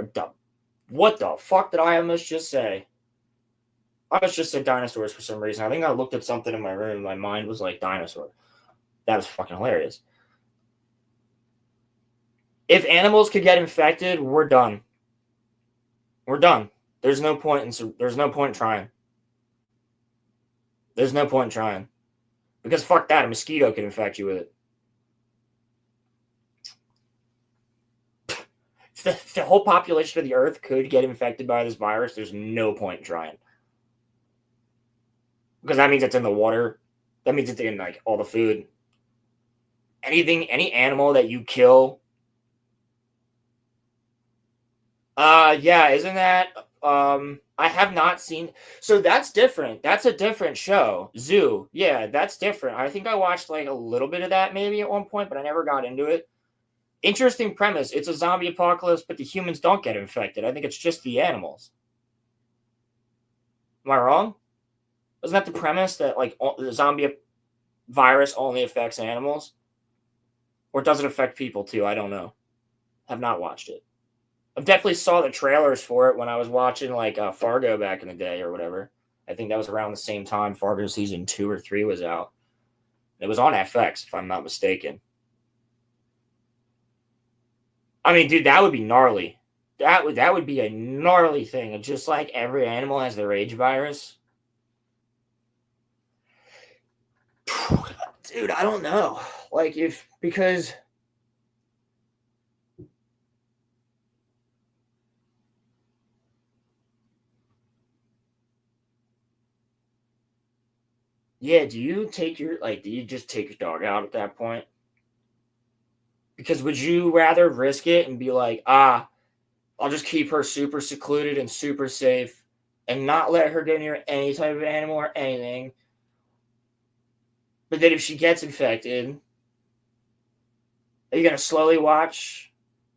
What the fuck did I almost just say? I almost just said dinosaurs for some reason. I think I looked at something in my room. My mind was like dinosaur. That was fucking hilarious. If animals could get infected, we're done. We're done. There's no point in trying. There's no point in trying. Because fuck that, a mosquito can infect you with it. If the whole population of the earth could get infected by this virus, there's no point in trying. Because that means it's in the water. That means it's in, like, all the food. Any animal that you kill. Yeah, isn't that, I have not seen, so that's different. That's a different show. Zoo. Yeah, that's different. I think I watched, like, a little bit of that maybe at one point, but I never got into it. Interesting premise. It's a zombie apocalypse, but the humans don't get infected. I think it's just the animals. Am I wrong? Isn't that the premise, that, like, the zombie virus only affects animals? Or does it affect people too? I don't know. Have not watched it. I definitely saw the trailers for it when I was watching, like, Fargo back in the day or whatever. I think that was around the same time Fargo season 2 or 3 was out. It was on FX, if I'm not mistaken. I mean, dude, that would be gnarly. That would be a gnarly thing. And just like every animal has the rage virus. Dude, I don't know. Like, because... Yeah, do you just take your dog out at that point? Because would you rather risk it and be like, I'll just keep her super secluded and super safe and not let her go near any type of animal or anything? But then if she gets infected, are you going to slowly watch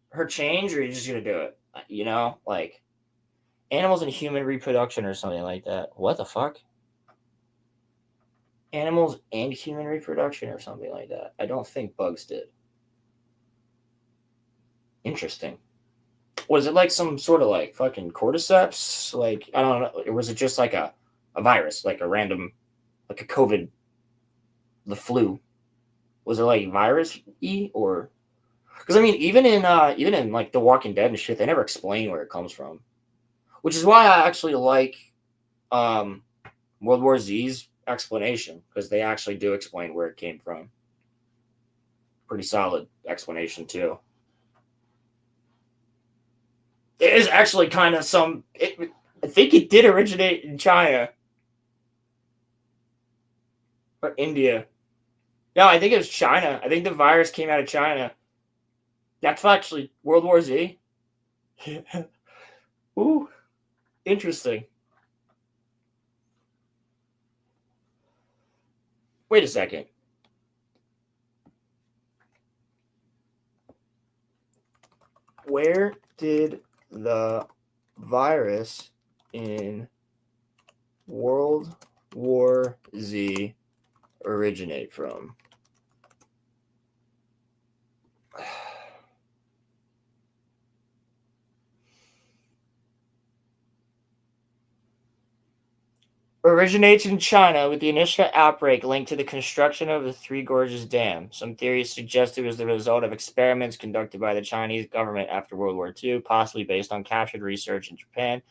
her change, or are you just going to do it? You know, like animals and human reproduction or something like that. What the fuck? Animals and human reproduction or something like that. I don't think bugs did. Interesting. Was it like some sort of like fucking cordyceps? Like, I don't know. Or was it just like a virus, like a random, like a COVID, the flu? Was it like virus-y, or? Because I mean, even in like The Walking Dead and shit, they never explain where it comes from. Which is why I actually like World War Z's explanation, because they actually do explain where it came from. Pretty solid explanation too. It is actually kind of I think it did originate in China or India. No, I think it was China. I think the virus came out of China. That's actually World War Z. Ooh, interesting. Wait a second. Where did the virus in World War Z originate from? originates in China with the initial outbreak linked to the construction of the Three Gorges Dam. Some theories suggest it was the result of experiments conducted by the Chinese government after World War II, possibly based on captured research in Japan.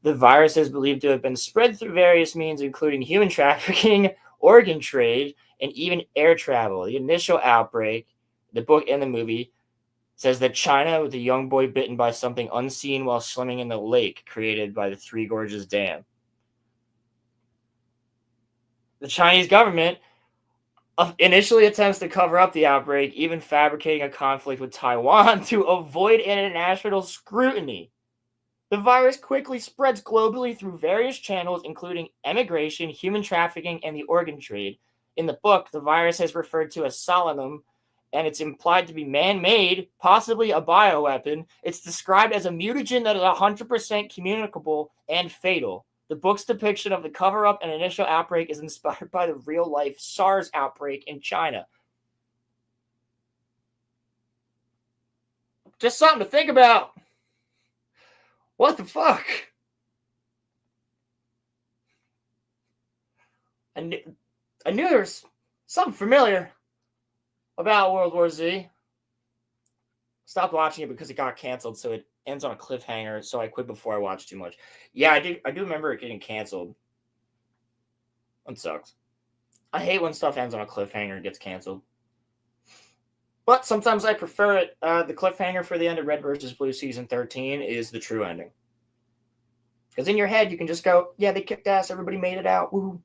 The virus is believed to have been spread through various means, including human trafficking, organ trade, and even air travel. The initial outbreak, the book and the movie, says that China, with a young boy bitten by something unseen while swimming in the lake created by the Three Gorges Dam. The Chinese government initially attempts to cover up the outbreak, even fabricating a conflict with Taiwan to avoid international scrutiny. The virus quickly spreads globally through various channels, including emigration, human trafficking, and the organ trade. In the book, the virus is referred to as solanum, and it's implied to be man-made, possibly a bioweapon. It's described as a mutagen that is 100% communicable and fatal. The book's depiction of the cover-up and initial outbreak is inspired by the real-life SARS outbreak in China. Just something to think about. What the fuck? I knew there was something familiar about World War Z. Stopped watching it because it got canceled, so it ends on a cliffhanger, so I quit before I watched too much. Yeah, I do remember it getting canceled. That sucks. I hate when stuff ends on a cliffhanger and gets canceled. But sometimes I prefer it. The cliffhanger for the end of Red vs. Blue Season 13 is the true ending. Because in your head, you can just go, yeah, they kicked ass, everybody made it out, woo.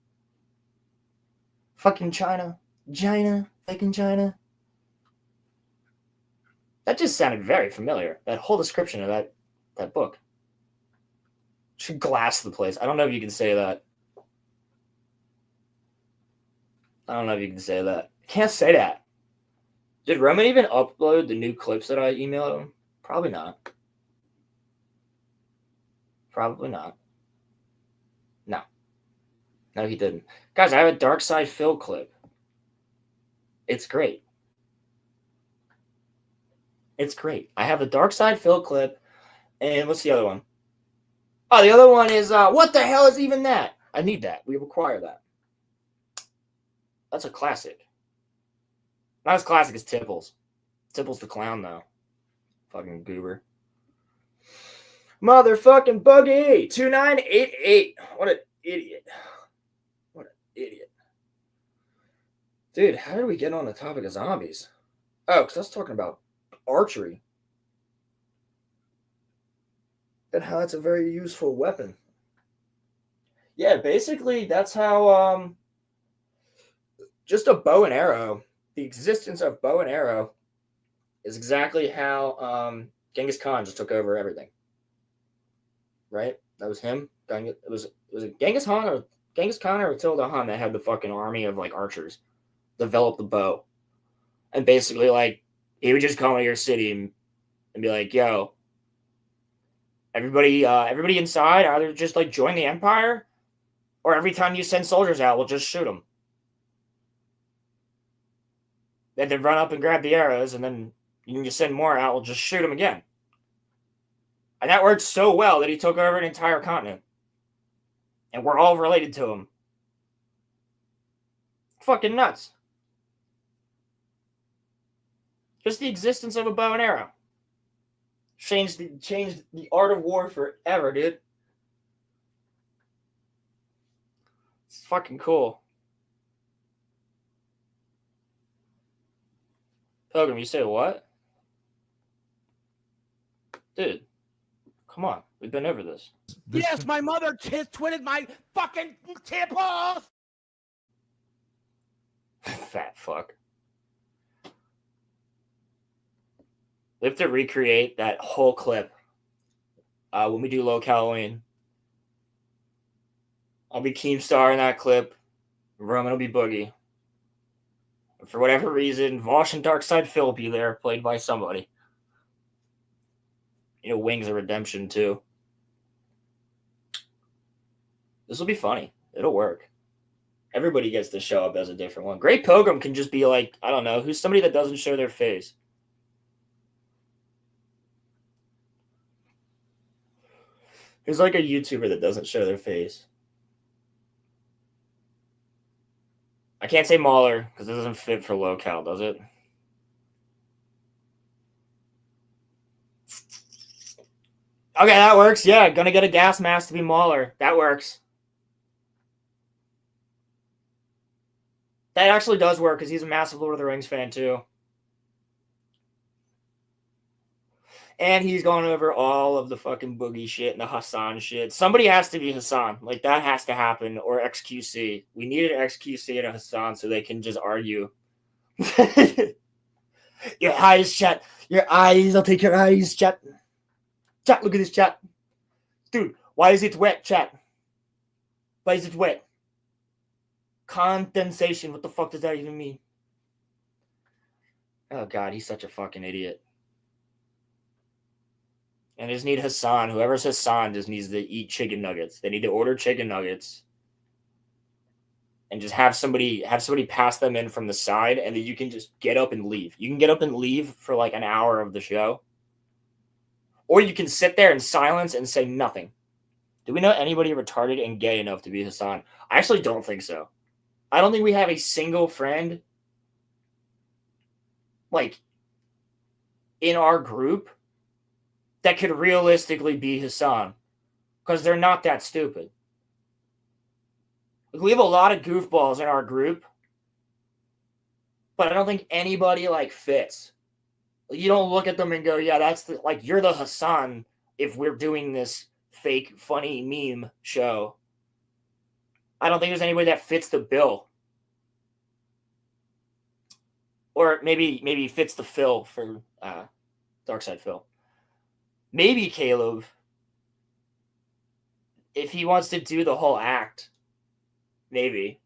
Fucking China. Fucking China. That just sounded very familiar. That whole description of that book. Should glass the place. I don't know if you can say that. I can't say that. Did Roman even upload the new clips that I emailed him? Probably not. No, he didn't. Guys, I have a Dark Side Phil clip. It's great. I have a Dark Side Phil clip. And what's the other one? Oh, the other one is, what the hell is even that? I need that. We require that. That's a classic. Not as classic as Tipples. Tipples the Clown, though. Fucking goober. Motherfucking Buggy! 2988. What an idiot. Dude, how did we get on the topic of zombies? Oh, because I was talking about archery. And how it's a very useful weapon. Yeah, basically, that's how, just a bow and arrow, the existence of bow and arrow is exactly how, Genghis Khan just took over everything. Right? That was him. Was it Genghis Khan or Attila Han that had the fucking army of, like, archers? Develop the bow. And basically, like, he would just come to your city and be like, yo, everybody inside either just, like, join the Empire, or every time you send soldiers out, we'll just shoot them. Then they'd run up and grab the arrows, and then you can just send more out, we'll just shoot them again. And that worked so well that he took over an entire continent. And we're all related to him. Fucking nuts. Just the existence of a bow and arrow changed the art of war forever, dude. It's fucking cool. Pilgrim, you say what? Dude, come on. We've been over this. Yes, my mother twitted my fucking tip off. Fat fuck. We have to recreate that whole clip when we do Low Halloween. I'll be Keemstar in that clip. Roman will be Boogie. And for whatever reason, Vosh and Darkside Phil will be there, played by somebody. You know, Wings of Redemption, too. This will be funny. It'll work. Everybody gets to show up as a different one. Great Pilgrim can just be like, I don't know, who's somebody that doesn't show their face? Who's like a YouTuber that doesn't show their face? I can't say Mauler because it doesn't fit for locale, does it? Okay, that works. Yeah, gonna get a gas mask to be Mauler. That works. That actually does work because he's a massive Lord of the Rings fan too. And he's gone over all of the fucking boogie shit and the Hassan shit. Somebody has to be Hassan. Like, that has to happen. Or XQC. We need an XQC and a Hassan so they can just argue. Your eyes, chat. Your eyes. I'll take your eyes, chat. Chat, look at this, chat. Dude, why is it wet, chat? Why is it wet? Condensation. What the fuck does that even mean? Oh, God, he's such a fucking idiot. And just need Hassan. Whoever's Hassan just needs to eat chicken nuggets. They need to order chicken nuggets. And just have somebody pass them in from the side, and then you can just get up and leave. You can get up and leave for like an hour of the show. Or you can sit there in silence and say nothing. Do we know anybody retarded and gay enough to be Hassan? I actually don't think so. I don't think we have a single friend, like, in our group that could realistically be Hassan. Because they're not that stupid. We have a lot of goofballs in our group, but I don't think anybody, like, fits. You don't look at them and go, yeah, that's the, like, you're the Hassan if we're doing this fake, funny meme show. I don't think there's anybody that fits the bill. Or maybe fits the Phil for Darkside Phil. Maybe Caleb, if he wants to do the whole act, maybe.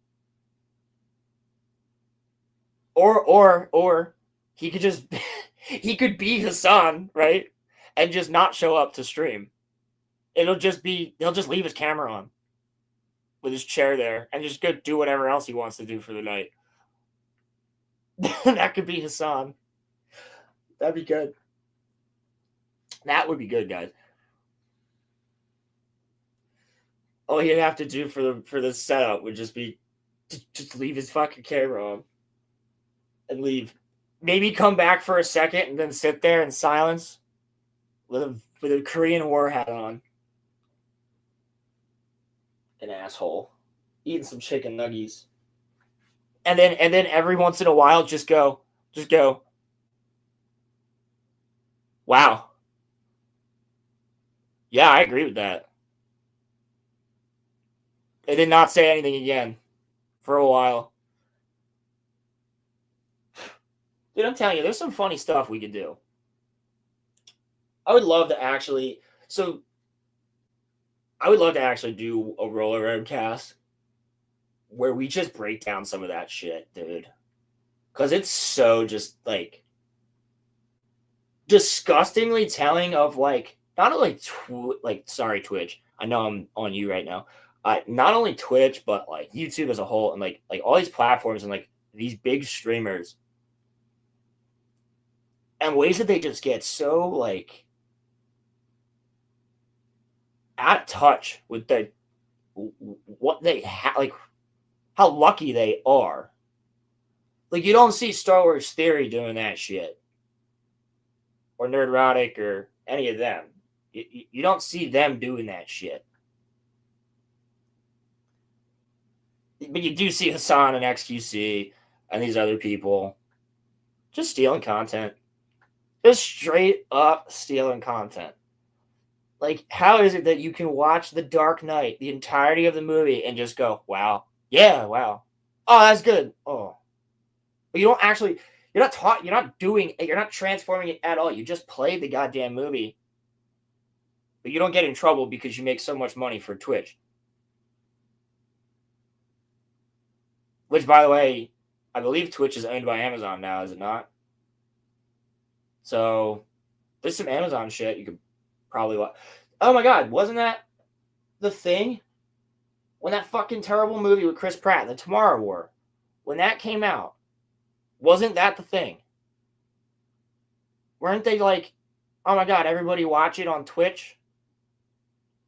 Or he could just he could be Hassan, right? And just not show up to stream. He'll just leave his camera on with his chair there and just go do whatever else he wants to do for the night. That could be Hassan. That'd be good. That would be good, guys. All he'd have to do for the setup would just be just leave his fucking camera on and leave. Maybe come back for a second and then sit there in silence with a Korean war hat on. An asshole. Eating some chicken nuggies. And then every once in a while just go, wow. Yeah, I agree with that. They did not say anything again for a while. Dude, I'm telling you, there's some funny stuff we could do. I would love to actually do a RoloRome cast where we just break down some of that shit, dude. Because it's so just, like, disgustingly telling of, like, not only, sorry, Twitch. I know I'm on you right now. Not only Twitch, but, like, YouTube as a whole and, like all these platforms and, like, these big streamers. And ways that they just get so, like, out of touch with what they have, like, how lucky they are. Like, you don't see Star Wars Theory doing that shit. Or Nerdrotic or any of them. You don't see them doing that shit. But you do see Hassan and XQC and these other people just stealing content. Just straight up stealing content. Like, how is it that you can watch The Dark Knight, the entirety of the movie, and just go, wow. Yeah, wow. Oh, that's good. Oh. But you don't actually, you're not transforming it at all. You just play the goddamn movie. But you don't get in trouble because you make so much money for Twitch. Which, by the way, I believe Twitch is owned by Amazon now, is it not? So, there's some Amazon shit you could probably watch. Oh my god, wasn't that the thing? When that fucking terrible movie with Chris Pratt, The Tomorrow War, when that came out, wasn't that the thing? Weren't they like, oh my god, everybody watch it on Twitch?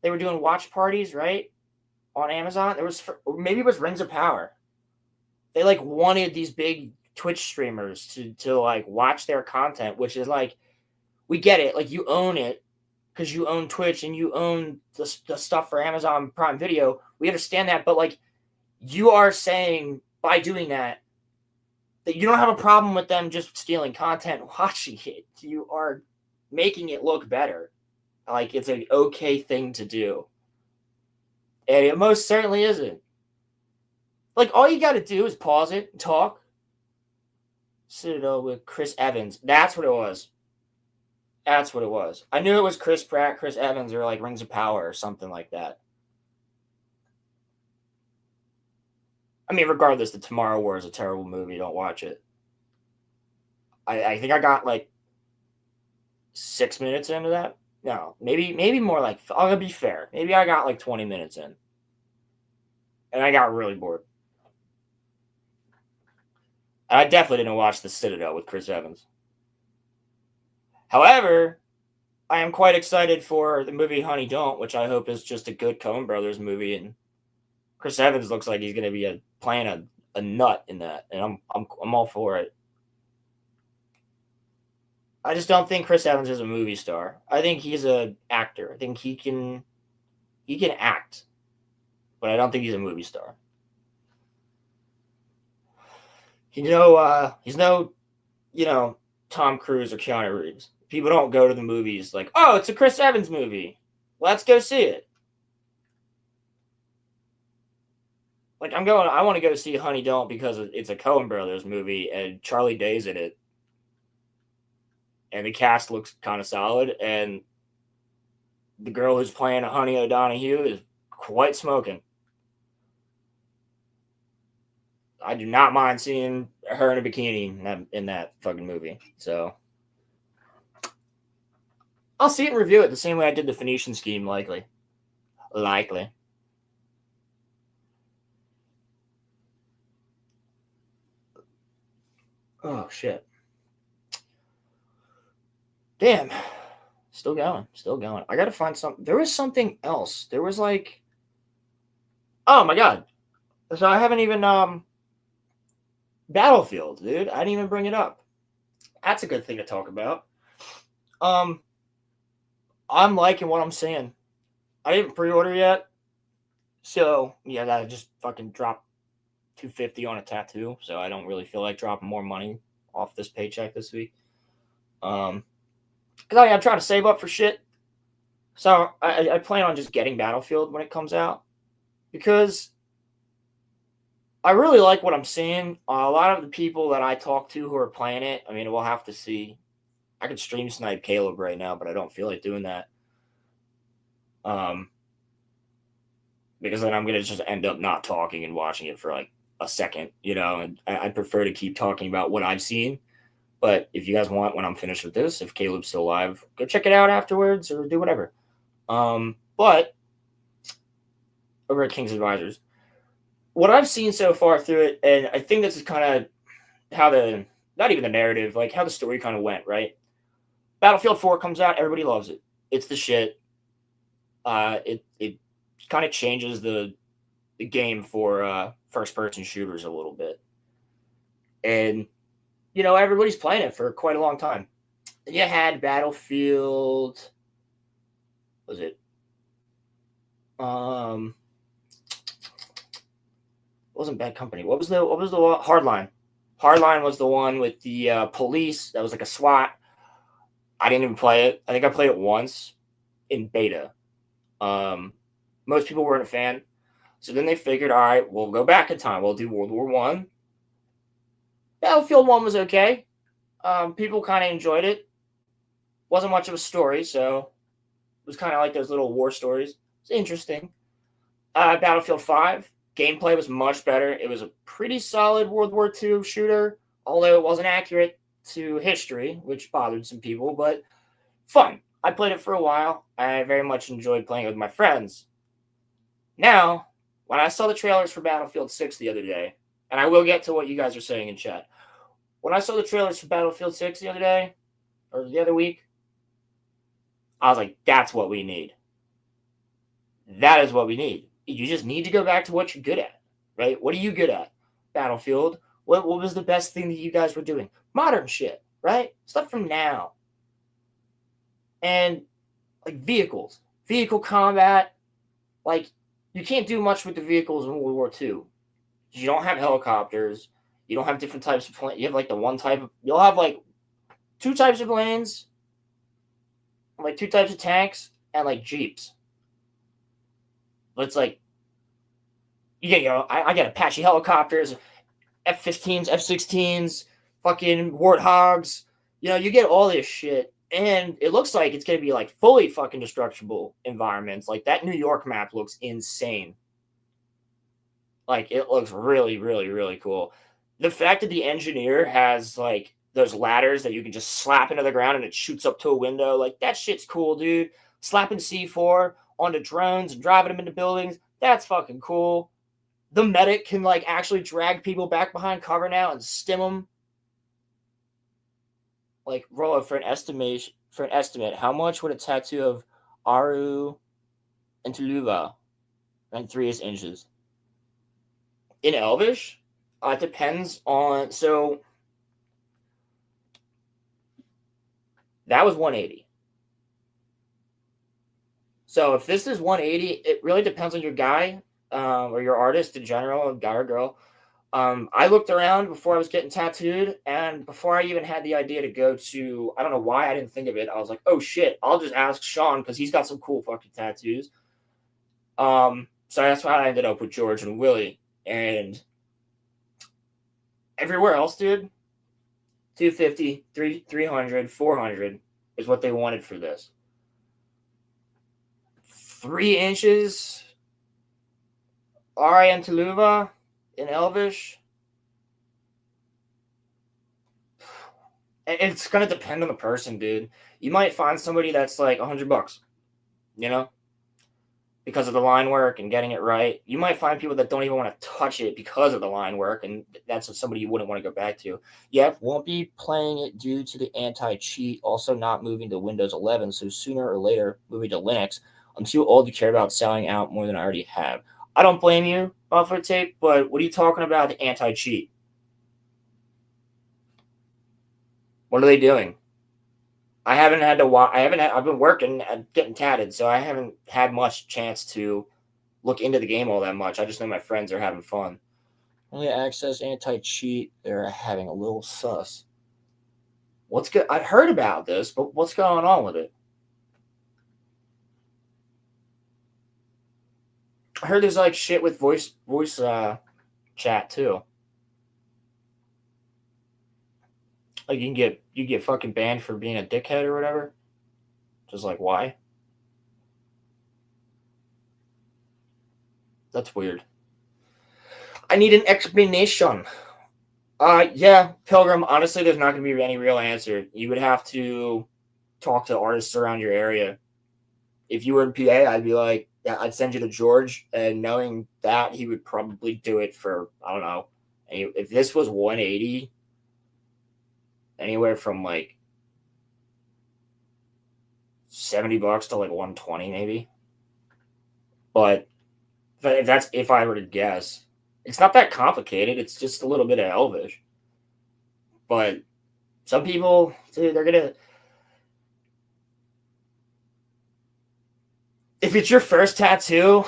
They were doing watch parties, right? On Amazon? Maybe it was Rings of Power. they like wanted these big Twitch streamers to like watch their content, which is like, we get it. Like, you own it because you own Twitch and you own the stuff for Amazon Prime Video. We understand that, but like, you are saying by doing that you don't have a problem with them just stealing content, watching it. You are making it look better. Like, it's an okay thing to do. And it most certainly isn't. Like, all you got to do is pause it, talk. Citadel with Chris Evans. That's what it was. That's what it was. I knew it was Chris Pratt, Chris Evans, or like Rings of Power or something like that. I mean, regardless, The Tomorrow War is a terrible movie. Don't watch it. I think I got like 6 minutes into that. No, maybe more like, I'm going to be fair. Maybe I got like 20 minutes in. And I got really bored. I definitely didn't watch The Citadel with Chris Evans. However, I am quite excited for the movie Honey Don't, which I hope is just a good Coen Brothers movie. And Chris Evans looks like he's going to be playing a nut in that, and I'm all for it. I just don't think Chris Evans is a movie star. I think he's an actor. I think he can act, but I don't think he's a movie star. He's no, Tom Cruise or Keanu Reeves. People don't go to the movies like, oh, it's a Chris Evans movie. Let's go see it. Like, I want to go see Honey Don't because it's a Coen Brothers movie and Charlie Day's in it. And the cast looks kind of solid. And the girl who's playing Honey O'Donoghue is quite smoking. I do not mind seeing her in a bikini in that fucking movie. So I'll see it and review it the same way I did the Phoenician Scheme, likely. Oh, shit. Damn. Still going. I got to find something. There was something else. There was like, oh my God. So I haven't even, Battlefield, dude. I didn't even bring it up. That's a good thing to talk about. I'm liking what I'm seeing. I didn't pre-order yet. So, yeah, I just fucking dropped $250 on a tattoo. So I don't really feel like dropping more money off this paycheck this week. Because I'm trying to save up for shit. So I plan on just getting Battlefield when it comes out. Because I really like what I'm seeing. A lot of the people that I talk to who are playing it, I mean, we'll have to see. I could stream snipe Caleb right now, but I don't feel like doing that. Because then I'm going to just end up not talking and watching it for like a second, and I prefer to keep talking about what I've seen. But if you guys want, when I'm finished with this, if Caleb's still alive, go check it out afterwards or do whatever. But over at King's Advisors, what I've seen so far through it, and I think this is kind of how not even the narrative, like how the story kind of went, right? Battlefield 4 comes out, everybody loves it. It's the shit. It kind of changes the game for first-person shooters a little bit. And everybody's playing it for quite a long time. And you had Battlefield. Was it? Wasn't Bad Company. What was the Hardline? Hardline was the one with the police. That was like a SWAT. I didn't even play it. I think I played it once in beta. Most people weren't a fan. So then they figured, all right, we'll go back in time. We'll do World War One. Battlefield 1 was okay. People kind of enjoyed it. Wasn't much of a story, so it was kind of like those little war stories. It's interesting. Battlefield 5, gameplay was much better. It was a pretty solid World War II shooter, although it wasn't accurate to history, which bothered some people, but fun. I played it for a while. I very much enjoyed playing it with my friends. Now, when I saw the trailers for Battlefield 6 the other day, and I will get to what you guys are saying in chat. When I saw the trailers for Battlefield 6 the other day, or the other week, I was like, that's what we need. That is what we need. You just need to go back to what you're good at, right? What are you good at? Battlefield, what was the best thing that you guys were doing? Modern shit, right? Stuff from now. And like vehicles, vehicle combat, like you can't do much with the vehicles in World War II. You don't have helicopters. You don't have different types of planes. You have like the one type of, you'll have like 2 types of planes, like 2 types of tanks, and like Jeeps. But it's like, I get Apache helicopters, F-15s, F-16s, fucking Warthogs. You get all this shit. And it looks like it's going to be like fully fucking destructible environments. Like that New York map looks insane. Like it looks really, really, really cool. The fact that the engineer has like those ladders that you can just slap into the ground and it shoots up to a window, like that shit's cool, dude. Slapping C4 onto drones and driving them into buildings, that's fucking cool. The medic can like actually drag people back behind cover now and stim them. Like, Rolo, for an estimate, how much would a tattoo of Aru and Tuluva and 3 inches? In Elvish? It depends on, so that was 180. So if this is 180, it really depends on your guy or your artist in general, guy or girl. I looked around before I was getting tattooed, and before I even had the idea to go to, I don't know why I didn't think of it. I was like, oh shit, I'll just ask Sean because he's got some cool fucking tattoos. So that's why I ended up with George and Willie. And everywhere else, dude, 250, 300, 400 is what they wanted for this. 3 inches, R.I.M. Tuluva in Elvish. It's going to depend on the person, dude. You might find somebody that's like $100, because of the line work and getting it right. You might find people that don't even want to touch it because of the line work, and that's somebody you wouldn't want to go back to. Yep, won't be playing it due to the anti-cheat, also not moving to Windows 11, so sooner or later moving to Linux. I'm too old to care about selling out more than I already have. I don't blame you, Buffalo Tape, but what are you talking about, the anti-cheat? What are they doing? I've been working and getting tatted, so I haven't had much chance to look into the game all that much. I just know my friends are having fun. Only access anti-cheat, they're having a little sus. What's good? I've heard about this, but what's going on with it? I heard there's like shit with voice chat too. Like you get fucking banned for being a dickhead or whatever. Just like why? That's weird. I need an explanation. Yeah, Pilgrim, honestly, there's not going to be any real answer. You would have to talk to artists around your area. If you were in PA, I'd be like, yeah, I'd send you to George, and knowing that, he would probably do it for, I don't know. If this was 180, anywhere from like $70 to like 120 maybe. But if I were to guess, it's not that complicated. It's just a little bit of Elvish. But some people, dude, they're gonna. If it's your first tattoo,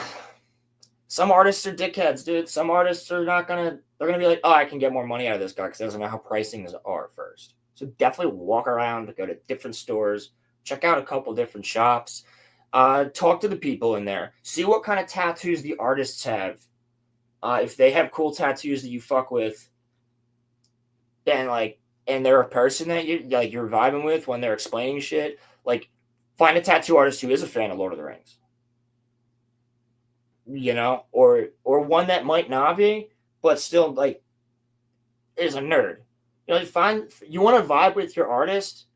some artists are dickheads, dude. Some artists are not gonna. They're gonna be like, oh, I can get more money out of this guy because he doesn't know how pricings are first. So definitely walk around, go to different stores, check out a couple different shops, talk to the people in there, see what kind of tattoos the artists have. If they have cool tattoos that you fuck with, then and they're a person that you're vibing with when they're explaining shit, like find a tattoo artist who is a fan of Lord of the Rings. Or one that might not be, but still is a nerd. You want to vibe with your artist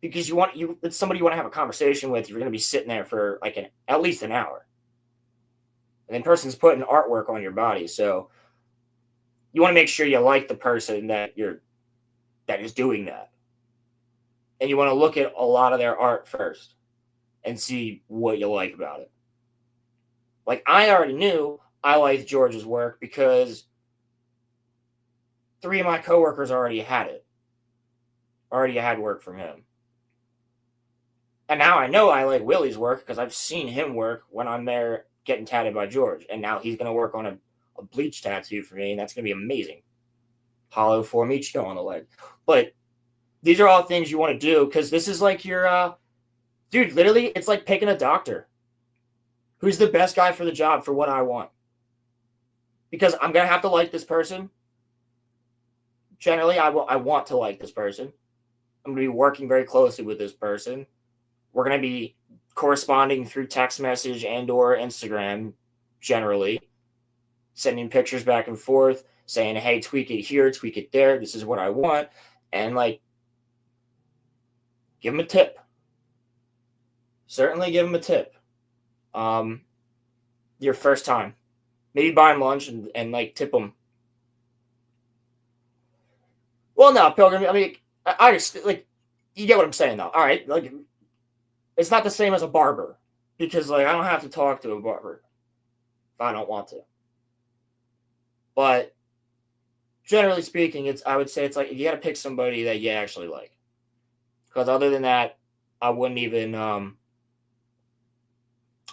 because it's somebody you want to have a conversation with. You're going to be sitting there for at least an hour. And then person's putting artwork on your body, so you want to make sure you like the person that is doing that. And you want to look at a lot of their art first and see what you like about it. Like, I already knew I liked George's work because 3 of my coworkers already had it. Already had work from him. And now I know I like Willie's work because I've seen him work when I'm there getting tatted by George. And now he's going to work on a bleach tattoo for me, and that's going to be amazing. Hollow Formichio on the leg. But these are all things you want to do because this is like your, dude, literally, it's like picking a doctor. Who's the best guy for the job for what I want? Because I'm going to have to like this person. Generally, I want to like this person. I'm going to be working very closely with this person. We're going to be corresponding through text message and or Instagram, generally. Sending pictures back and forth, saying, hey, tweak it here, tweak it there. This is what I want. And, like, give them a tip. Certainly give them a tip. Your first time. Maybe buy them lunch and like, tip them. Well, no, Pilgrim, I mean, I just, like, you get what I'm saying, though. All right, like, it's not the same as a barber. Because, like, I don't have to talk to a barber if I don't want to. But generally speaking, I would say it's like you got to pick somebody that you actually like. Because other than that, I wouldn't even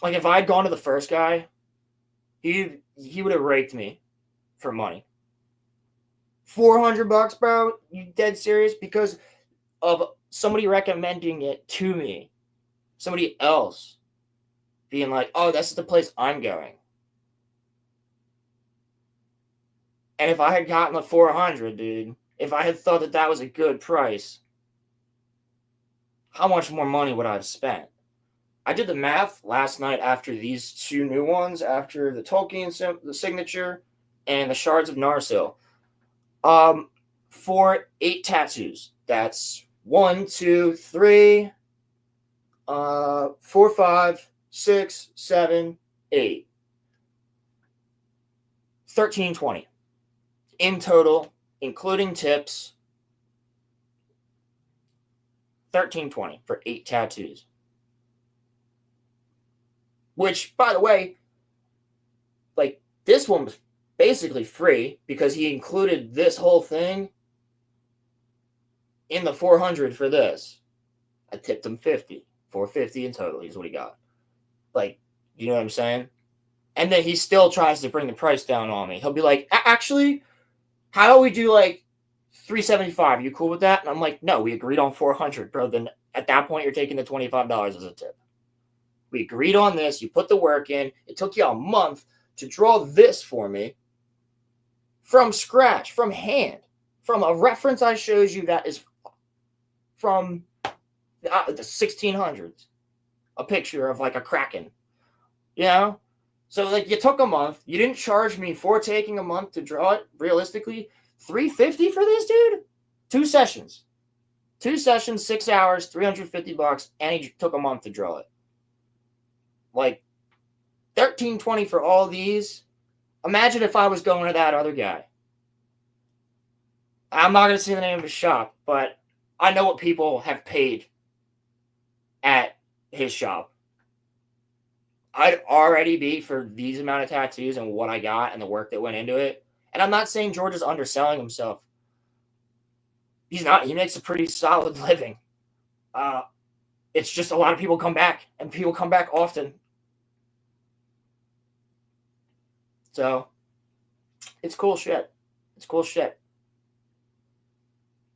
like if I had gone to the first guy, he would have raked me for money. $400, bro? You dead serious? Because of somebody recommending it to me, somebody else being like, "Oh, that's the place I'm going." And if I had gotten the 400, dude, if I had thought that was a good price, how much more money would I have spent? I did the math last night after these 2 new ones, after the Tolkien, the signature, and the Shards of Narsil. For 8 tattoos. That's 1, 2, 3, 4, 5, 6, 7, 8. $13.20. In total, including tips, $13.20 for 8 tattoos. Which, by the way, like, this one was basically free because he included this whole thing in the 400 for this. I tipped him 50, $450 in total is what he got. Like, you know what I'm saying? And then he still tries to bring the price down on me. He'll be like, actually, how about we do like $375? You cool with that? And I'm like, no, we agreed on 400, bro. Then at that point, you're taking the $25 as a tip. We agreed on this. You put the work in. It took you a month to draw this for me from scratch, from hand, from a reference I showed you that is from the 1600s. A picture of like a kraken, you know? So, like, you took a month. You didn't charge me for taking a month to draw it, realistically. $350 for this, dude? 2 sessions. 2 sessions, 6 hours, $350, and he took a month to draw it. Like, $13.20 for all these. Imagine if I was going to that other guy. I'm not going to say the name of his shop, but I know what people have paid at his shop. I'd already be for these amount of tattoos and what I got and the work that went into it. And I'm not saying George is underselling himself. He's not. He makes a pretty solid living. It's just a lot of people come back, and people come back often. So, it's cool shit. It's cool shit.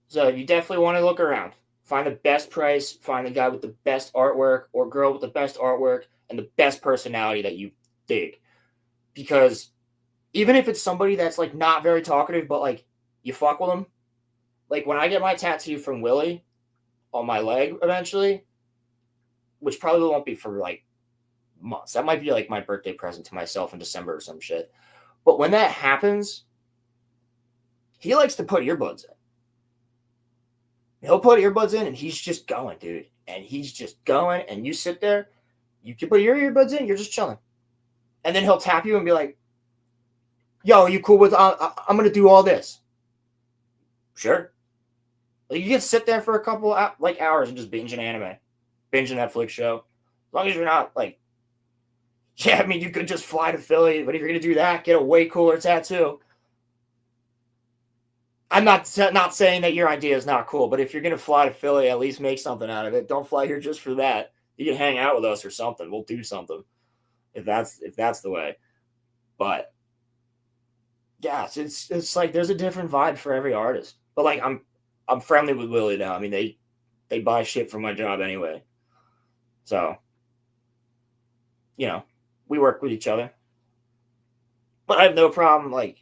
So, you definitely want to look around. Find the best price. Find the guy with the best artwork or girl with the best artwork and the best personality that you dig. Because even if it's somebody that's, like, not very talkative, but, like, you fuck with them. Like, when I get my tattoo from Willie on my leg eventually, which probably won't be for, like, months. That might be, like, my birthday present to myself in December or some shit. But when that happens, he likes to put earbuds in. He'll put earbuds in, and he's just going, dude. And he's just going, and you sit there. You can put your earbuds in, you're just chilling. And then he'll tap you and be like, yo, are you cool with, I'm going to do all this. Sure. Like, you can sit there for a couple, hours and just binge an anime. Binge a Netflix show. As long as you're not, like, yeah, I mean, you could just fly to Philly, but if you're going to do that, get a way cooler tattoo. I'm not saying that your idea is not cool, but if you're gonna fly to Philly, at least make something out of it. Don't fly here just for that. You can hang out with us or something. We'll do something if that's the way. But yeah, it's like there's a different vibe for every artist. But like I'm friendly with Willie now. I mean they buy shit from my job anyway, so you know we work with each other. But I have no problem like.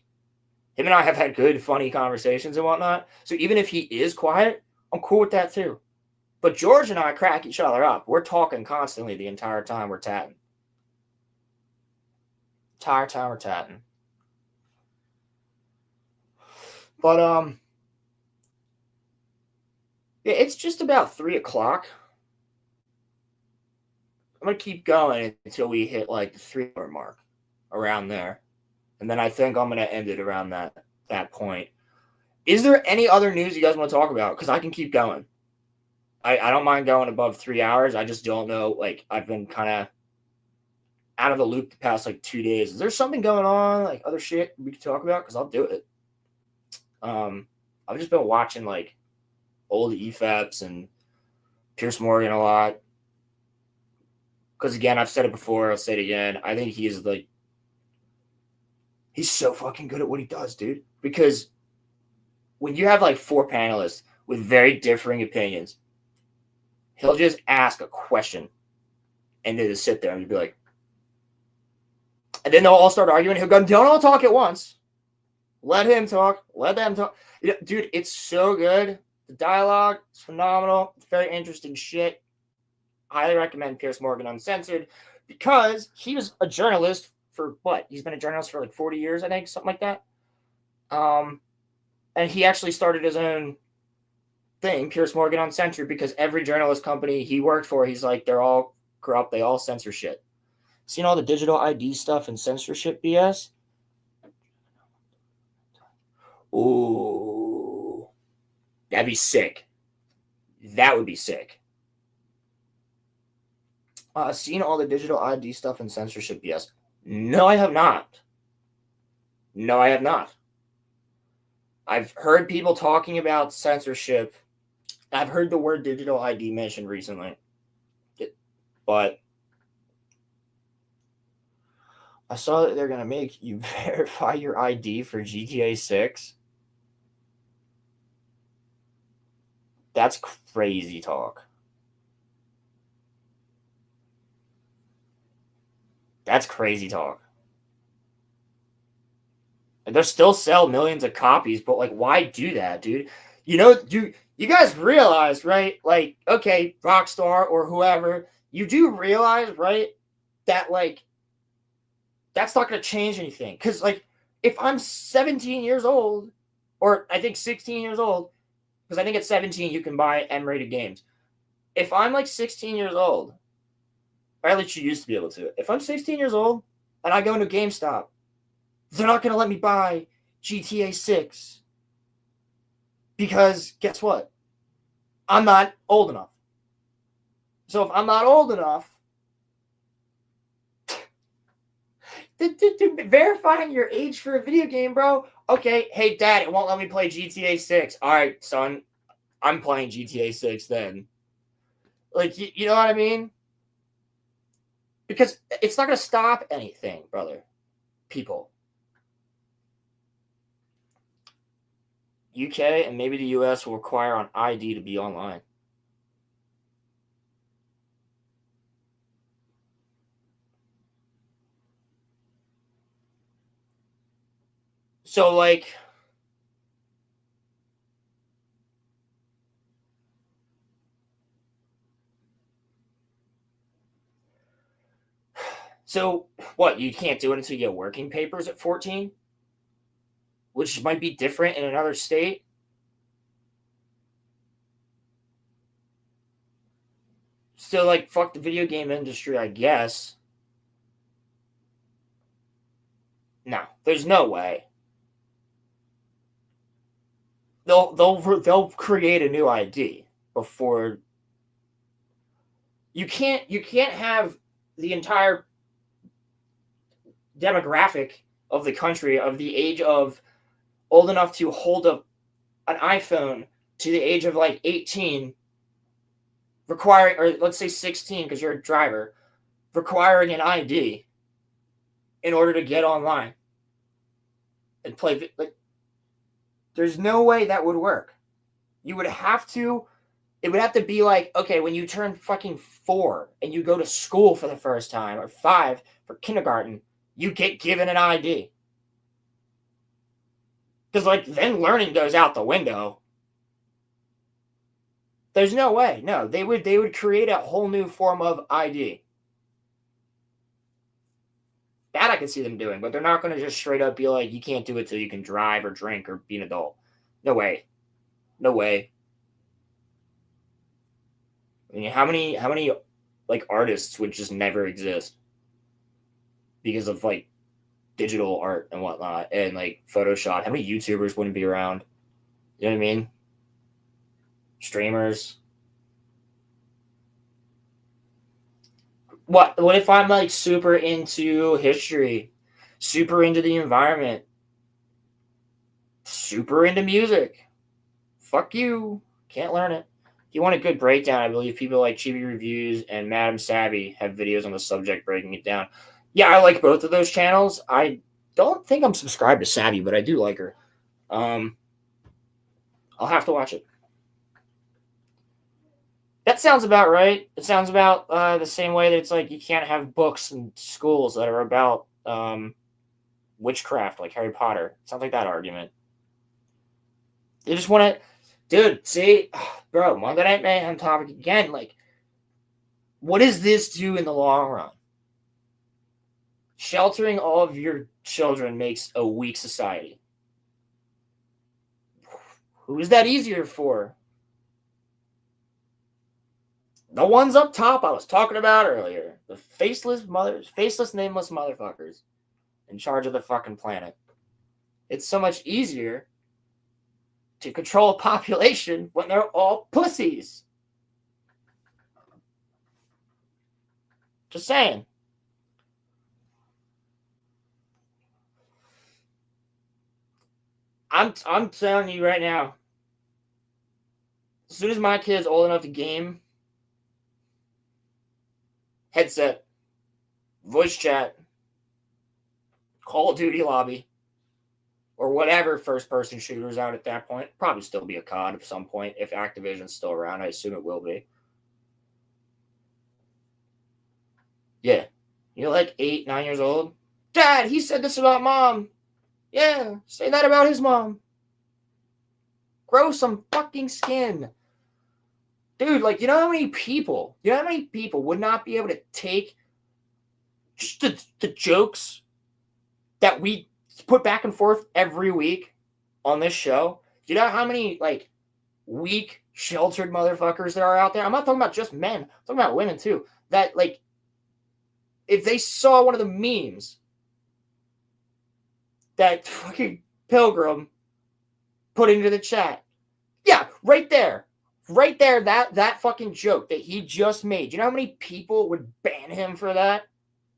Him and I have had good, funny conversations and whatnot. So even if he is quiet, I'm cool with that too. But George and I crack each other up. We're talking constantly the entire time we're tatting. Entire time we're tatting. But yeah, it's just about 3:00. I'm gonna keep going until we hit like the 3-hour mark, around there. And then I think I'm going to end it around that point. Is there any other news you guys want to talk about? Because I can keep going. I don't mind going above 3 hours. I just don't know. Like, I've been kind of out of the loop the past, like, 2 days. Is there something going on, like, other shit we could talk about? Because I'll do it. I've just been watching, like, old EFAPs and Pierce Morgan a lot. Because, again, I've said it before. I'll say it again. I think he is, like, he's so fucking good at what he does, dude. Because when you have like 4 panelists with very differing opinions, he'll just ask a question and they'll just sit there and be like, and then they'll all start arguing. He'll go, don't all talk at once. Let him talk. Let them talk. Dude, it's so good. The dialogue is phenomenal. It's very interesting shit. Highly recommend Pierce Morgan Uncensored because he was a journalist for what? He's been a journalist for like 40 years, I think, something like that. And he actually started his own thing, Pierce Morgan Uncensored, because every journalist company he worked for, he's like, they're all corrupt, they all censor shit. Seen all the digital ID stuff and censorship BS? Ooh. That'd be sick. That would be sick. Seen all the digital ID stuff and censorship BS? No, I have not. No, I have not. I've heard people talking about censorship. I've heard the word digital ID mentioned recently. But I saw that they're going to make you verify your ID for GTA 6. That's crazy talk. That's crazy talk. And they'll still sell millions of copies, but like, why do that, dude? You know, you guys realize, right? Like, okay, Rockstar or whoever, you do realize, right, that like that's not going to change anything. Because like, if I'm 17 years old, or I think 16 years old, because I think at 17 you can buy M-rated games. If I'm like 16 years old, or at least you used to be able to. If I'm 16 years old and I go into GameStop, they're not going to let me buy GTA 6. Because guess what? I'm not old enough. So if I'm not old enough, verifying your age for a video game, bro. Okay, hey, Dad, it won't let me play GTA 6. All right, son, I'm playing GTA 6 then. Like, you know what I mean? Because it's not going to stop anything, brother. People. UK and maybe the US will require an ID to be online. So, like, so what? You can't do it until you get working papers at 14? Which might be different in another state? Still, like, fuck the video game industry, I guess. No, there's no way. They'll create a new ID before. You can't have the entire demographic of the country of the age of old enough to hold a an iPhone to the age of like 18, requiring, or let's say 16 because you're a driver, requiring an ID in order to get online and play. Like, there's no way that would work. You would have to, it would have to be like, okay, when you turn fucking 4 and you go to school for the first time, or 5 for kindergarten, you get given an ID. Because, like, then learning goes out the window. There's no way. No, they would create a whole new form of ID. That I can see them doing, but they're not going to just straight up be like, you can't do it till you can drive or drink or be an adult. No way. No way. I mean, how many like artists would just never exist because of like digital art and whatnot and like Photoshop? How many YouTubers wouldn't be around? You know what I mean? Streamers. What if I'm like super into history, super into the environment, super into music? Fuck you. Can't learn it. If you want a good breakdown, I believe people like Chibi Reviews and Madam Savvy have videos on the subject breaking it down. Yeah, I like both of those channels. I don't think I'm subscribed to Savvy, but I do like her. I'll have to watch it. That sounds about right. It sounds about the same way that it's like you can't have books in schools that are about witchcraft, like Harry Potter. Sounds like that argument. They just want to... Dude, see? Bro, Monday Night Mayhem topic again. Like, what does this do in the long run? Sheltering all of your children makes a weak society. Who is that easier for? The ones up top I was talking about earlier. The faceless, nameless motherfuckers in charge of the fucking planet. It's so much easier to control a population when they're all pussies. Just saying. I'm telling you right now, as soon as my kid's old enough to game, headset, voice chat, Call of Duty lobby, or whatever first-person shooters out at that point. Probably still be a COD at some point if Activision's still around. I assume it will be. Yeah. You're like 8, 9 years old. Dad, he said this about Mom. Yeah, say that about his mom. Grow some fucking skin. Dude, like, you know how many people would not be able to take just the jokes that we put back and forth every week on this show? Do you know how many, like, weak, sheltered motherfuckers there are out there? I'm not talking about just men. I'm talking about women, too. That, like, if they saw one of the memes that fucking Pilgrim put into the chat. Yeah, right there, that fucking joke that he just made. You know how many people would ban him for that?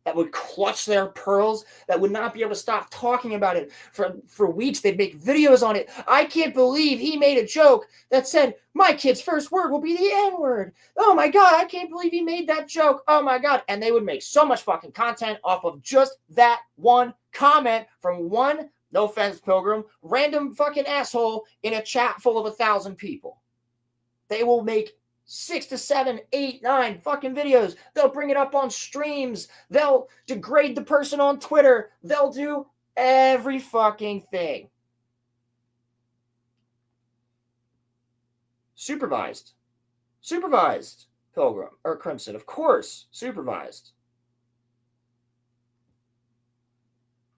That would clutch their pearls, that would not be able to stop talking about it for weeks. They'd make videos on it. I can't believe he made a joke that said, my kid's first word will be the N-word. Oh my God, I can't believe he made that joke. Oh my God. And they would make so much fucking content off of just that one comment from one, no offense, Pilgrim, random fucking asshole in a chat full of 1,000 people. They will make 6 to 7, 8, 9 fucking videos. They'll bring it up on streams. They'll degrade the person on Twitter. They'll do every fucking thing. Supervised, Pilgrim, or Crimson, of course, supervised.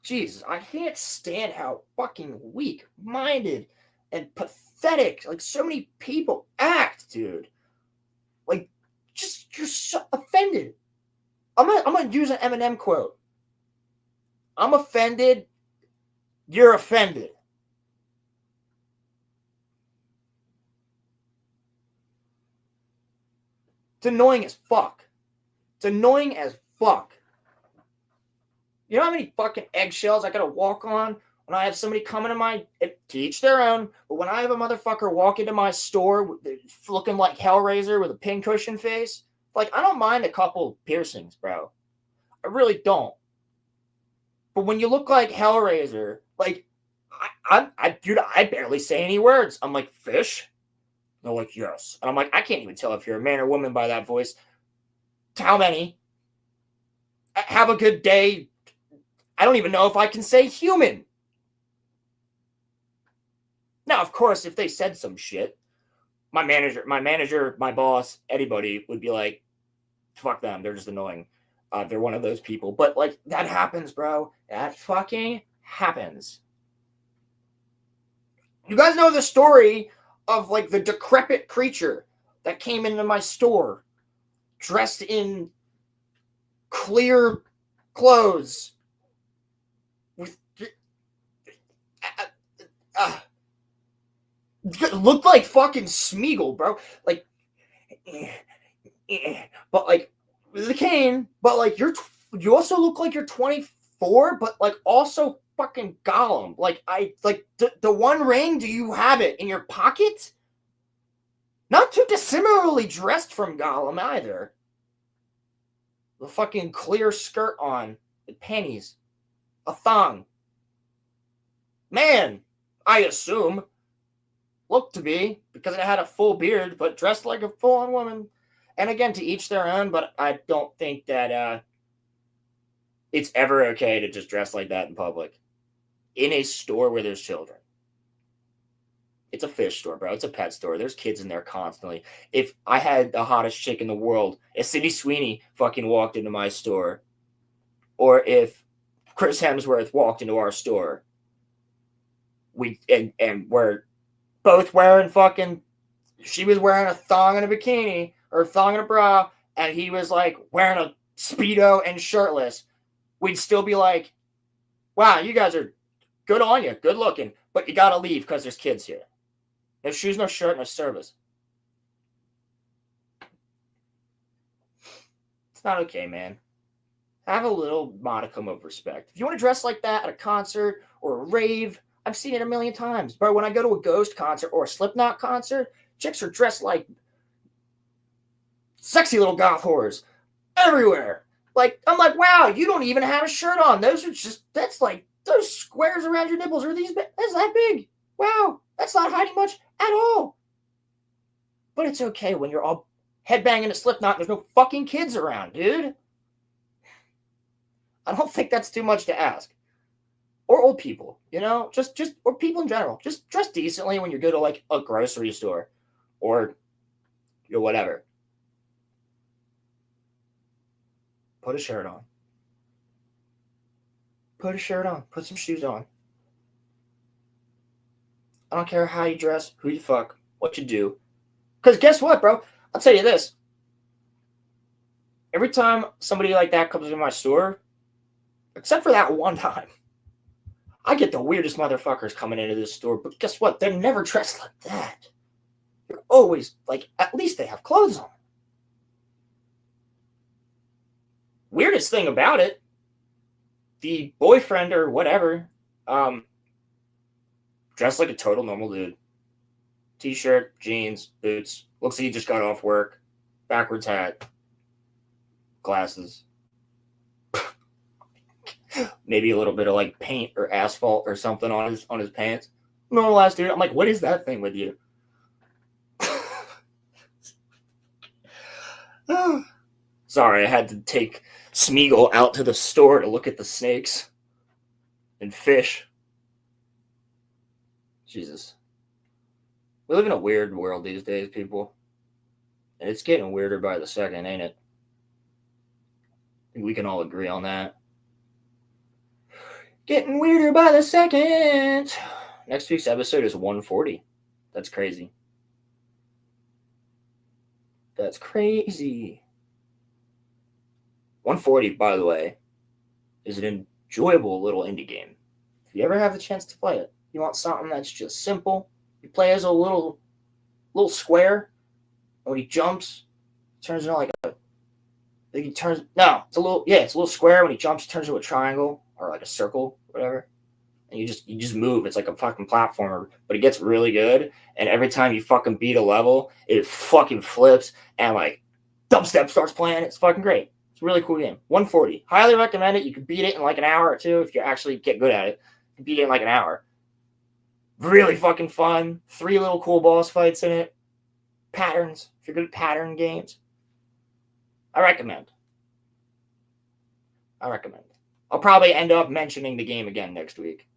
Jesus, I can't stand how fucking weak-minded and pathetic, like, so many people act, dude. Like, just, you're so offended. I'm gonna use an Eminem quote. I'm offended. You're offended. It's annoying as fuck. It's annoying as fuck. You know how many fucking eggshells I gotta walk on when I have somebody come into my, to each their own, but when I have a motherfucker walk into my store looking like Hellraiser with a pincushion face, like, I don't mind a couple piercings, bro. I really don't. But when you look like Hellraiser, like, dude, I barely say any words. I'm like, fish? They're like, yes. And I'm like, I can't even tell if you're a man or woman by that voice. How many? Have a good day. I don't even know if I can say human. Now, of course, if they said some shit, my manager, my boss, anybody would be like, fuck them. They're just annoying. They're one of those people. But, like, that happens, bro. That fucking happens. You guys know the story of, like, the decrepit creature that came into my store dressed in clear clothes with looked like fucking Smeagol, bro. Like, but like with a cane, but like you also look like you're 24, but like also fucking Gollum. Like, I like the one ring. Do you have it in your pocket? Not too dissimilarly dressed from Gollum either. The fucking clear skirt on, with panties, a thong. Man, I assume, looked to be, because it had a full beard, but dressed like a full-on woman. And again, to each their own, but I don't think that it's ever okay to just dress like that in public. In a store where there's children. It's a fish store, bro. It's a pet store. There's kids in there constantly. If I had the hottest chick in the world, if Sydney Sweeney fucking walked into my store, or if Chris Hemsworth walked into our store, and we're both wearing fucking, she was wearing a thong and a bikini, or a thong and a bra, and he was like wearing a Speedo and shirtless, we'd still be like, wow, you guys are good on you, good looking, but you gotta leave because there's kids here. No shoes, no shirt, no service. It's not okay, man. Have a little modicum of respect. If you want to dress like that at a concert or a rave, I've seen it a million times. But when I go to a Ghost concert or a Slipknot concert, chicks are dressed like sexy little goth whores everywhere. Like, I'm like, wow, you don't even have a shirt on. Those are just, that's like, those squares around your nipples are these, that's that big. Wow, that's not hiding much at all. But it's okay when you're all headbanging at Slipknot and there's no fucking kids around, dude. I don't think that's too much to ask. Or old people, you know? Just or people in general. Just dress decently when you go to, like, a grocery store. Or, you know, whatever. Put a shirt on. Put a shirt on. Put some shoes on. I don't care how you dress, who you fuck, what you do. Because guess what, bro? I'll tell you this. Every time somebody like that comes into my store, except for that one time, I get the weirdest motherfuckers coming into this store. But guess what? They're never dressed like that. They're always, like, at least they have clothes on. Weirdest thing about it, the boyfriend or whatever, dressed like a total normal dude. T-shirt, jeans, boots. Looks like he just got off work. Backwards hat. Glasses. Maybe a little bit of like paint or asphalt or something on his pants. Normal ass dude. I'm like, what is that thing with you? Sorry, I had to take Smeagol out to the store to look at the snakes and fish. Jesus. We live in a weird world these days, people. And it's getting weirder by the second, ain't it? I think we can all agree on that. Getting weirder by the second. Next week's episode is 140. That's crazy. That's crazy. 140, by the way, is an enjoyable little indie game. If you ever have the chance to play it, you want something that's just simple. You play as a little square. And when he jumps, it turns into like a. It's a little square. When he jumps, it turns into a triangle or like a circle, whatever. and you just move. It's like a fucking platformer, but it gets really good. And every time you fucking beat a level, it fucking flips and like dubstep starts playing. It's fucking great. It's a really cool game. 140. Highly recommend it. You can beat it in like an hour or two if you actually get good at it. You can beat it in like an hour. Really fucking fun. 3 little cool boss fights in it. Patterns. If you're good at pattern games, I recommend. I'll probably end up mentioning the game again next week.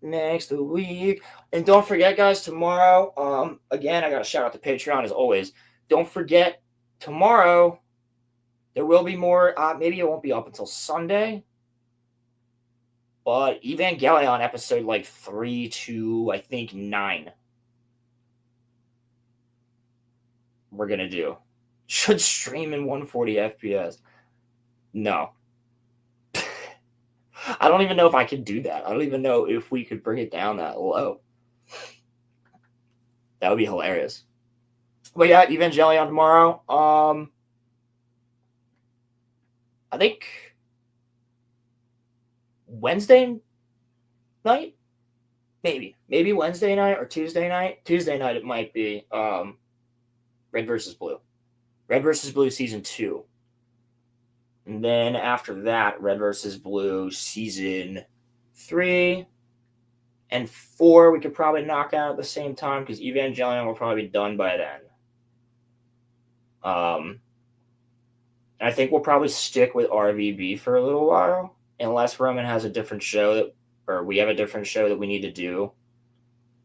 And don't forget, guys, tomorrow, again, I got to shout out to Patreon as always. Don't forget, tomorrow, there will be more. Maybe it won't be up until Sunday. But Evangelion episode like 3 to, I think, 9. We're going to do. Should stream in 140 FPS. No. I don't even know if I could do that. I don't even know if we could bring it down that low. That would be hilarious. But yeah, Evangelion tomorrow. I think Wednesday night? Maybe Wednesday night or Tuesday night. Tuesday night it might be Red vs. Blue. Red vs. Blue Season 2. And then after that, Red vs. Blue Season 3 and 4 we could probably knock out at the same time because Evangelion will probably be done by then. I think we'll probably stick with RVB for a little while, unless Roman has a different show or we have a different show that we need to do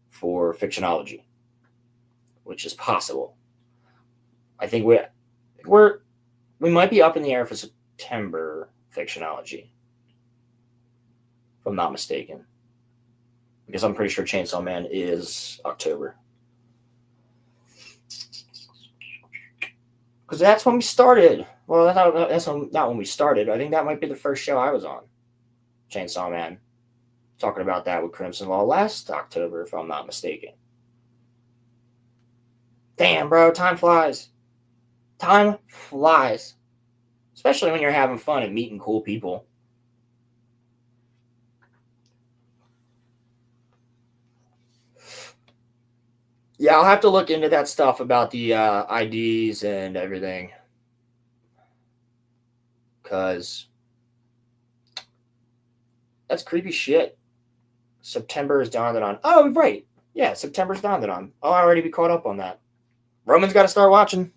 for Fictionology, which is possible. I think we might be up in the air for September Fictionology, if I'm not mistaken, because I'm pretty sure Chainsaw Man is October. Because that's when we started. Well, that's not when we started. I think that might be the first show I was on. Chainsaw Man. Talking about that with Crimson Law last October, if I'm not mistaken. Damn, bro. Time flies. Time flies. Especially when you're having fun and meeting cool people. Yeah, I'll have to look into that stuff about the IDs and everything. Because that's creepy shit. September is dawned on. Oh, right. Yeah, September's dawned on. I'll already be caught up on that. Roman's got to start watching.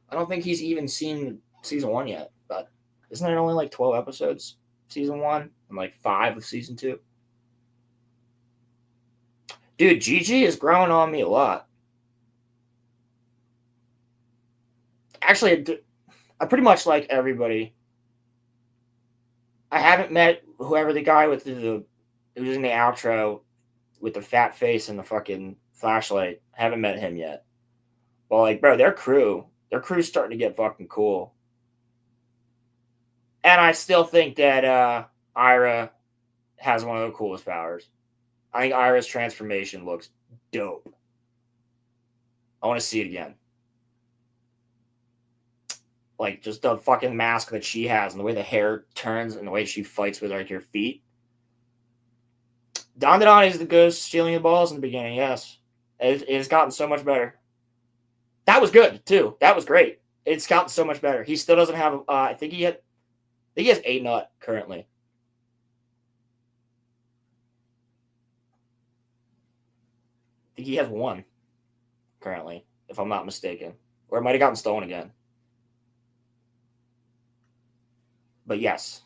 I don't think he's even seen Season 1 yet. But isn't there only like 12 episodes Season 1 and like 5 of Season 2? Dude, Gigi is growing on me a lot. Actually, I pretty much like everybody. I haven't met whoever the guy with who was in the outro with the fat face and the fucking flashlight. I haven't met him yet. Well, like, bro, their crew's starting to get fucking cool. And I still think that Ira has one of the coolest powers. I think Ira's transformation looks dope. I want to see it again. Like, just the fucking mask that she has and the way the hair turns and the way she fights with, like, her feet. Dandadan is the ghost stealing the balls in the beginning, yes. It's gotten so much better. That was good, too. That was great. It's gotten so much better. He still doesn't have, I think he has 8 nut currently. I think he has 1 currently, if I'm not mistaken. Or it might have gotten stolen again. But yes,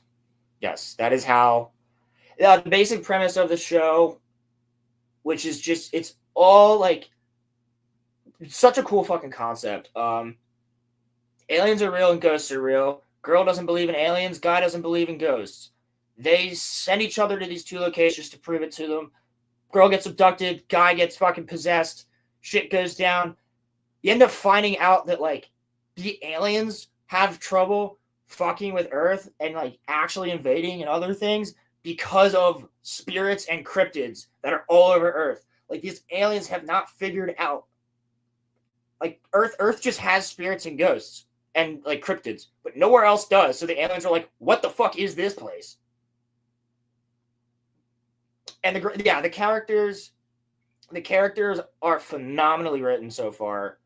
that is how the basic premise of the show, which is just, it's all like, it's such a cool fucking concept. Aliens are real and ghosts are real. Girl doesn't believe in aliens. Guy doesn't believe in ghosts. They send each other to these 2 locations to prove it to them. Girl gets abducted. Guy gets fucking possessed. Shit goes down. You end up finding out that, like, the aliens have trouble fucking with Earth and, like, actually invading and other things because of spirits and cryptids that are all over Earth. Like, these aliens have not figured out. Like, Earth just has spirits and ghosts and, like, cryptids, but nowhere else does. So the aliens are like, what the fuck is this place? And the characters are phenomenally written so far.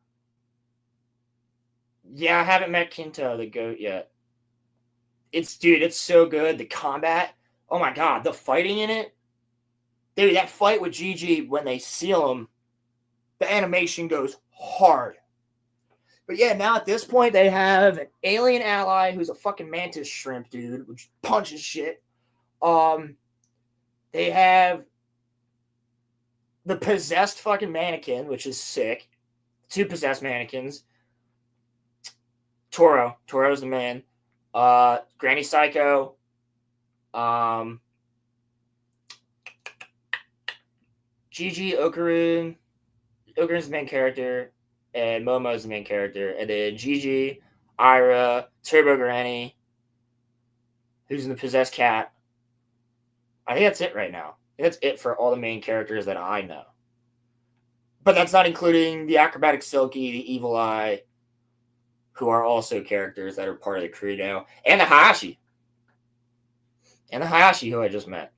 Yeah, I haven't met Kinto the goat yet. It's so good. The combat, oh my god, the fighting in it, dude. That fight with Gigi when they seal him, the animation goes hard. But yeah, now at this point they have an alien ally who's a fucking mantis shrimp, dude, which punches shit. They have the possessed fucking mannequin, which is sick. 2 possessed mannequins. Toro's the man. Granny Psycho. Gigi Okarun. Okarun's the main character, and Momo's the main character. And then Gigi, Ira, Turbo Granny, who's in the possessed cat. I think that's it right now. That's it for all the main characters that I know. But that's not including the Acrobatic Silky, the Evil Eye, who are also characters that are part of the crew now. And the Hayashi. Who I just met.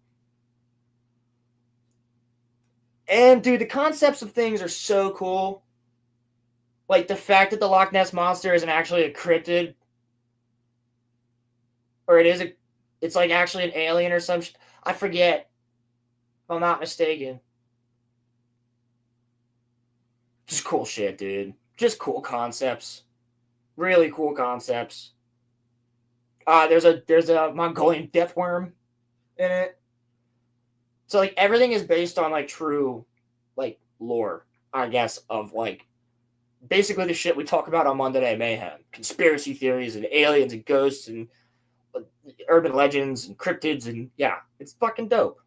And, dude, the concepts of things are so cool. Like, the fact that the Loch Ness Monster isn't actually a cryptid. Or it's like actually an alien or some shit. I forget. If I'm not mistaken. Just cool shit, dude. Just cool concepts. Really cool concepts. There's a Mongolian death worm in it. So like everything is based on like true like lore, I guess, of like basically the shit we talk about on Monday Night Mayhem. Conspiracy theories and aliens and ghosts and urban legends and cryptids and yeah, it's fucking dope.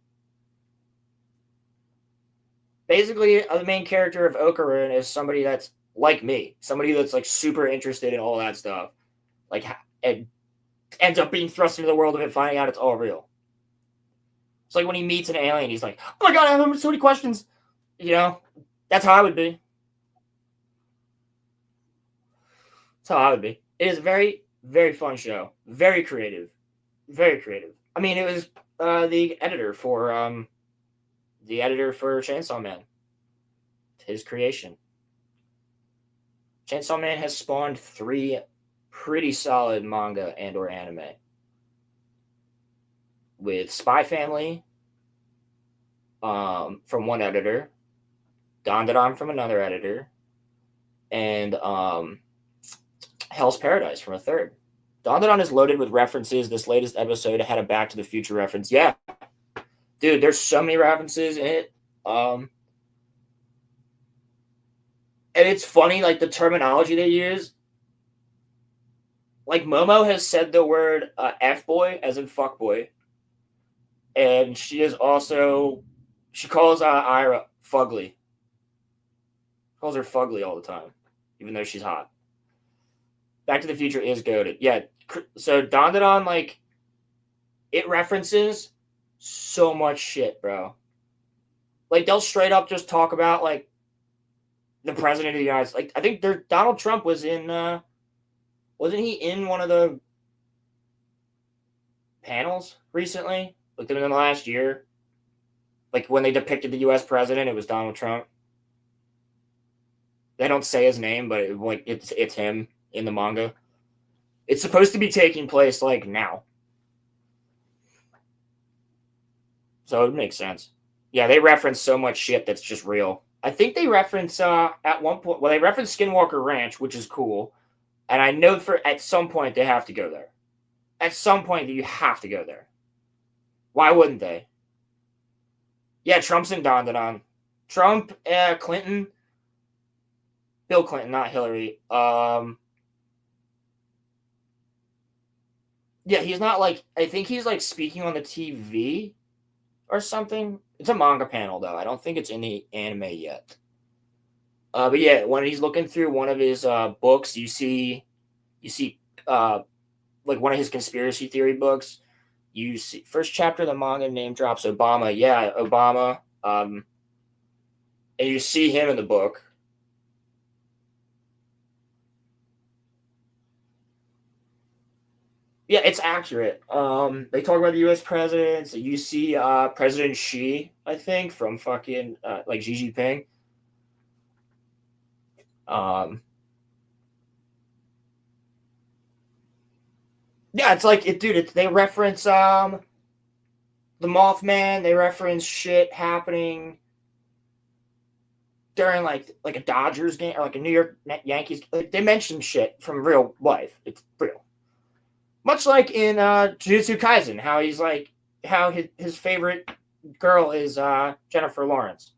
Basically, the main character of Okarun is somebody that's like me, somebody that's like super interested in all that stuff, like, and ends up being thrust into the world of it, finding out it's all real. It's like when he meets an alien, he's like, "Oh my god, I have so many questions." You know, that's how I would be. That's how I would be. It is a very, very fun show. Very creative. Very creative. I mean, it was the editor for Chainsaw Man. His creation. Chainsaw Man has spawned 3 pretty solid manga and or anime. With Spy Family from one editor, Dandadan from another editor, and Hell's Paradise from a third. Dandadan is loaded with references. This latest episode had a Back to the Future reference. Yeah. Dude, there's so many references in it. And it's funny, like, the terminology they use. Like, Momo has said the word F-boy, as in fuckboy. And she calls Ira fugly. Calls her fugly all the time, even though she's hot. Back to the Future is goated. Yeah, so Dandadan, like, it references so much shit, bro. Like, they'll straight up just talk about, like, the president of the United States. Like, I think Donald Trump was in, wasn't he in one of the panels recently? Like, in the last year? Like, when they depicted the U.S. president, it was Donald Trump. They don't say his name, but it's him in the manga. It's supposed to be taking place, like, now. So it makes sense. Yeah, they reference so much shit that's just real. I think they reference at one point. Well, they reference Skinwalker Ranch, which is cool, and I know at some point they have to go there. At some point, you have to go there. Why wouldn't they? Yeah, Trump's in Dandadan. Trump, Clinton, Bill Clinton, not Hillary. Yeah, he's not like. I think he's like speaking on the TV or something. It's a manga panel, though. I don't think it's in the anime yet. But yeah, when he's looking through one of his books, you see, like one of his conspiracy theory books. You see, first chapter of the manga name drops Obama. Yeah, Obama. And you see him in the book. Yeah, it's accurate. They talk about the U.S. presidents. You see, President Xi, I think, from fucking like Xi Jinping. Yeah, it's like dude. They reference the Mothman. They reference shit happening during like a Dodgers game or like a New York Yankees. Like, they mention shit from real life. It's real. Much like in Jujutsu Kaisen, how he's like how his favorite girl is Jennifer Lawrence.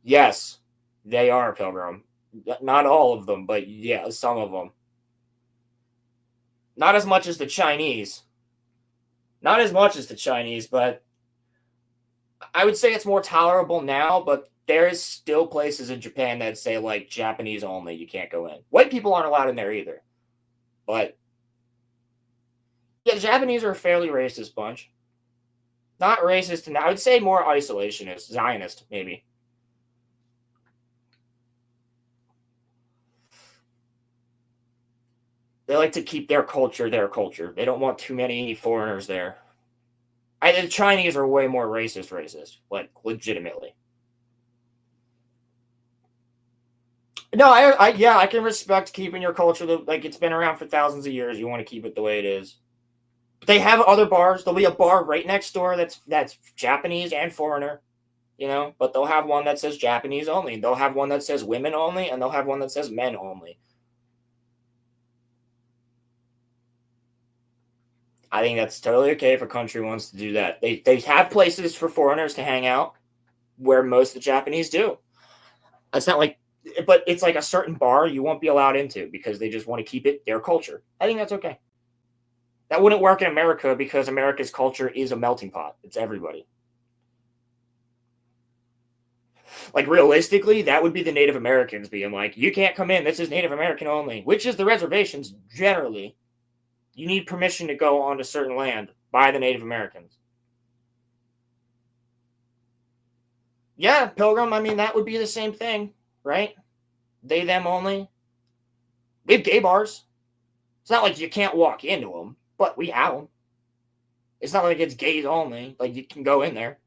Yes, they are, Pilgrim. Not all of them, but yeah, some of them. Not as much as the Chinese. Not as much as the Chinese, but I would say it's more tolerable now, but there is still places in Japan that say like Japanese only, you can't go in. White people aren't allowed in there either. But yeah, the Japanese are a fairly racist bunch. Not racist, and I would say more isolationist, Zionist, maybe. They like to keep their culture their culture. They don't want too many foreigners there. The Chinese are way more racist, like legitimately. No, I can respect keeping your culture. Like it's been around for thousands of years. You want to keep it the way it is. But they have other bars. There'll be a bar right next door that's Japanese and foreigner, you know. But they'll have one that says Japanese only. They'll have one that says women only, and they'll have one that says men only. I think that's totally okay if a country wants to do that. They have places for foreigners to hang out where most of the Japanese do. It's not like, but it's like a certain bar you won't be allowed into because they just want to keep it their culture. I think that's okay. That wouldn't work in America because America's culture is a melting pot. It's everybody. Like realistically, that would be the Native Americans being like, you can't come in. This is Native American only, which is the reservations generally. You need permission to go onto certain land by the Native Americans. Yeah, Pilgrim, I mean, that would be the same thing, right? They, them only. We have gay bars. It's not like you can't walk into them, but we have them. It's not like it's gays only. Like, you can go in there.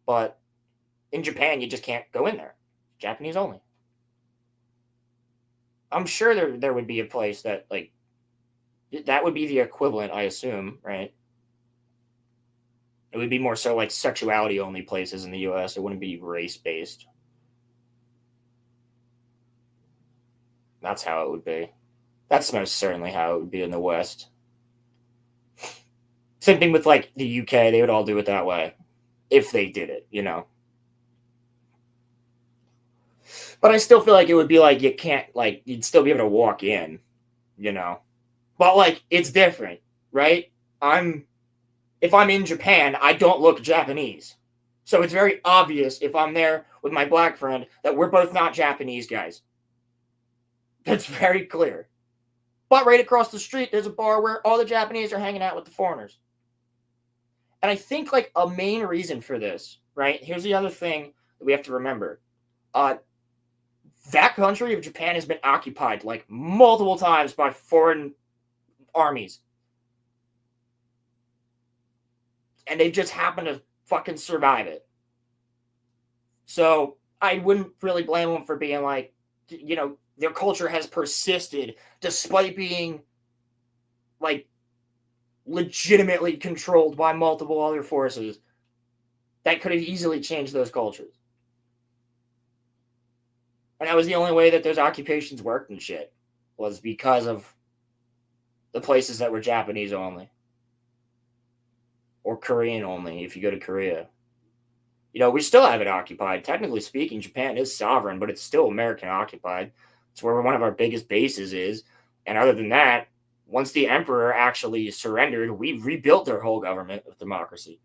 But in Japan, you just can't go in there. Japanese only. I'm sure there would be a place that, like, that would be the equivalent, I assume, right? It would be more so like sexuality only places in the US. It wouldn't be race based. That's how it would be. That's most certainly how it would be in the West. Same thing with like the UK. They would all do it that way if they did it, you know. But I still feel like it would be like you can't, like, you'd still be able to walk in, you know. But like it's different, right? If I'm in Japan, I don't look Japanese. So it's very obvious if I'm there with my black friend that we're both not Japanese guys. That's very clear. But right across the street, there's a bar where all the Japanese are hanging out with the foreigners. And I think like a main reason for this, right? Here's the other thing that we have to remember. That country of Japan has been occupied like multiple times by foreign armies. And they've just happened to fucking survive it. So I wouldn't really blame them for being like, you know, their culture has persisted despite being like legitimately controlled by multiple other forces that could have easily changed those cultures. And that was the only way that those occupations worked and shit, was because of the places that were Japanese only. Or Korean only, if you go to Korea. You know, we still have it occupied. Technically speaking, Japan is sovereign, but it's still American occupied. It's where one of our biggest bases is. And other than that, once the emperor actually surrendered, we rebuilt their whole government of democracy.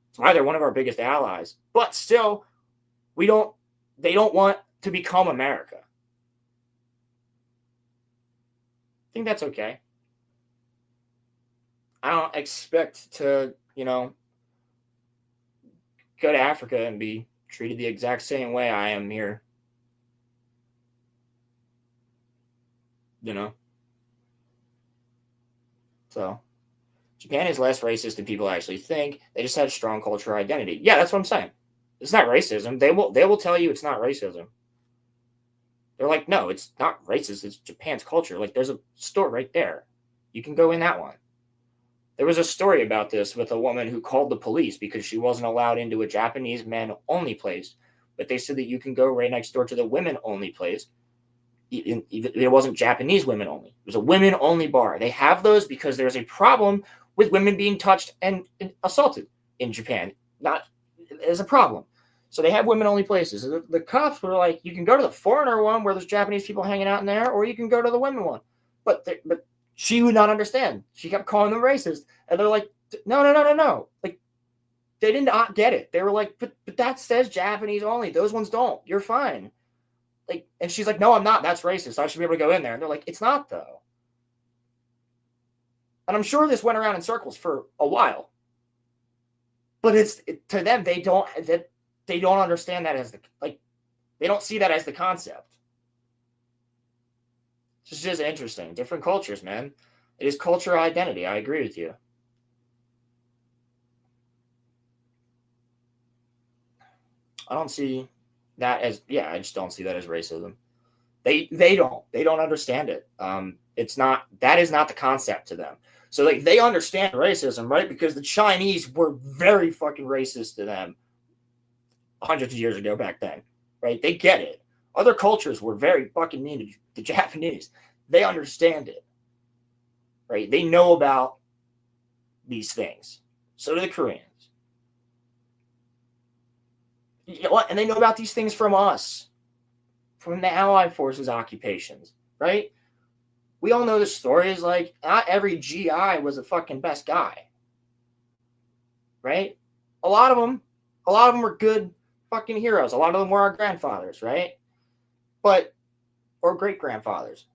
That's why they're one of our biggest allies. But still, they don't want to become America. I think that's okay. I don't expect to, you know, go to Africa and be treated the exact same way I am here. You know? So Japan is less racist than people actually think. They just have strong cultural identity. Yeah, that's what I'm saying. It's not racism. They will tell you it's not racism. They're like, no, it's not racist. It's Japan's culture. Like, there's a store right there. You can go in that one. There was a story about this with a woman who called the police because she wasn't allowed into a Japanese men-only place. But they said that you can go right next door to the women-only place. It wasn't Japanese women only. It was a women-only bar. They have those because there's a problem with women being touched and assaulted in Japan. Not as a problem. So they have women-only places. The cops were like, you can go to the foreigner one where there's Japanese people hanging out in there, or you can go to the women one. But she would not understand. She kept calling them racist. And they're like, no. Like, they did not get it. They were like, but that says Japanese only. Those ones don't. You're fine. Like, and she's like, no, I'm not. That's racist. I should be able to go in there. And they're like, it's not, though. And I'm sure this went around in circles for a while. But to them, they don't understand that as they don't see that as the concept. It's just interesting. Different cultures, man. It is cultural identity. I agree with you. I don't see that as, I just don't see that as racism. They don't understand it. That is not the concept to them. So like they understand racism, right? Because the Chinese were very fucking racist to them hundreds of years ago back then, right? They get it. Other cultures were very fucking mean to the Japanese. They understand it, right? They know about these things. So do the Koreans. You know what? And they know about these things from us, from the Allied forces occupations, right? We all know the stories. Like, not every GI was a fucking best guy, right? A lot of them were good fucking heroes. A lot of them were our grandfathers, right? Or great grandfathers.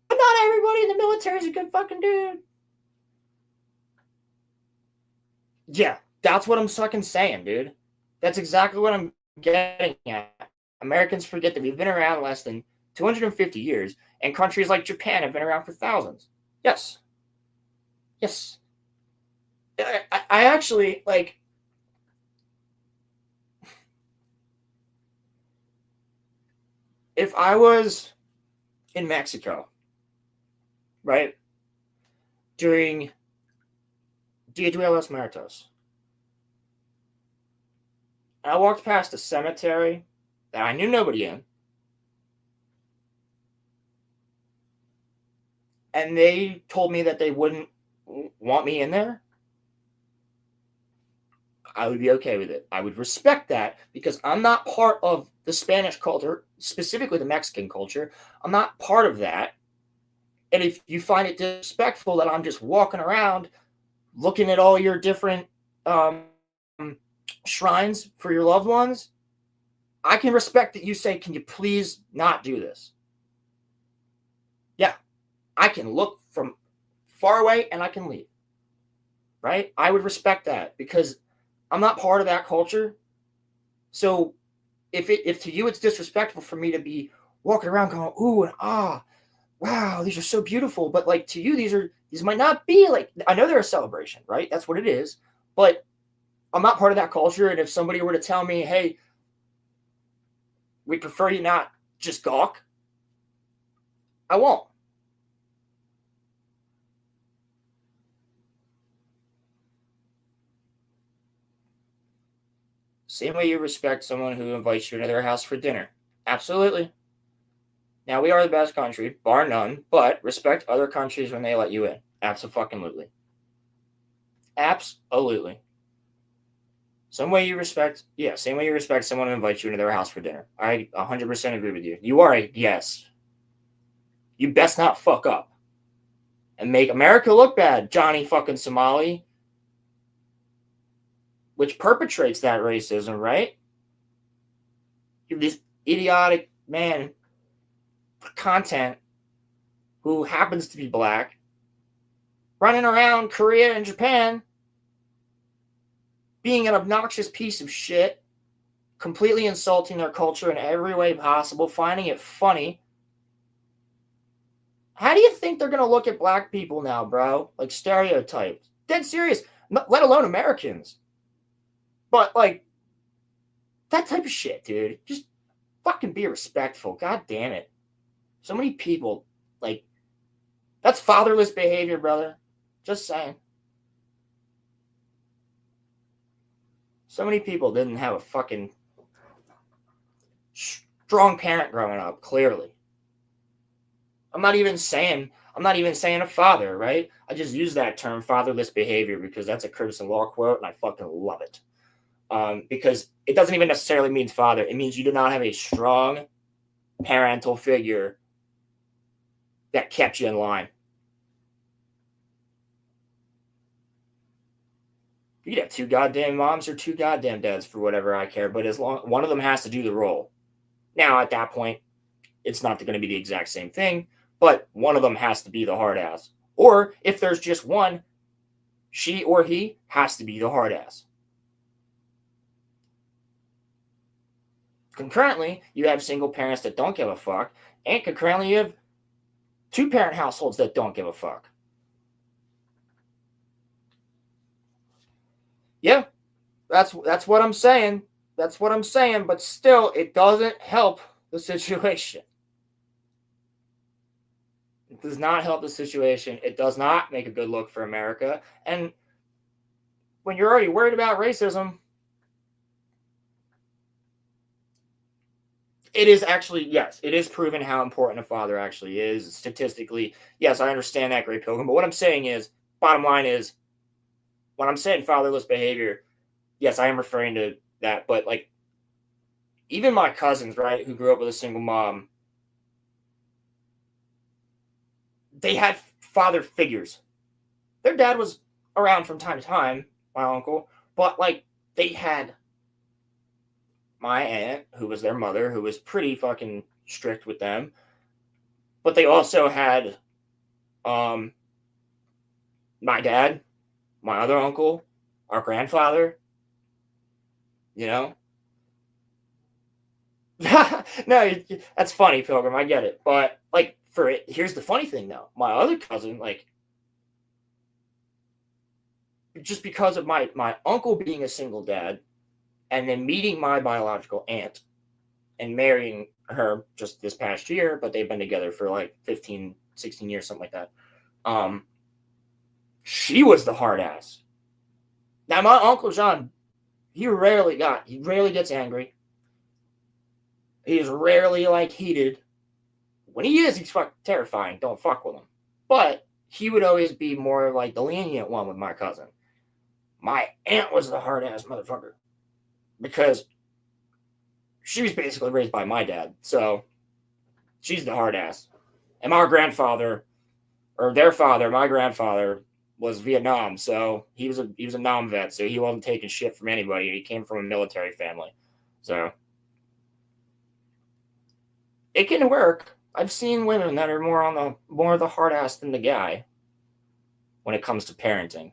But not everybody in the military is a good fucking dude. Yeah, that's what I'm fucking saying, dude. That's exactly what I'm getting at. Americans forget that we've been around less than 250 years, and countries like Japan have been around for thousands. Yes. I actually, like, if I was in Mexico, right, during Dia de los Muertos, and I walked past a cemetery that I knew nobody in, and they told me that they wouldn't want me in there, I would be okay with it. I would respect that because I'm not part of the Spanish culture, specifically the Mexican culture. I'm not part of that. And if you find it disrespectful that I'm just walking around looking at all your different shrines for your loved ones, I can respect that you say, can you please not do this? Yeah, I can look from far away and I can leave. Right? I would respect that because I'm not part of that culture. So if to you it's disrespectful for me to be walking around going, ooh and ah, wow, these are so beautiful. But like to you, these might not be like, I know they're a celebration, right? That's what it is. But I'm not part of that culture. And if somebody were to tell me, hey, we prefer you not just gawk, I won't. Same way you respect someone who invites you into their house for dinner. Absolutely. Now, we are the best country, bar none, but respect other countries when they let you in. Abso-fucking-lutely. Absolutely. Same way you respect someone who invites you into their house for dinner. I 100% agree with you. You are a yes. You best not fuck up and make America look bad, Johnny fucking Somali. Which perpetrates that racism, right? You have this idiotic man content who happens to be black running around Korea and Japan being an obnoxious piece of shit, completely insulting their culture in every way possible, finding it funny. How do you think they're going to look at black people now, bro? Like stereotyped. Dead serious. Let alone Americans. But like, that type of shit, dude. Just fucking be respectful. God damn it. So many people, like, that's fatherless behavior, brother. Just saying. So many people didn't have a fucking strong parent growing up, clearly. I'm not even saying a father, right? I just use that term, fatherless behavior, because that's a Curtis Law quote, and I fucking love it. Because it doesn't even necessarily mean father. It means you do not have a strong parental figure that kept you in line. You could have 2 goddamn moms or 2 goddamn dads for whatever I care, but as long one of them has to do the role. Now, at that point, it's not going to be the exact same thing, but one of them has to be the hard ass. Or if there's just one, she or he has to be the hard ass. Concurrently, you have single parents that don't give a fuck, and concurrently, you have 2-parent households that don't give a fuck. Yeah, that's what I'm saying. That's what I'm saying, but still, it doesn't help the situation. It does not help the situation. It does not make a good look for America. And when you're already worried about racism, it is actually, yes, it is proven how important a father actually is. Statistically, yes, I understand that, Great Pilgrim. But what I'm saying is, bottom line is, when I'm saying fatherless behavior, yes, I am referring to that. But like, even my cousins, right, who grew up with a single mom, they had father figures. Their dad was around from time to time, my uncle, but like, they had my aunt, who was their mother, who was pretty fucking strict with them. But they also had my dad, my other uncle, our grandfather, you know? No, that's funny, Pilgrim. I get it. But, like, here's the funny thing, though. My other cousin, like, just because of my uncle being a single dad, and then meeting my biological aunt and marrying her just this past year, but they've been together for like 15, 16 years, something like that. She was the hard ass. Now, my Uncle John, he rarely gets angry. He is rarely like heated. When he is, he's fucking terrifying. Don't fuck with him. But he would always be more like the lenient one with my cousin. My aunt was the hard ass motherfucker. Because she was basically raised by my dad. So she's the hard ass. And my grandfather, or their father, my grandfather, was Vietnam. So he was a Nam vet. So he wasn't taking shit from anybody. He came from a military family. So it can work. I've seen women that are more the hard ass than the guy when it comes to parenting.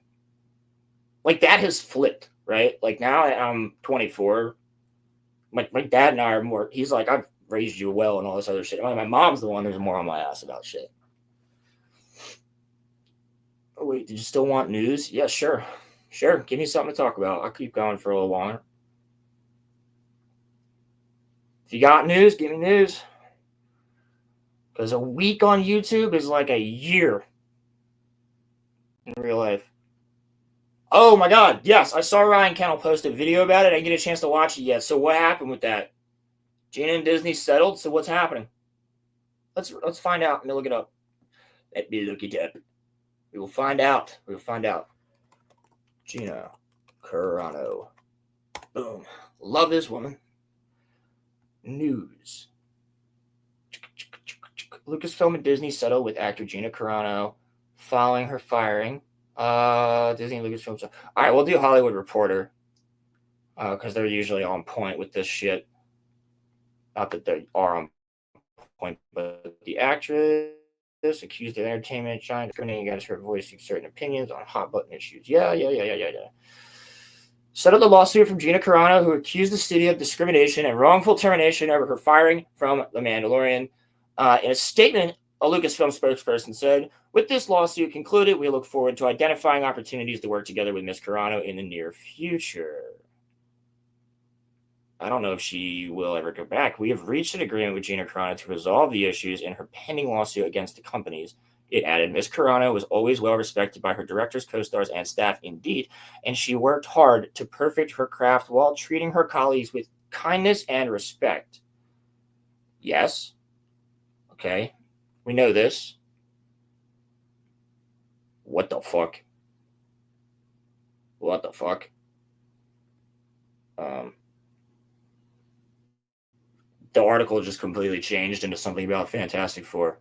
Like, that has flipped, right? Like, now I'm 24. My dad and I are more, he's like, I've raised you well and all this other shit. My mom's the one who's more on my ass about shit. Oh, wait, did you still want news? Yeah, sure. Sure, give me something to talk about. I'll keep going for a little longer. If you got news, give me news. Because a week on YouTube is like a year in real life. Oh my God, yes, I saw Ryan Kennel post a video about it. I didn't get a chance to watch it yet. So what happened with that? Gina and Disney settled, so what's happening? Let's find out. Let me look it up. Let me look it up. We will find out. We will find out. Gina Carano. Boom. Love this woman. News. Lucasfilm and Disney settled with actor Gina Carano following her firing. Disney and Lucasfilm. All right, we'll do Hollywood Reporter because they're usually on point with this shit. Not that they are on point, but the actress accused of entertainment giant discriminating against her voicing certain opinions on hot button issues. Yeah. Settled the lawsuit from Gina Carano, who accused the studio of discrimination and wrongful termination over her firing from The Mandalorian. In a statement A Lucasfilm spokesperson said, "With this lawsuit concluded, we look forward to identifying opportunities to work together with Ms. Carano in the near future." I don't know if she will ever go back. "We have reached an agreement with Gina Carano to resolve the issues in her pending lawsuit against the companies." It added, "Ms. Carano was always well respected by her directors, co-stars, and staff indeed, and she worked hard to perfect her craft while treating her colleagues with kindness and respect." Yes. Okay. We know this. What the fuck? What the fuck? The article just completely changed into something about Fantastic Four.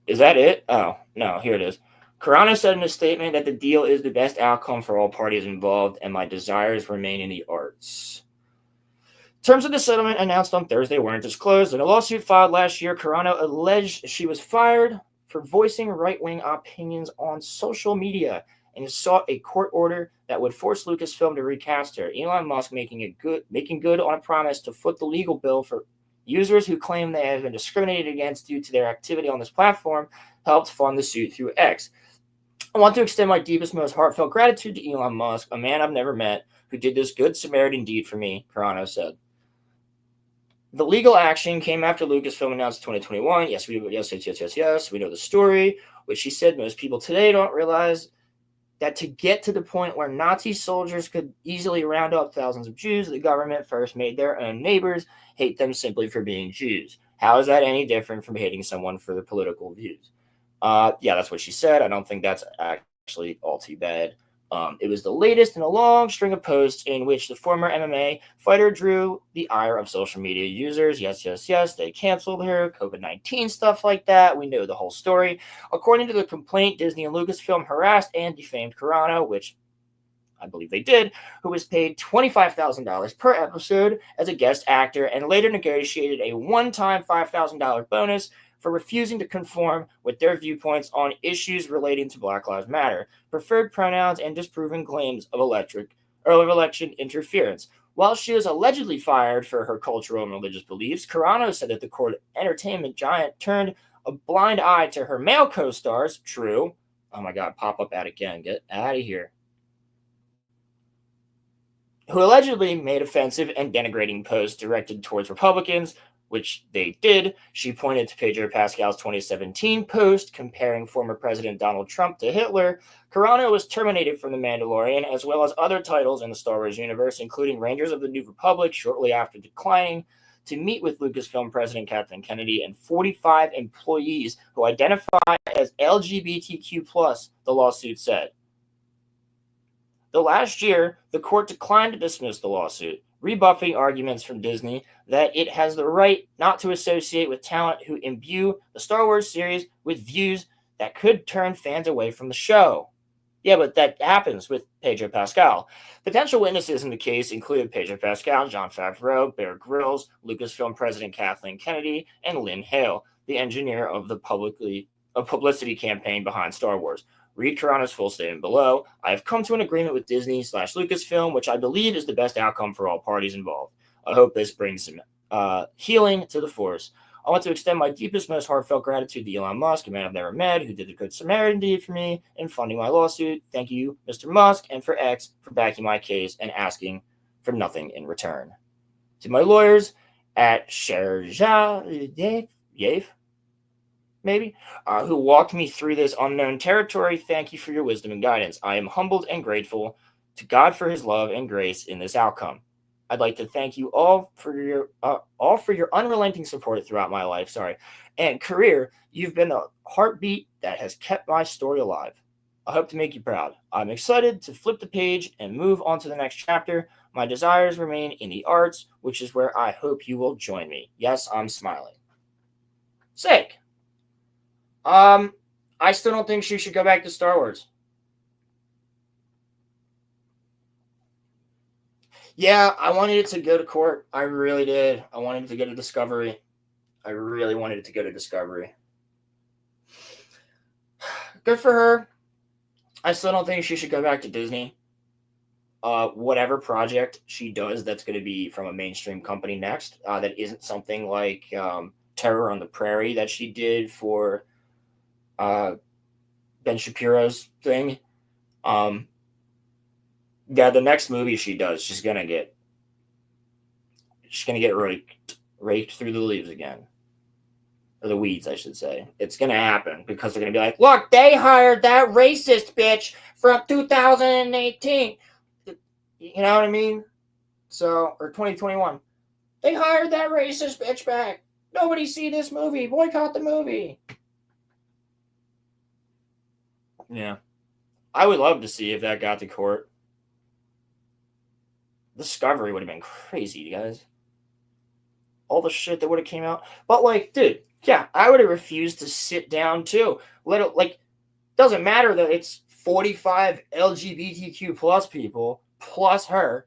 Is that it? Oh, no, here it is. Carano said in a statement that the deal is the best outcome for all parties involved, and my desires remain in the arts. Terms of the settlement announced on Thursday weren't disclosed. In a lawsuit filed last year, Carano alleged she was fired for voicing right-wing opinions on social media and sought a court order that would force Lucasfilm to recast her. Elon Musk making good on a promise to foot the legal bill for users who claim they have been discriminated against due to their activity on this platform helped fund the suit through X. "I want to extend my deepest, most heartfelt gratitude to Elon Musk, a man I've never met, who did this good Samaritan deed for me," Carano said. The legal action came after Lucasfilm announced 2021. Yes, we know the story, which she said most people today don't realize that to get to the point where Nazi soldiers could easily round up thousands of Jews, the government first made their own neighbors hate them simply for being Jews. How is that any different from hating someone for their political views? Yeah, that's what she said. I don't think that's actually all too bad. It was the latest in a long string of posts in which the former MMA fighter drew the ire of social media users. Yes, they canceled her, COVID-19, stuff like that. We know the whole story. According to the complaint, Disney and Lucasfilm harassed and defamed Carano, which I believe they did, who was paid $25,000 per episode as a guest actor and later negotiated a one-time $5,000 bonus for refusing to conform with their viewpoints on issues relating to Black Lives Matter, preferred pronouns, and disproven claims of election interference. While she was allegedly fired for her cultural and religious beliefs, Carano said that the court entertainment giant turned a blind eye to her male co-stars. True. Oh my God, pop-up ad again. Get out of here. Who allegedly made offensive and denigrating posts directed towards Republicans, which they did. She pointed to Pedro Pascal's 2017 post comparing former President Donald Trump to Hitler. Carano was terminated from The Mandalorian, as well as other titles in the Star Wars universe, including Rangers of the New Republic, shortly after declining to meet with Lucasfilm President Kathleen Kennedy and 45 employees who identify as LGBTQ+, the lawsuit said. The last year, the court declined to dismiss the lawsuit, rebuffing arguments from Disney that it has the right not to associate with talent who imbue the Star Wars series with views that could turn fans away from the show. Yeah, but that happens with Pedro Pascal. Potential witnesses in the case included Pedro Pascal, Jon Favreau, Bear Grylls, Lucasfilm President Kathleen Kennedy, and Lynn Hale, the engineer of the publicity campaign behind Star Wars. Read Carano's full statement below. I have come to an agreement with Disney/Lucasfilm, which I believe is the best outcome for all parties involved. I hope this brings some healing to the Force. I want to extend my deepest, most heartfelt gratitude to Elon Musk, a man I've never met, who did the good Samaritan deed for me in funding my lawsuit. Thank you, Mr. Musk, and for X for backing my case and asking for nothing in return. To my lawyers at Sherja maybe, who walked me through this unknown territory, thank you for your wisdom and guidance. I am humbled and grateful to God for his love and grace in this outcome. I'd like to thank you all for your unrelenting support throughout my life, and career. You've been the heartbeat that has kept my story alive. I hope to make you proud. I'm excited to flip the page and move on to the next chapter. My desires remain in the arts, which is where I hope you will join me. Yes, I'm smiling. Sick. I still don't think she should go back to Star Wars. Yeah, I wanted it to go to court. I really did. I wanted it to go to Discovery. I really wanted it to go to Discovery. Good for her. I still don't think she should go back to Disney. whatever project she does that's going to be from a mainstream company next, that isn't something like Terror on the Prairie that she did for Ben Shapiro's thing. Yeah, the next movie she does, she's gonna get raked through the leaves again. Or the weeds, I should say. It's gonna happen because they're gonna be like, look, they hired that racist bitch from 2018. You know what I mean? So, or 2021. They hired that racist bitch back. Nobody see this movie. Boycott the movie. Yeah. I would love to see if that got to court. Discovery would have been crazy, you guys. All the shit that would have came out. But, like, dude, yeah, I would have refused to sit down, too. Doesn't matter that it's 45 LGBTQ plus people, plus her.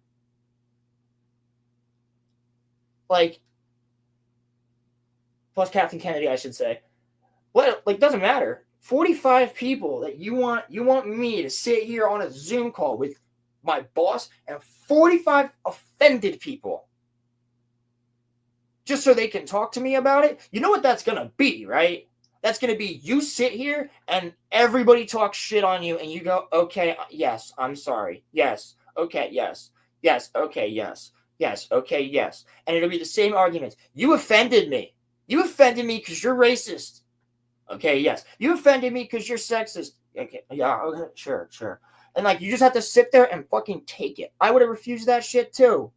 Like, plus Kathleen Kennedy, I should say. Doesn't matter. 45 people that you want me to sit here on a Zoom call with my boss and 45 offended people just so they can talk to me about it. You know what that's going to be, right? That's going to be you sit here and everybody talks shit on you and you go, okay, yes, I'm sorry. Yes. Okay, yes. Yes. Okay, yes. Yes. Okay, yes. And it'll be the same arguments. You offended me. You offended me because you're racist. Okay, yes. You offended me because you're sexist. Okay, yeah, okay, sure. And, like, you just have to sit there and fucking take it. I would have refused that shit, too.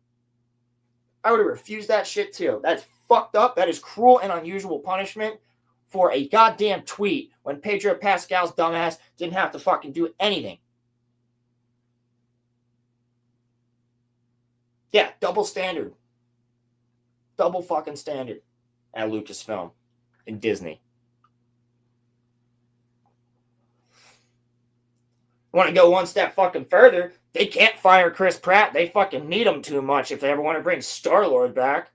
That's fucked up. That is cruel and unusual punishment for a goddamn tweet when Pedro Pascal's dumbass didn't have to fucking do anything. Yeah, double standard. Double fucking standard at Lucasfilm and Disney. Want to go one step fucking further, they can't fire Chris Pratt. They fucking need him too much if they ever want to bring Star-Lord back.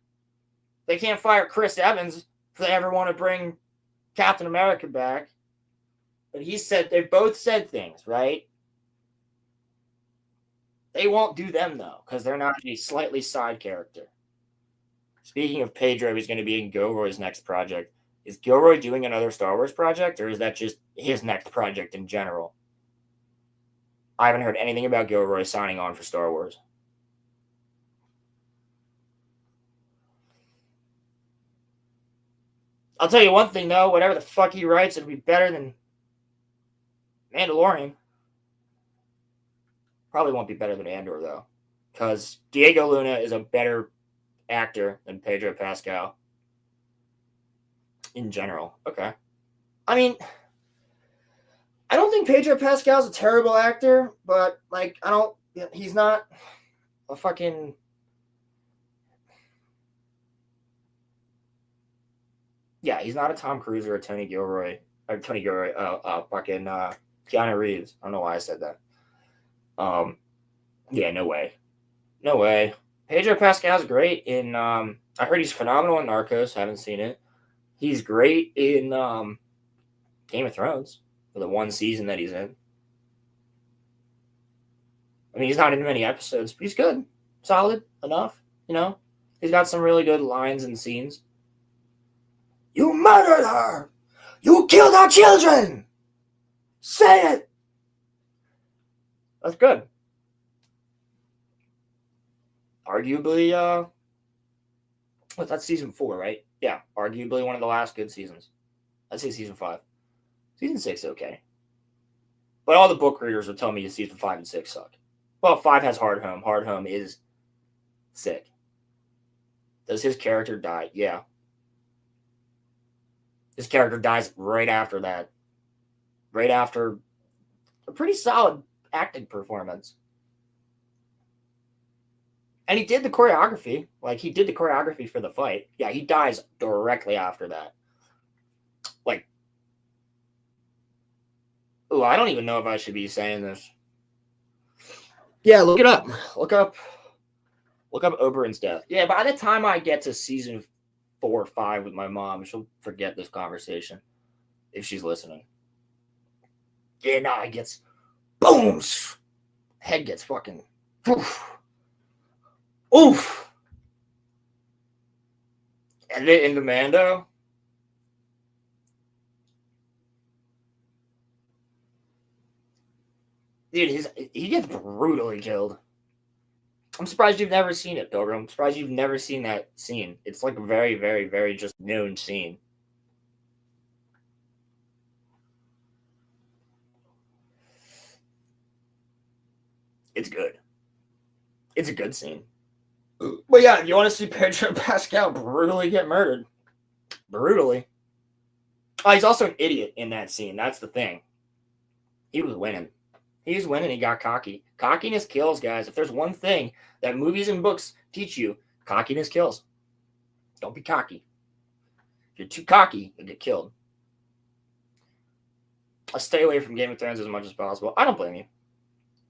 They can't fire Chris Evans if they ever want to bring Captain America back. But they both said things, right? They won't do them, though, because they're not a slightly side character. Speaking of Pedro, he's going to be in Gilroy's next project. Is Gilroy doing another Star Wars project, or is that just his next project in general? I haven't heard anything about Gilroy signing on for Star Wars. I'll tell you one thing, though. Whatever the fuck he writes, it'll be better than Mandalorian. Probably won't be better than Andor, though. Because Diego Luna is a better actor than Pedro Pascal. In general. Okay. I mean, I don't think Pedro Pascal's a terrible actor, but, like, he's not a fucking... Yeah, he's not a Tom Cruise or a fucking Keanu Reeves. I don't know why I said that. Yeah, no way. Pedro Pascal's great in, I heard he's phenomenal in Narcos, haven't seen it. He's great in, Game of Thrones, for the one season that he's in. I mean, he's not in many episodes, but he's good. Solid enough, you know? He's got some really good lines and scenes. You murdered her! You killed our children! Say it! That's good. Arguably, that's season 4, right? Yeah, arguably one of the last good seasons. I'd say season 5. Season 6 okay. But all the book readers will tell me season 5 and 6 suck. Well, 5 has Hard Home. Hard Home is sick. Does his character die? Yeah. His character dies right after that. Right after a pretty solid acting performance. And he did the choreography. Like, he did the choreography for the fight. Yeah, he dies directly after that. Like, ooh, I don't even know if I should be saying this. Yeah, look it up. Look up Oberyn's death. Yeah, by the time I get to season 4 or 5 with my mom, she'll forget this conversation. If she's listening. Yeah, nah, it gets... Boom! Head gets fucking... Oof. Oof. And then into Mando. Dude, he gets brutally killed. I'm surprised you've never seen it, Pilgrim. I'm surprised you've never seen that scene. It's like a very, very, very just known scene. It's good. It's a good scene. But yeah, you want to see Pedro Pascal brutally get murdered. Brutally. Oh, he's also an idiot in that scene. That's the thing. He was winning. He was winning. He got cocky. Cockiness kills, guys. If there's one thing that movies and books teach you, cockiness kills. Don't be cocky. If you're too cocky, you'll get killed. I'll stay away from Game of Thrones as much as possible. I don't blame you.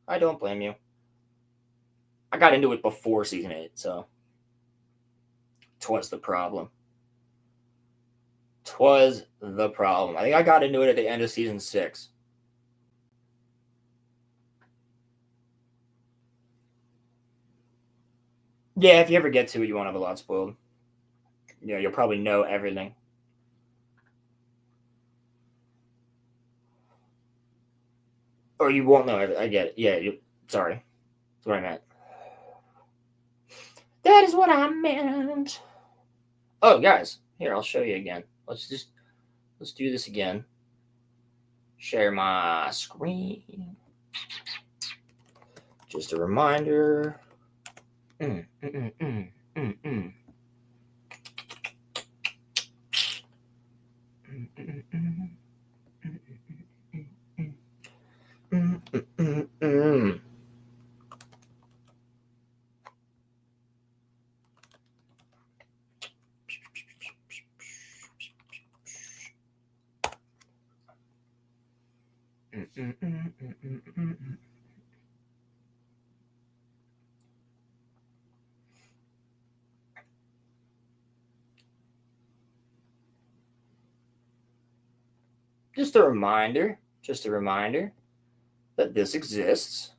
I don't blame you. I got into it before season 8, so 'twas the problem. 'Twas the problem. I think I got into it at the end of season 6. Yeah, if you ever get to it, you won't have a lot spoiled. You know, you'll probably know everything. Or you won't know everything. I get it. Yeah, sorry. That's what I meant. That is what I meant. Oh, guys. Here, I'll show you again. Let's do this again. Share my screen. Just a reminder. Just a reminder that this exists.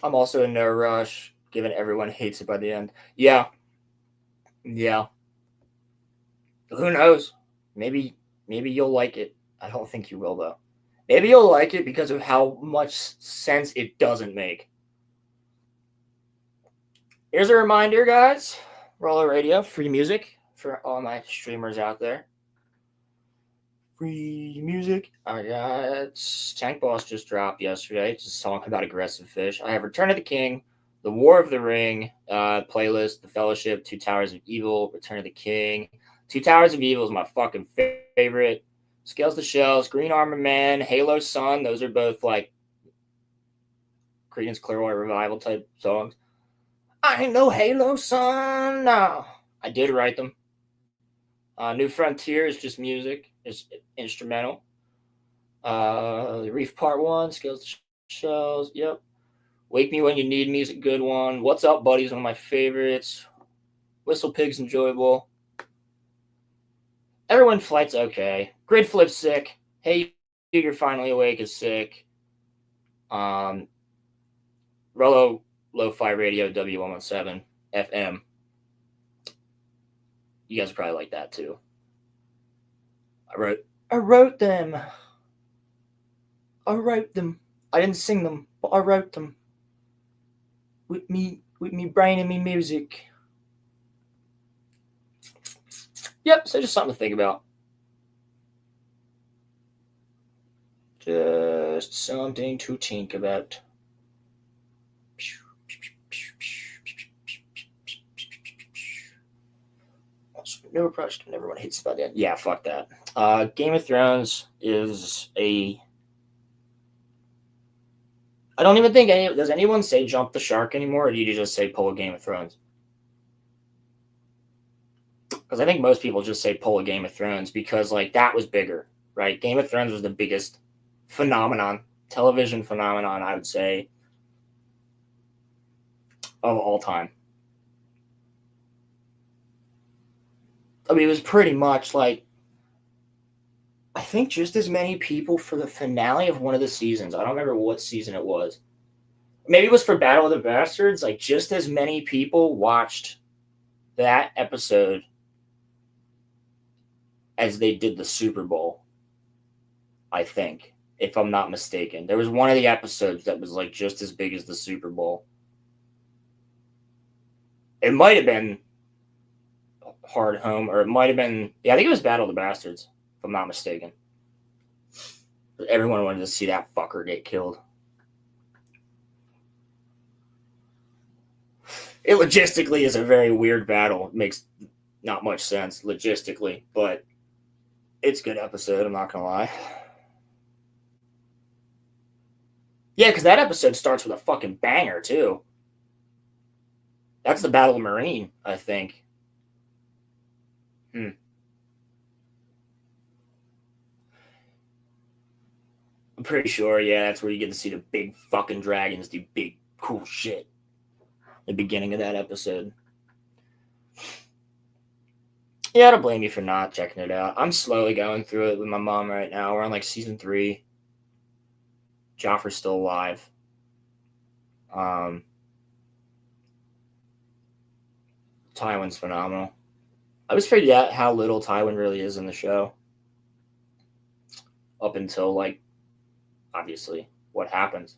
I'm also in no rush, given everyone hates it by the end. Yeah. Who knows? Maybe you'll like it. I don't think you will, though. Maybe you'll like it because of how much sense it doesn't make. Here's a reminder, guys. Roller Radio, free music for all my streamers out there. Free music. I got Tank Boss just dropped yesterday. It's a song about aggressive fish. I have Return of the King, The War of the Ring, playlist, The Fellowship, Two Towers of Evil, Return of the King. Two Towers of Evil is my fucking favorite. Scales the Shells, Green Armor Man, Halo Sun. Those are both like Creedence Clearwater Revival type songs. I ain't no Halo Sun. No. I did write them. New Frontier is just music. It's instrumental. Reef Part 1, Scales the Shells. Yep. Wake Me When You Need Me is a good one. What's Up, Buddy is one of my favorites. Whistle Pig's enjoyable. Everyone Flight's okay. Grid Flip's sick. Hey, You're Finally Awake is sick. Rolo Lo-Fi Radio W117 FM. You guys probably like that too. I wrote them. I didn't sing them, but I wrote them. With me brain and me music. Yep, so just something to think about. Just something to think about. No approach. Everyone hates about that. Yeah, fuck that. Game of Thrones is a. I don't even think does anyone say jump the shark anymore, or do you just say pull a Game of Thrones? Because I think most people just say pull a Game of Thrones because like that was bigger, right? Game of Thrones was the biggest television phenomenon, I would say, of all time. I mean, it was pretty much like, I think just as many people for the finale of one of the seasons. I don't remember what season it was. maybe it was for Battle of the Bastards, like just as many people watched that episode as they did the Super Bowl. I think, if I'm not mistaken. There was one of the episodes that was like just as big as the Super Bowl. It might have been Hard Home, or it might have been, yeah, I think it was Battle of the Bastards, if I'm not mistaken. Everyone wanted to see that fucker get killed. It logistically is a very weird battle. It makes not much sense logistically, but it's a good episode, I'm not gonna lie. Yeah, because that episode starts with a fucking banger, too. That's the Battle of Marine, I think. I'm pretty sure, yeah, that's where you get to see the big fucking dragons do big, cool shit. The beginning of that episode. Yeah, I don't blame you for not checking it out. I'm slowly going through it with my mom right now. We're on like season 3. Joffrey's still alive. Tywin's phenomenal. I always forget how little Tywin really is in the show. Up until, like, obviously, what happens.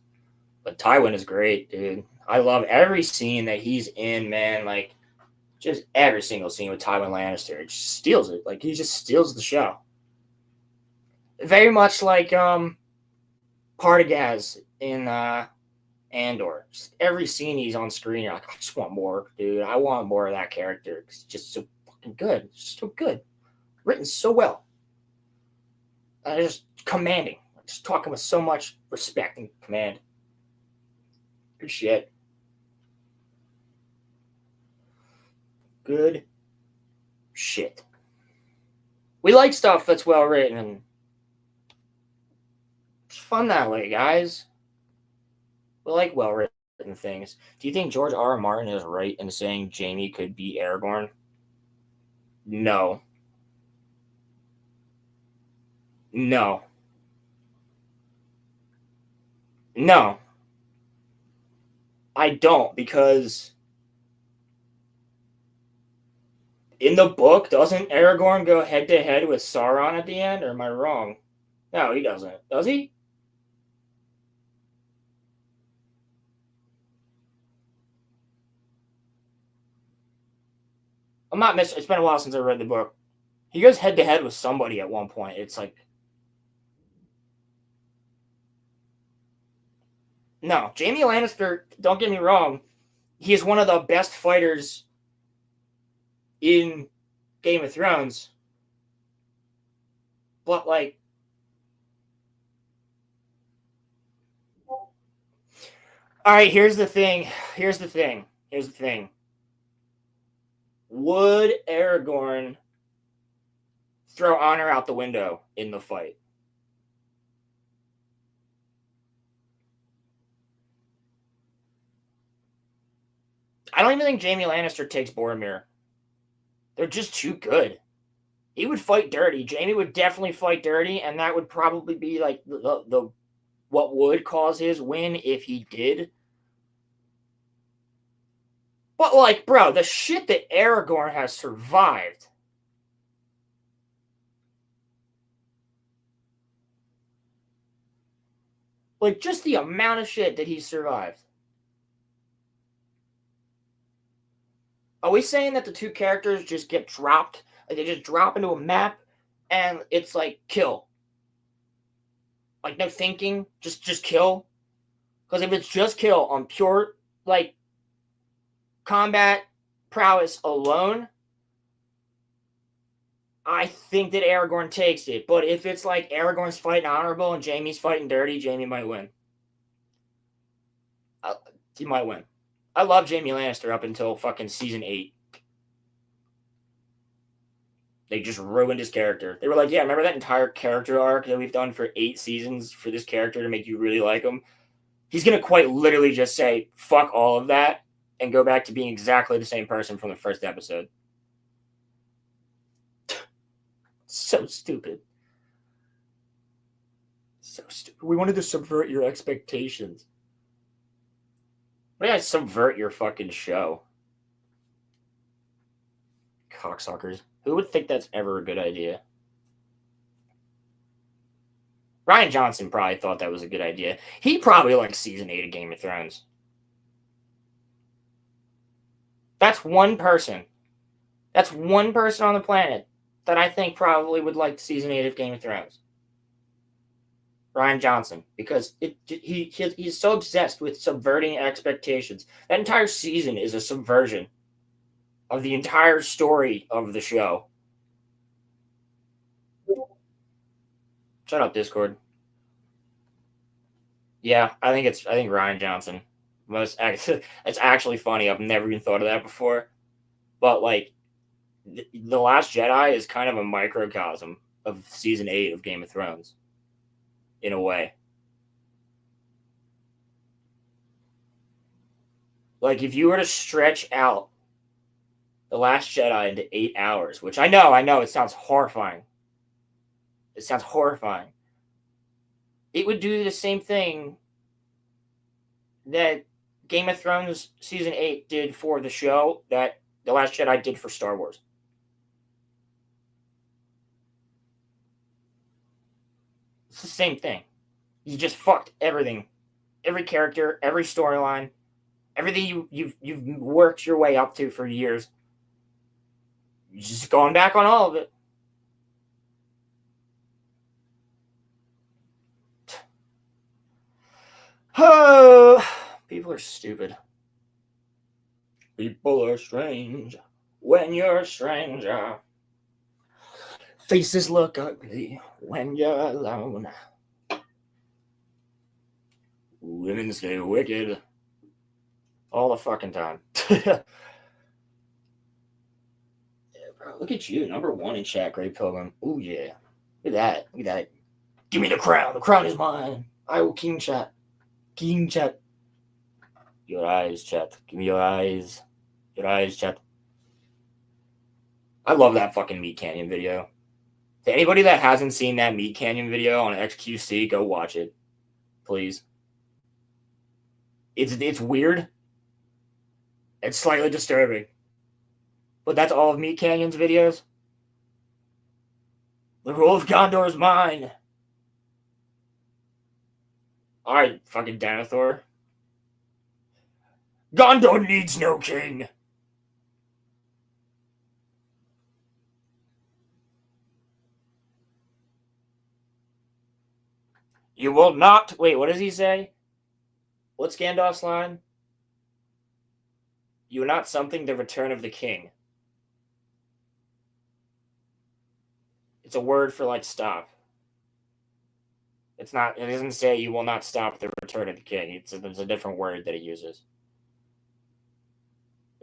But Tywin is great, dude. I love every scene that he's in, man. Like, just every single scene with Tywin Lannister. It just steals it. Like, he just steals the show. Very much like Partagaz in Andor. Just every scene he's on screen, you're like, I just want more, dude. I want more of that character. It's just so fucking good. It's just so good. Written so well. Just commanding. Just talking with so much respect and command. Good shit. Good shit. We like stuff that's well written, and it's fun that way, guys. We like well written things. Do you think George R. R. Martin is right in saying Jaime could be Aragorn? No. No. No. I don't, because in the book, doesn't Aragorn go head to head with Sauron at the end, or am I wrong? No, he doesn't. Does he? I'm not missing. It's been a while since I read the book. He goes head to head with somebody at one point. It's like, no, Jaime Lannister, don't get me wrong, he is one of the best fighters in Game of Thrones. But, like, all right, here's the thing. Would Aragorn throw honor out the window in the fight? I don't even think Jaime Lannister takes Boromir. They're just too good. He would fight dirty. Jaime would definitely fight dirty, and that would probably be like the what would cause his win if he did. But, like, bro, the shit that Aragorn has survived. Like, just the amount of shit that he survived. Are we saying that the two characters just get dropped? Like, they just drop into a map and it's like, kill. Like, no thinking, just kill? Because if it's just kill on pure, like, combat prowess alone, I think that Aragorn takes it. But if it's like Aragorn's fighting honorable and Jaime's fighting dirty, Jaime might win. He might win. I love Jaime Lannister up until fucking season 8. They just ruined his character. They were like, yeah, remember that entire character arc that we've done for 8 seasons for this character to make you really like him? He's going to quite literally just say, fuck all of that, and go back to being exactly the same person from the first episode. So stupid. So stupid. We wanted to subvert your expectations. Why do I subvert your fucking show? Cocksuckers. Who would think that's ever a good idea? Ryan Johnson probably thought that was a good idea. He probably likes season 8 of Game of Thrones. That's one person. That's one person on the planet that I think probably would like season 8 of Game of Thrones. Ryan Johnson, because he's so obsessed with subverting expectations. That entire season is a subversion of the entire story of the show. Shut up, Discord. Yeah, I think Ryan Johnson. It's actually funny. I've never even thought of that before. But like, The Last Jedi is kind of a microcosm of season 8 of Game of Thrones, in a way. Like, if you were to stretch out The Last Jedi into 8 hours, which I know, it sounds horrifying. It sounds horrifying. It would do the same thing that Game of Thrones season 8 did for the show that The Last Jedi did for Star Wars. It's the same thing. You just fucked everything. Every character, every storyline, everything you've worked your way up to for years. You're just going back on all of it. Oh, people are stupid. People are strange when you're a stranger. Faces look ugly when you're alone. Women stay wicked all the fucking time. Yeah, bro, look at you, number 1 in chat, Great Pilgrim. Oh yeah, look at that. Look at that. Give me the crown. The crown is mine. I will king chat. King chat. Your eyes, chat. Give me your eyes. Your eyes, chat. I love that fucking Meat Canyon video. To anybody that hasn't seen that Meat Canyon video on XQC, go watch it, please. It's weird. It's slightly disturbing. But that's all of Meat Canyon's videos. The rule of Gondor is mine. Alright, fucking Denethor. Gondor needs no king. You will not... Wait, what does he say? What's Gandalf's line? You are not something the return of the king. It's a word for, like, stop. It's not... It doesn't say you will not stop the return of the king. It's a different word that he uses.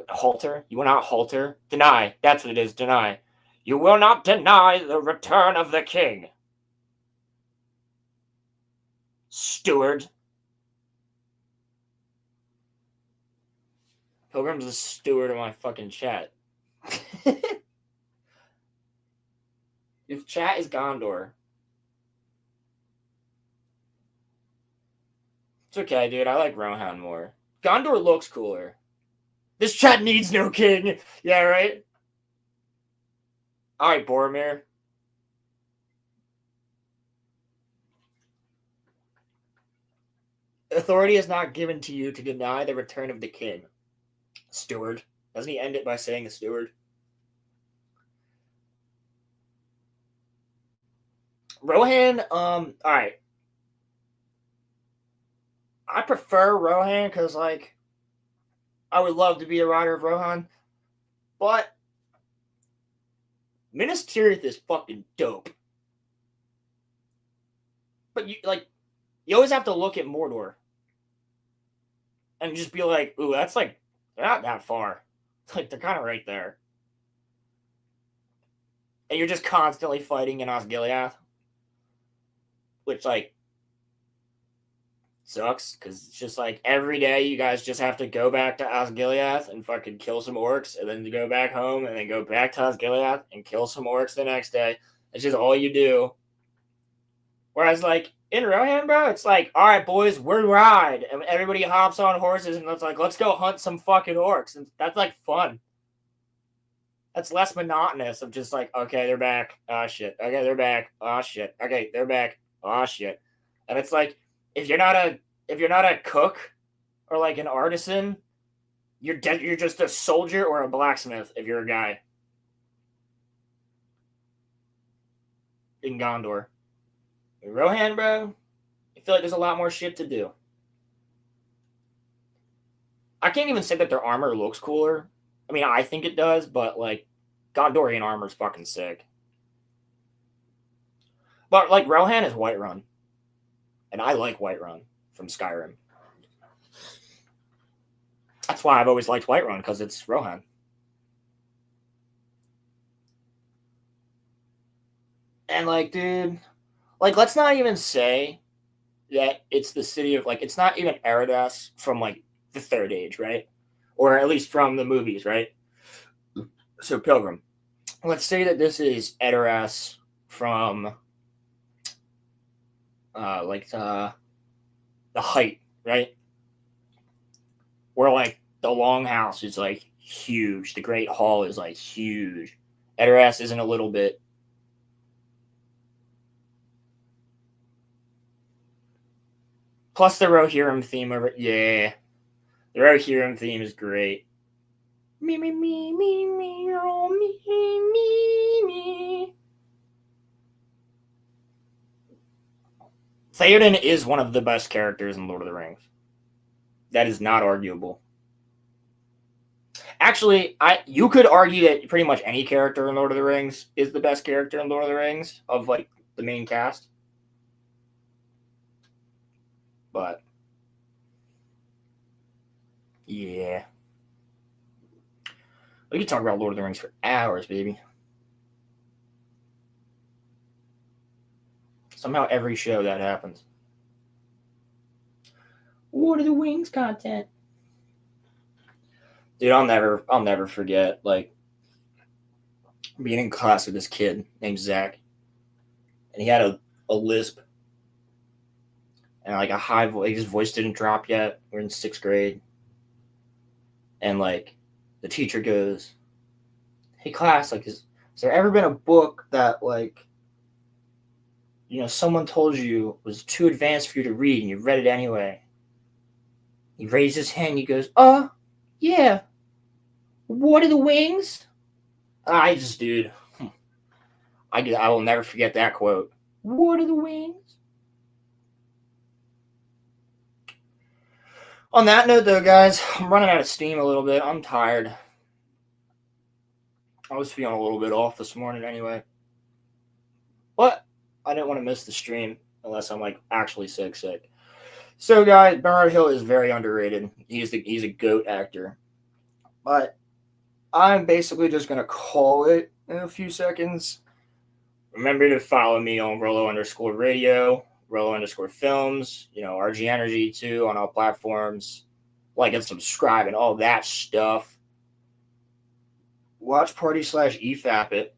Halter? You will not halter? Deny. That's what it is. Deny. You will not deny the return of the king. Steward. Pilgrim's the steward of my fucking chat. If chat is Gondor. It's okay, dude. I like Rohan more. Gondor looks cooler. This chat needs no king. Yeah, right? Alright, Boromir. Authority is not given to you to deny the return of the king. Steward. Doesn't he end it by saying the steward? Rohan, alright. I prefer Rohan because, like, I would love to be a writer of Rohan, but Minas Tirith is fucking dope. But you always have to look at Mordor and just be like, ooh, that's like, they're not that far. Like, they're kind of right there. And you're just constantly fighting in Osgiliath, which, like, sucks, because it's just like every day you guys just have to go back to Osgiliath and fucking kill some orcs, and then go back home, and then go back to Osgiliath and kill some orcs the next day. It's just all you do. Whereas, like, in Rohan, bro, it's like, all right, boys, we're ride. And everybody hops on horses and it's like, let's go hunt some fucking orcs. And that's, like, fun. That's less monotonous of just like, okay, they're back. Oh, shit. Okay, they're back. Oh, shit. Okay, they're back. Oh, shit. And it's like, if you're not a cook or, like, an artisan, you're just a soldier or a blacksmith if you're a guy. In Gondor. In Rohan, bro, I feel like there's a lot more shit to do. I can't even say that their armor looks cooler. I mean, I think it does, but, like, Gondorian armor is fucking sick. But, like, Rohan is Whiterun. And I like Whiterun from Skyrim. That's why I've always liked Whiterun, because it's Rohan. And, like, dude, like, let's not even say that it's the city of, like, it's not even Eredas from, like, the Third Age, right? Or at least from the movies, right? So, Pilgrim. Let's say that this is Edoras from, like, the Height, right? Where, like, the Longhouse is, like, huge. The Great Hall is, like, huge. Edoras isn't a little bit. Plus the Rohirrim theme over, yeah. The Rohirrim theme is great. Me, me, me, me, me, oh, me, me, me. Theoden is one of the best characters in Lord of the Rings. That is not arguable. Actually, you could argue that pretty much any character in Lord of the Rings is the best character in Lord of the Rings of, like, the main cast. But yeah, we could talk about Lord of the Rings for hours, baby. Somehow every show that happens. Lord of the Rings content. Dude, I'll never forget, like, being in class with this kid named Zach. And he had a lisp. And, like, a high voice. His voice didn't drop yet. We're in 6th grade. And, like, the teacher goes, hey, class, like, has there ever been a book that, like, you know, someone told you was too advanced for you to read and you read it anyway? He raised his hand. He goes, yeah. What are the Wings? Dude, I will never forget that quote. What are the Wings? On that note, though, guys, I'm running out of steam a little bit. I'm tired. I was feeling a little bit off this morning anyway. But I didn't want to miss the stream unless I'm, like, actually sick. So, guys, Bernard Hill is very underrated. He's a GOAT actor. But I'm basically just going to call it in a few seconds. Remember to follow me on Rolo_radio. Rolo_films, you know, RG Energy too on all platforms. Like and subscribe and all that stuff. Watch party /EFAP it.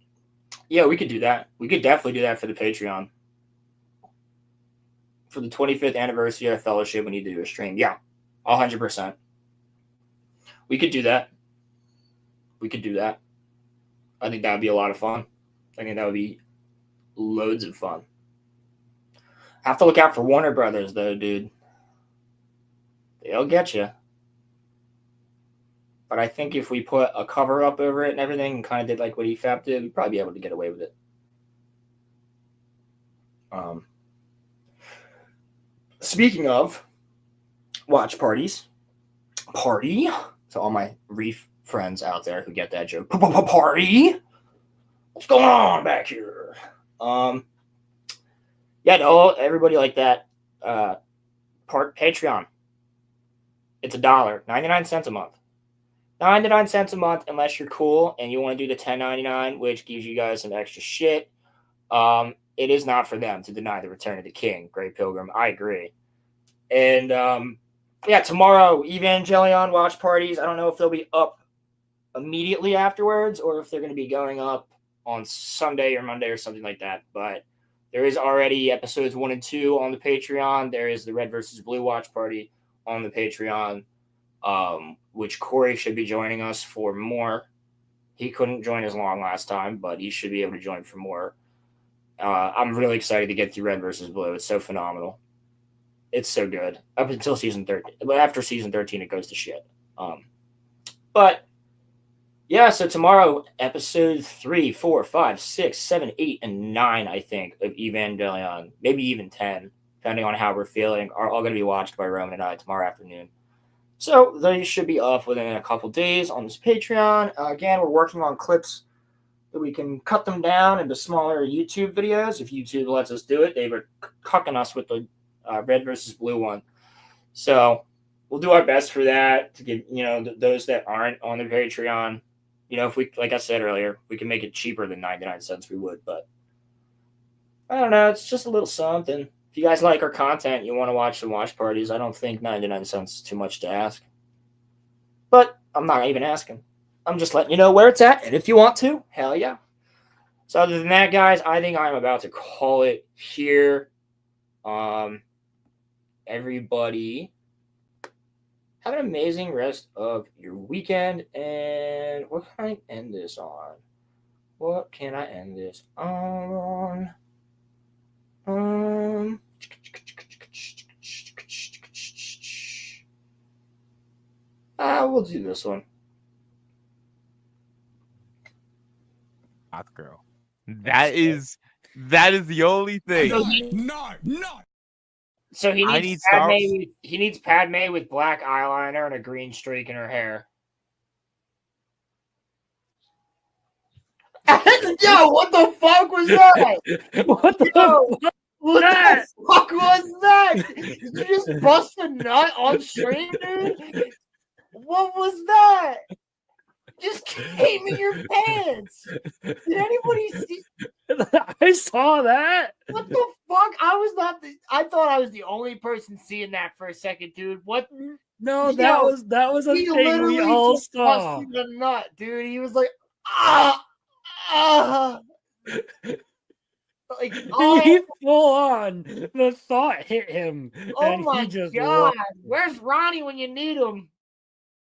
Yeah, we could do that. We could definitely do that for the Patreon. For the 25th anniversary of Fellowship, we need to do a stream. Yeah, 100%. We could do that. I think that would be a lot of fun. I think that would be loads of fun. Have to look out for Warner Brothers, though, dude. They'll get you. But I think if we put a cover up over it and everything and kind of did like what EFAP did, we'd probably be able to get away with it. Speaking of watch parties, party to all my reef friends out there who get that joke. Party? What's going on back here? Yeah, no, everybody like that. Patreon. It's $1, 99 cents a month. 99 cents a month, unless you're cool and you want to do the 10.99, which gives you guys some extra shit. It is not for them to deny the return of the king. Great Pilgrim, I agree. And yeah, tomorrow Evangelion watch parties. I don't know if they'll be up immediately afterwards or if they're going to be going up on Sunday or Monday or something like that. But There is already episodes 1 and 2 on the Patreon. There is the Red versus Blue watch party on the Patreon, which Corey should be joining us for more. He couldn't join as long last time, but he should be able to join for more. I'm really excited to get through Red versus Blue. It's so phenomenal. It's so good up until season 13. But after season 13, it goes to shit. But yeah, so tomorrow, episode 3, 4, 5, 6, 7, 8, and 9, I think, of Evangelion, maybe even 10, depending on how we're feeling, are all going to be watched by Roman and I tomorrow afternoon. So they should be up within a couple days on this Patreon. Again, we're working on clips that we can cut them down into smaller YouTube videos if YouTube lets us do it. They were cucking us with the Red versus Blue one. So we'll do our best for that to give, those that aren't on the Patreon, if we, like I said earlier, we can make it cheaper than 99 cents, we would. But I don't know. It's just a little something. If you guys like our content, you want to watch some watch parties, I don't think 99 cents is too much to ask. But I'm not even asking. I'm just letting you know where it's at. And if you want to, hell yeah. So other than that, guys, I think I'm about to call it here. Everybody, have an amazing rest of your weekend. And what can I end this on? What can I end this on? We'll do this one. Hot girl. That is the only thing. No. So he I needs need Padme. Star- He needs Padme with black eyeliner and a green streak in her hair. Yo, what the fuck was that? What the fuck? What that? the fuck was that? Did you just bust a nut on stream, dude? What was that? Just came in your pants. Did anybody see? I saw that. What the fuck? I thought I was the only person seeing that for a second, dude. What? No, Yo, that was a He thing we literally all just saw. busted a nut, dude. He was like, ah. Like, He full on. The thought hit him. oh and my he just god. Where's Ronnie when you need him?